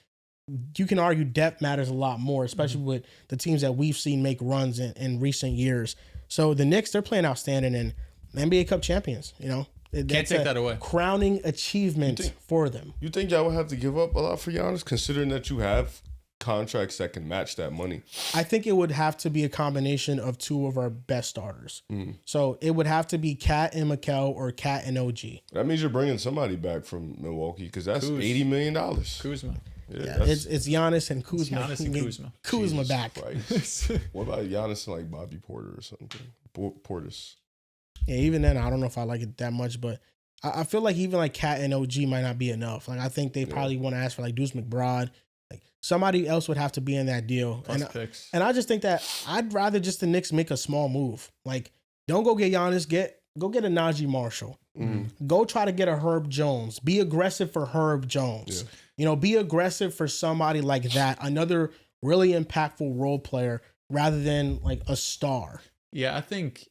A: you can argue depth matters a lot more, especially with the teams that we've seen make runs in recent years. So the Knicks, they're playing outstanding and NBA Cup champions, you know.
B: Can't take that away.
A: Crowning achievement for them.
C: You think y'all would have to give up a lot for Giannis, considering that you have contracts that can match that money?
A: I think it would have to be a combination of two of our best starters. So it would have to be Cat and Mikal or Cat and OG.
C: That means you're bringing somebody back from Milwaukee because that's $80 million.
B: Kuzma.
A: Yeah, it's Giannis and Kuzma.
B: Giannis and Kuzma.
A: Kuzma back.
C: What about Giannis and like Bobby Porter or something? Portis.
A: Yeah, even then, I don't know if I like it that much, but I feel like even like Cat and OG might not be enough. Like I think they probably want to ask for like Deuce McBride. Like somebody else would have to be in that deal. And I just think that I'd rather just the Knicks make a small move. Like don't go get Giannis, go get a Najee Marshall. Go try to get a Herb Jones. Be aggressive for Herb Jones. Yeah. You know, be aggressive for somebody like that. Another really impactful role player rather than like a star.
B: Yeah, I think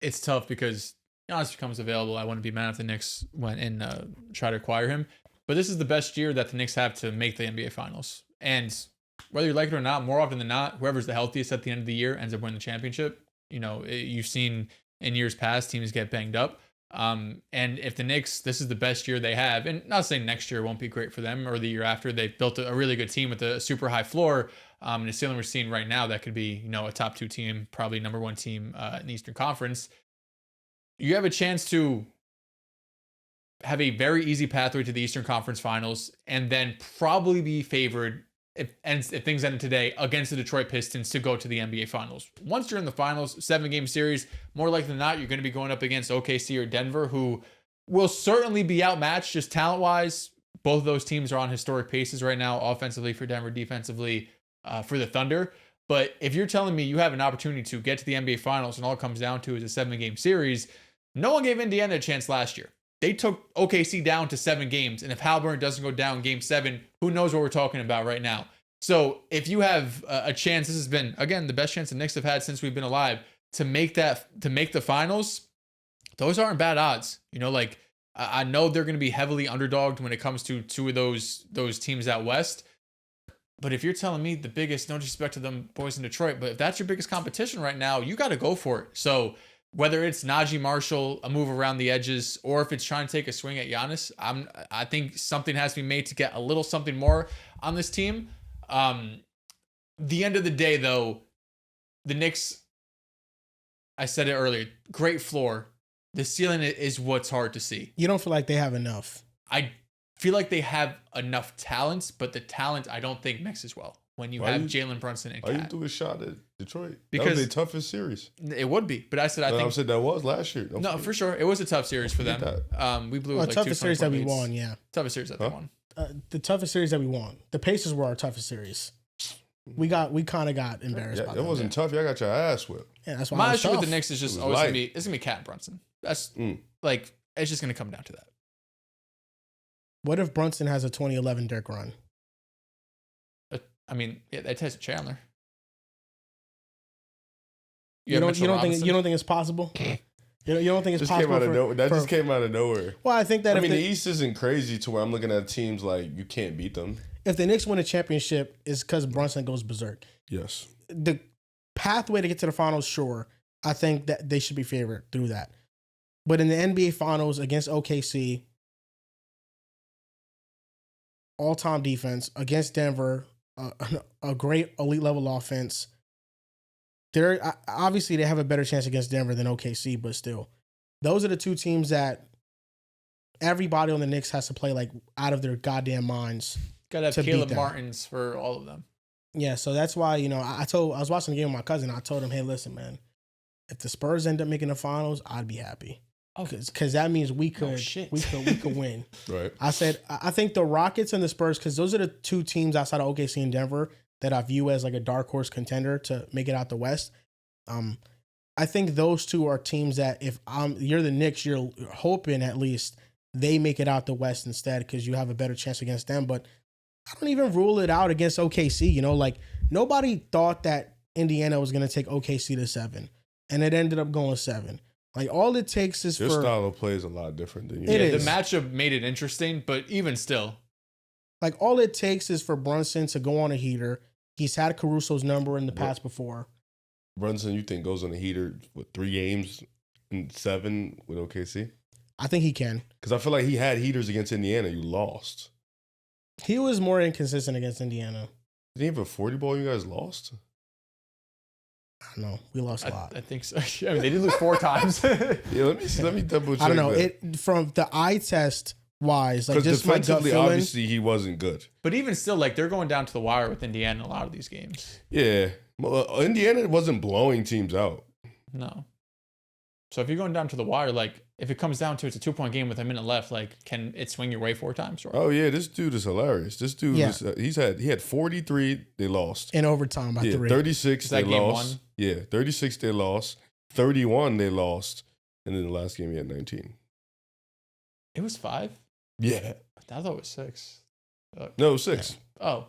B: it's tough because Giannis becomes available. I wouldn't be mad if the Knicks went and try to acquire him. But this is the best year that the Knicks have to make the NBA Finals. And whether you like it or not, more often than not, whoever's the healthiest at the end of the year ends up winning the championship. You know, you've seen in years past teams get banged up. And if the Knicks, this is the best year they have, and not saying next year won't be great for them or the year after, they've built a really good team with a super high floor. And the ceiling we're seeing right now, that could be, you know, a top 2 team, probably number 1 team in the Eastern Conference. You have a chance to have a very easy pathway to the Eastern Conference Finals and then probably be favored if things end today against the Detroit Pistons to go to the NBA Finals. Once you're in the finals, 7-game series, more likely than not, you're going to be going up against OKC or Denver, who will certainly be outmatched just talent-wise. Both of those teams are on historic paces right now, offensively for Denver, defensively for the Thunder. But if you're telling me you have an opportunity to get to the NBA Finals and all it comes down to is a 7-game series, no one gave Indiana a chance last year. They took OKC down to 7 games, and if Halliburton doesn't go down game 7, who knows what we're talking about right now. So if you have a chance, this has been, again, the best chance the Knicks have had since we've been alive, to make the finals, those aren't bad odds. You know, like, I know they're going to be heavily underdogged when it comes to two of those teams out west. But if you're telling me the biggest, no disrespect to them boys in Detroit, but if that's your biggest competition right now, you got to go for it. So whether it's Najee Marshall, a move around the edges, or if it's trying to take a swing at Giannis, I think something has to be made to get a little something more on this team. The end of the day, though, the Knicks, I said it earlier, great floor. The ceiling is what's hard to see.
A: You don't feel like they have enough.
B: feel like they have enough talents, but the talent I don't think mixes well when you have Jalen Brunson and
C: Why
B: Cat.
C: you do a shot at Detroit?
B: Because
C: that was the toughest series.
B: It would be, but I said I
C: said that was last year.
B: No, for sure, it was a tough series for them. We blew like
A: toughest series that we won. Yeah,
B: toughest series that they won.
A: The toughest series that we won. The Pacers were our toughest series. We kind of got embarrassed.
C: It wasn't tough. Y'all got your ass whipped.
A: Yeah, that's why.
B: My issue with the Knicks is just always gonna be Cat and Brunson. That's like it's just gonna come down to that.
A: What if Brunson has a 2011 Dirk run?
B: I mean, they tested Chandler.
A: You don't think it's possible? You don't think it's possible?
C: Just came out of nowhere.
A: Well, I think that
C: the East isn't crazy to where I'm looking at teams like you can't beat them.
A: If the Knicks win a championship, it's because Brunson goes berserk.
C: Yes.
A: The pathway to get to the finals, sure, I think that they should be favored through that. But in the NBA Finals against OKC, all-time defense against Denver, a great elite level offense. They're obviously they have a better chance against Denver than OKC, but still, those are the two teams that everybody on the Knicks has to play like out of their goddamn minds.
B: Gotta have Caleb Martins for all of them.
A: Yeah, so that's why I was watching the game with my cousin. I told him, hey, listen, man, if the Spurs end up making the finals, I'd be happy. Because that means we could win.
C: Right.
A: I said I think the Rockets and the Spurs, because those are the two teams outside of OKC and Denver that I view as like a dark horse contender to make it out the West. I think those two are teams that if you're the Knicks, you're hoping at least they make it out the West instead because you have a better chance against them. But I don't even rule it out against OKC. Like nobody thought that Indiana was going to take OKC to 7, and it ended up going 7. Like all it takes is
C: your style of play is a lot different than yours.
B: The matchup made it interesting, but even still,
A: like all it takes is for Brunson to go on a heater. He's had Caruso's number in the past before.
C: Brunson, you think goes on a heater with 3 games in 7 with OKC?
A: I think he can.
C: Because I feel like he had heaters against Indiana. You lost.
A: He was more inconsistent against Indiana.
C: Did he have a 40 ball you guys lost?
A: I don't know. We lost a lot.
B: I think so. I mean, they did lose 4 times.
C: Yeah, let me double check.
A: I don't know. It from the eye test wise, like just my gut
C: defensively,
A: feeling.
C: obviously he wasn't good.
B: But even still, like they're going down to the wire with Indiana in a lot of these games.
C: Yeah, Indiana wasn't blowing teams out.
B: No. So if you're going down to the wire, like if it comes down to it's a 2-point game with a minute left, like can it swing your way 4 times? Or?
C: Oh yeah, this dude is hilarious. This dude he had 43, they lost
A: in overtime by 3.
C: 36 they
B: game
C: lost.
B: 1?
C: Yeah, 36 they lost. 31 they lost, and then the last game he had 19.
B: It was 5.
C: Yeah,
B: I thought it was 6.
C: No, it was 6.
B: Yeah. Oh,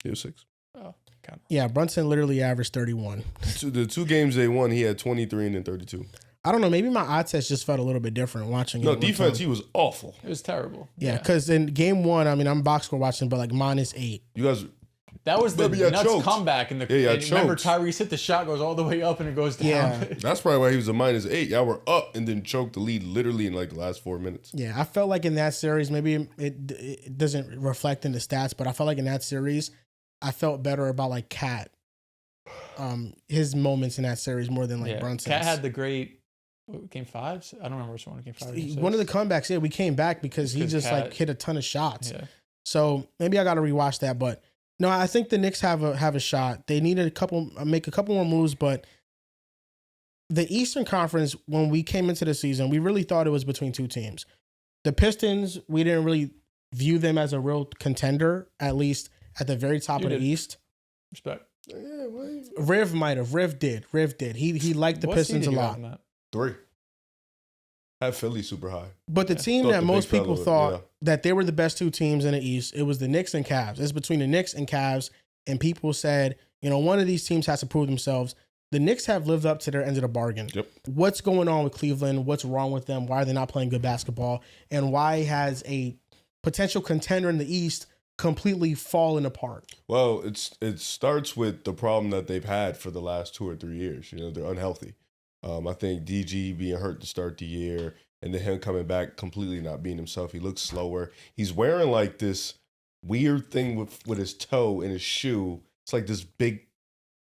C: it was 6.
B: Oh, kind of.
A: Yeah, Brunson literally averaged 31.
C: The 2 games they won, he had 23 and then 32.
A: I don't know. Maybe my eye test just felt a little bit different watching.
C: No, defense, he was awful.
B: It was terrible.
A: Yeah, because in game 1, I mean, I'm box score watching, but like -8.
C: You guys.
B: That was the nuts comeback in the. Remember, Tyrese hit the shot, goes all the way up, and it goes down.
A: Yeah,
C: that's probably why he was a -8. Y'all were up and then choked the lead literally in like the last 4 minutes.
A: Yeah, I felt like in that series, maybe it doesn't reflect in the stats, but I felt like in that series, I felt better about like Cat, his moments in that series more than like Brunson's.
B: Cat had the great. Game 5? I don't remember which one. Game 5.
A: One of the comebacks, we came back because he just like hit a ton of shots. Yeah. So maybe I got to rewatch that, but no, I think the Knicks have a shot. They needed make a couple more moves, but the Eastern Conference, when we came into the season, we really thought it was between 2 teams. The Pistons, we didn't really view them as a real contender, at least at the very top of the East.
B: Respect.
C: Yeah,
A: Riv might have. Riv did. He liked the Pistons a lot.
C: 3. I have Philly super high.
A: But the team that most people thought that they were the best 2 teams in the East, it was the Knicks and Cavs. It's between the Knicks and Cavs, and people said, one of these teams has to prove themselves. The Knicks have lived up to their end of the bargain.
C: Yep.
A: What's going on with Cleveland? What's wrong with them? Why are they not playing good basketball? And why has a potential contender in the East completely fallen apart?
C: Well, it starts with the problem that they've had for the last 2 or 3 years. They're unhealthy. I think DG being hurt to start the year and then him coming back completely not being himself. He looks slower. He's wearing like this weird thing with his toe in his shoe. It's like this big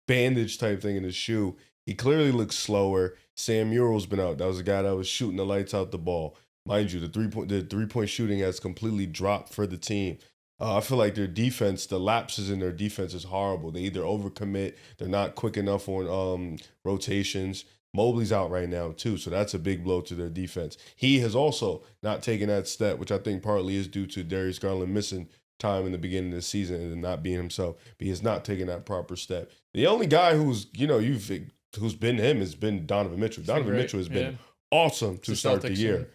C: bandage type thing in his shoe. He clearly looks slower. Sam Murrell's been out. That was a guy that was shooting the lights out the ball. Mind you, the 3-point shooting has completely dropped for the team. I feel like their defense, the lapses in their defense is horrible. They either overcommit, they're not quick enough on rotations. Mobley's out right now too, so that's a big blow to their defense. He has also not taken that step, which I think partly is due to Darius Garland missing time in the beginning of the season and not being himself. But he has not taken that proper step. The only guy who's been him has been Donovan Mitchell. Donovan Mitchell has been awesome to start the year.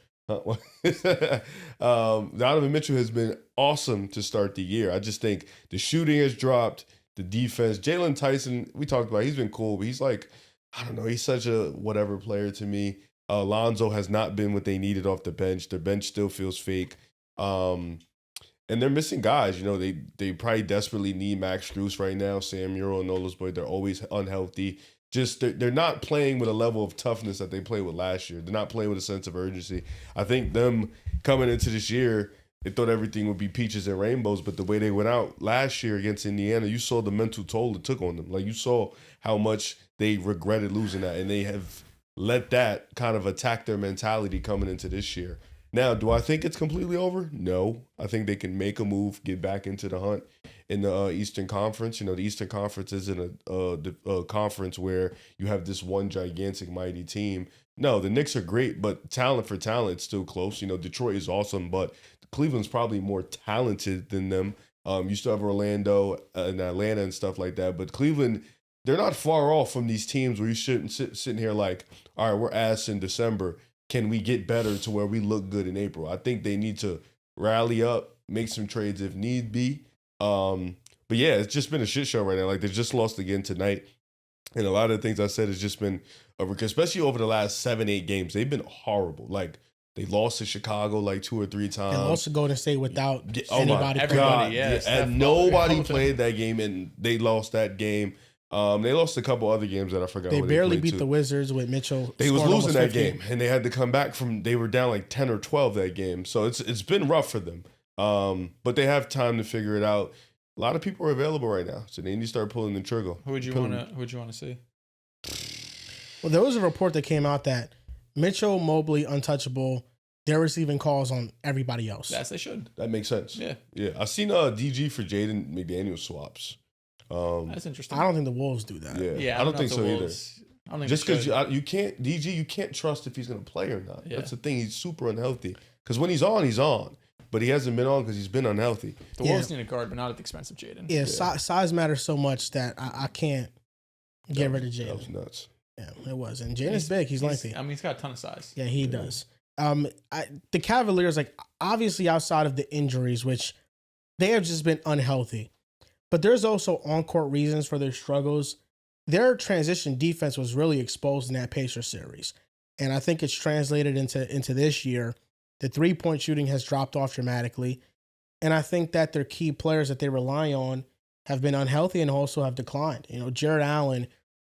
C: Donovan Mitchell has been awesome to start the year. I just think the shooting has dropped, the defense. Jalen Tyson, we talked about, he's been cool, but he's like, I don't know, he's such a whatever player to me. Lonzo has not been what they needed off the bench. Their bench still feels fake. And they're missing guys. They probably desperately need Max Strus right now. Sam Murrell and Nolas Boyd, they're always unhealthy. Just they're not playing with a level of toughness that they played with last year. They're not playing with a sense of urgency. I think them coming into this year, they thought everything would be peaches and rainbows, but the way they went out last year against Indiana, you saw the mental toll it took on them. Like, you saw how much they regretted losing that, and they have let that kind of attack their mentality coming into this year. Now, do I think it's completely over? No. I think they can make a move, get back into the hunt in the Eastern Conference. The Eastern Conference isn't a conference where you have this one gigantic, mighty team. No, the Knicks are great, but talent for talent, it's still close. Detroit is awesome, but Cleveland's probably more talented than them. You still have Orlando and Atlanta and stuff like that, but Cleveland, they're not far off from these teams where you shouldn't sitting here like, all right, we're ass in December. Can we get better to where we look good in April? I think they need to rally up, make some trades if need be. But yeah, it's just been a shit show right now. Like, they just lost again tonight. And a lot of the things I said has just been, especially over the last 7-8 games, they've been horrible. Like, they lost to Chicago like 2 or 3 times.
A: And also Golden State without
C: anybody.
B: Everybody,
C: and nobody played that game, and they lost that game. They lost a couple other games that I forgot.
A: They barely beat the Wizards with Mitchell.
C: They was losing that game, and they had to come back they were down like 10 or 12 that game. So it's been rough for them. But they have time to figure it out. A lot of people are available right now, so they need to start pulling the trigger.
B: Who would you want to see?
A: Well, there was a report that came out that Mitchell, Mobley, untouchable. They're receiving calls on everybody else.
B: Yes, they should.
C: That makes sense.
B: Yeah.
C: I seen DG for Jaden McDaniel swaps.
B: That's interesting.
A: I don't think the Wolves do that.
C: Yeah, I don't think so either.
B: I don't think
C: just because you can't, DG, you can't trust if he's going to play or not. Yeah. That's the thing. He's super unhealthy. Because when he's on, he's on. But he hasn't been on because he's been unhealthy.
B: The Wolves need a guard, but not at the expense of Jaden.
A: Yeah, size matters so much that I can't get rid of Jaden.
C: That was nuts.
A: Yeah, it was. And Jaden's big. He's lengthy.
B: I mean, he's got a ton of size.
A: Yeah, he does. The Cavaliers, like, obviously outside of the injuries, which they have just been unhealthy, but there's also on-court reasons for their struggles. Their transition defense was really exposed in that Pacers series, and I think it's translated into this year. The three-point shooting has dropped off dramatically, and I think that their key players that they rely on have been unhealthy and also have declined. Jared Allen,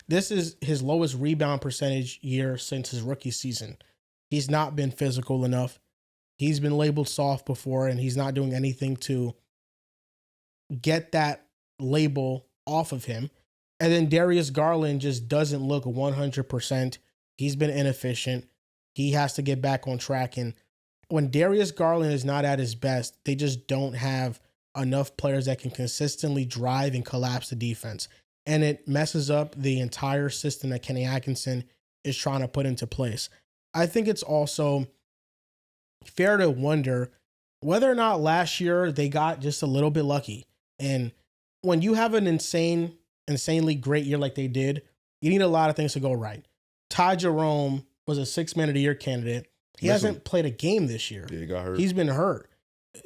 A: this is his lowest rebound percentage year since his rookie season. He's not been physical enough. He's been labeled soft before, and he's not doing anything to get that label off of him. And then Darius Garland just doesn't look 100%. He's been inefficient. He has to get back on track. And when Darius Garland is not at his best, they just don't have enough players that can consistently drive and collapse the defense. And it messes up the entire system that Kenny Atkinson is trying to put into place. I think it's also fair to wonder whether or not last year they got just a little bit lucky. And when you have an insanely great year like they did, you need a lot of things to go right. Ty Jerome was a 6-man of the year candidate. He hasn't played a game this year.
C: Yeah, he got hurt.
A: He's been hurt.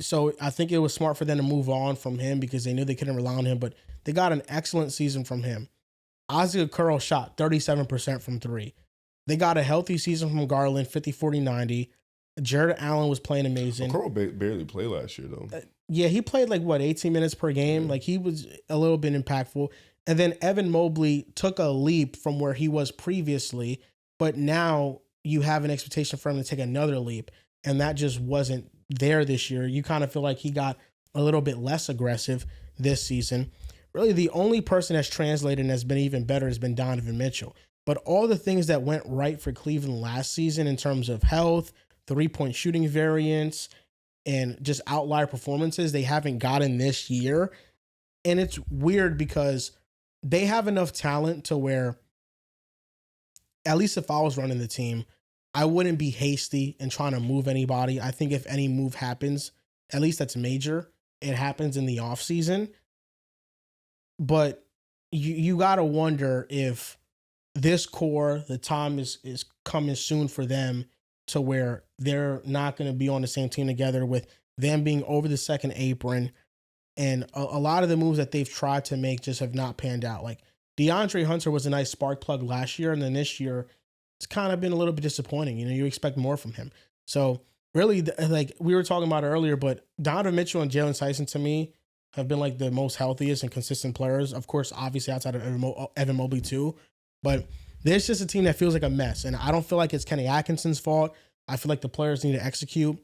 A: So I think it was smart for them to move on from him because they knew they couldn't rely on him, but they got an excellent season from him. Ozzy Okoro shot 37% from 3. They got a healthy season from Garland, 50, 40, 90. Jared Allen was playing amazing.
C: Okoro barely played last year, though.
A: Yeah, he played 18 minutes per game. Like, he was a little bit impactful. And then Evan Mobley took a leap from where he was previously, but now you have an expectation for him to take another leap, and that just wasn't there this year. You kind of feel like he got a little bit less aggressive this season. Really, the only person that's translated and has been even better has been Donovan Mitchell. But all the things that went right for Cleveland last season in terms of health, 3-point shooting variance and just outlier performances they haven't gotten this year. And it's weird because they have enough talent to where, at least if I was running the team, I wouldn't be hasty in trying to move anybody. I think if any move happens, at least that's major, it happens in the offseason. But you got to wonder if this core, the time is coming soon for them to where they're not going to be on the same team together, with them being over the second apron. And a lot of the moves that they've tried to make just have not panned out. Like DeAndre Hunter was a nice spark plug last year, and then this year it's kind of been a little bit disappointing. You know, you expect more from him. So really, like we were talking about earlier, but Donovan Mitchell and Jalen Tyson to me have been like the most healthiest and consistent players. Of course, obviously outside of Evan Mobley too. But there's just a team that feels like a mess. And I don't feel like it's Kenny Atkinson's fault. I feel like the players need to execute.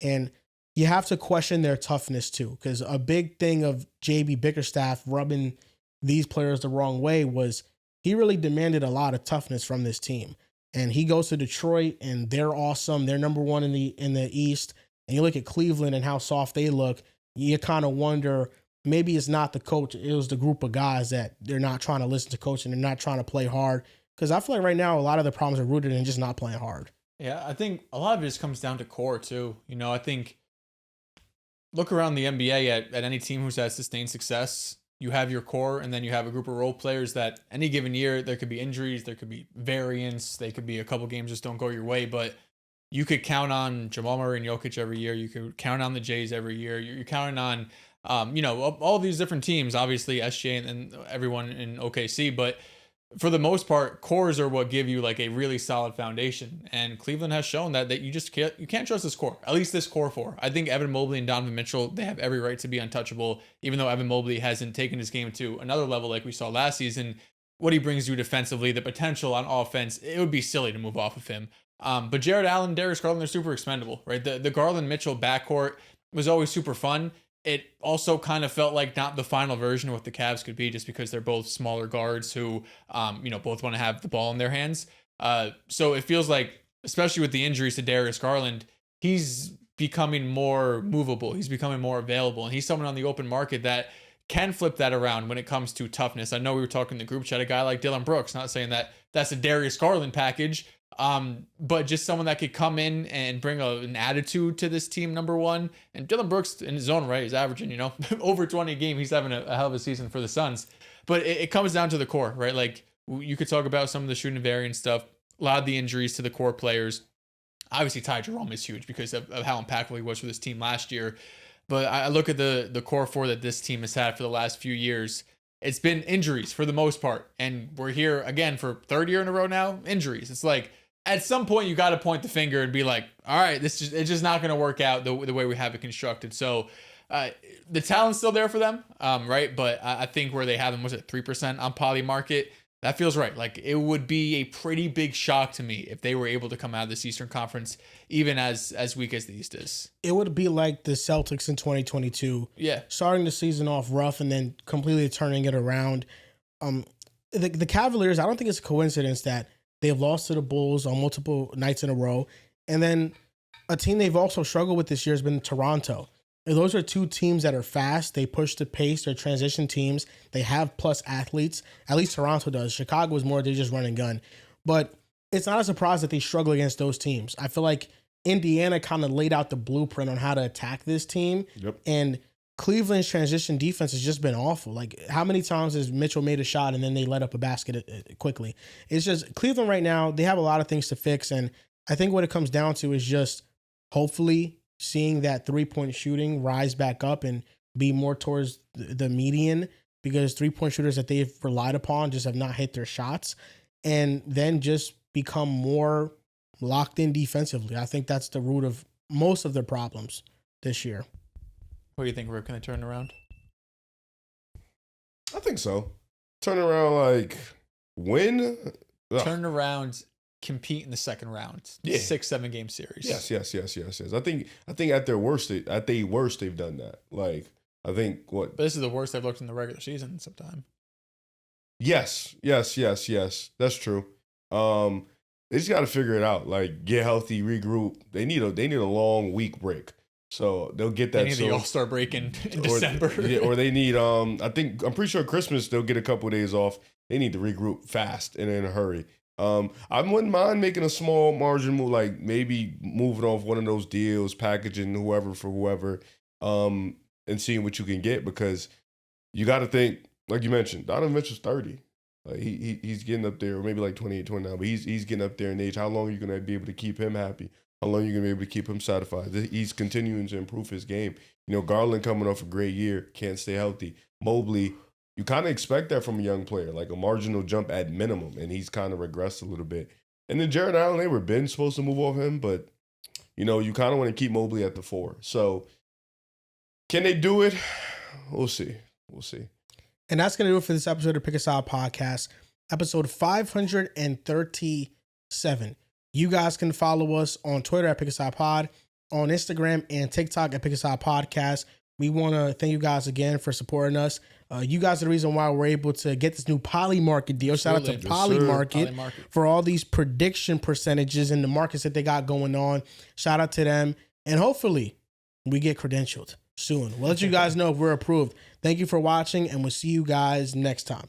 A: And you have to question their toughness too. Because a big thing of JB Bickerstaff rubbing these players the wrong way was he really demanded a lot of toughness from this team. And he goes to Detroit and they're awesome. They're number one in the East. And you look at Cleveland and how soft they look, you kind of wonder, maybe it's not the coach. It was the group of guys that they're not trying to listen to coach and they're not trying to play hard. Because I feel like right now a lot of the problems are rooted in just not playing hard.
B: Yeah, I think a lot of it just comes down to core too. You know, I think look around the NBA at any team who's had sustained success. You have your core, and then you have a group of role players that any given year, there could be injuries, there could be variance, they could be a couple games just don't go your way, but you could count on Jamal Murray and Jokic every year. You could count on the Jays every year. You're counting on, all these different teams, obviously SJ and everyone in OKC, but for the most part, cores are what give you like a really solid foundation. And Cleveland has shown that you can't trust this core, at least this core four. I think Evan Mobley and Donovan Mitchell, they have every right to be untouchable, even though Evan Mobley hasn't taken his game to another level like we saw last season. What he brings you defensively, the potential on offense, it would be silly to move off of him. But Jared Allen, Darius Garland, they're super expendable, right? The Garland-Mitchell backcourt was always super fun. It also kind of felt like not the final version of what the Cavs could be, just because they're both smaller guards who, both want to have the ball in their hands. So it feels like, especially with the injuries to Darius Garland, he's becoming more movable. He's becoming more available. And he's someone on the open market that can flip that around when it comes to toughness. I know we were talking in the group chat, a guy like Dylan Brooks, not saying that that's a Darius Garland package, but just someone that could come in and bring an attitude to this team, number one. And Dylan Brooks, in his own right, is averaging, over 20 a game. He's having a hell of a season for the Suns. But it comes down to the core, right? Like, you could talk about some of the shooting variant stuff, a lot of the injuries to the core players. Obviously, Ty Jerome is huge because of how impactful he was for this team last year. But I look at the core four that this team has had for the last few years. It's been injuries for the most part. And we're here, again, for third year in a row now, injuries. It's like, at some point, you got to point the finger and be like, all right, it's just not going to work out the way we have it constructed. So the talent's still there for them, right? But I think where they have them, was it 3% on Poly Market? That feels right. Like, it would be a pretty big shock to me if they were able to come out of this Eastern Conference, even as weak as the East is.
A: It would be like the Celtics in 2022.
B: Yeah.
A: Starting the season off rough and then completely turning it around. The Cavaliers, I don't think it's a coincidence that they've lost to the Bulls on multiple nights in a row. And then a team they've also struggled with this year has been Toronto. And those are two teams that are fast. They push the pace. They're transition teams. They have plus athletes. At least Toronto does. Chicago is more, they just run and gun. But it's not a surprise that they struggle against those teams. I feel like Indiana kind of laid out the blueprint on how to attack this team.
C: Yep.
A: And Cleveland's transition defense has just been awful. Like, how many times has Mitchell made a shot and then they let up a basket quickly? It's just Cleveland right now, they have a lot of things to fix. And I think what it comes down to is just hopefully seeing that 3-point shooting rise back up and be more towards the median, because 3-point shooters that they've relied upon just have not hit their shots, and then just become more locked in defensively. I think that's the root of most of their problems this year.
B: What do you think, Rick? Can they turn around?
C: I think so. Turn around, like, win?
B: Turn around, compete in the second round.
C: Yeah.
B: 6-7 game series.
C: Yes. I think at their worst, they've done that. Like, I think what?
B: But this is the worst they've looked in the regular season sometime.
C: Yes. That's true. They just got to figure it out. Like, get healthy, regroup. They need a long week break. So they'll get that.
B: They need the All-Star break in December.
C: Or they need, I'm pretty sure Christmas they'll get a couple of days off. They need to regroup fast and in a hurry. I wouldn't mind making a small margin move, like maybe moving off one of those deals, packaging whoever for whoever, and seeing what you can get, because you got to think, like you mentioned, Donovan Mitchell's 30. Like he's getting up there, or maybe like 28, 29, but he's getting up there in age. How long are you going to be able to keep him happy? How long are you going to be able to keep him satisfied? He's continuing to improve his game. You know, Garland coming off a great year, can't stay healthy. Mobley, you kind of expect that from a young player, like a marginal jump at minimum, and he's kind of regressed a little bit. And then Jared Allen, they were been supposed to move off him, but, you know, you kind of want to keep Mobley at the 4. So can they do it? We'll see. We'll see.
A: And that's going to do it for this episode of Pick a Side Podcast, episode 537. You guys can follow us on Twitter at Pick a Side Pod, on Instagram and TikTok at Pick a Side Podcast. We want to thank you guys again for supporting us. You guys are the reason why we're able to get this new Poly Market deal. Shout out to Poly Market for all these prediction percentages in the markets that they got going on. Shout out to them. And hopefully we get credentialed soon. We'll let you guys know if we're approved. Thank you for watching, and we'll see you guys next time.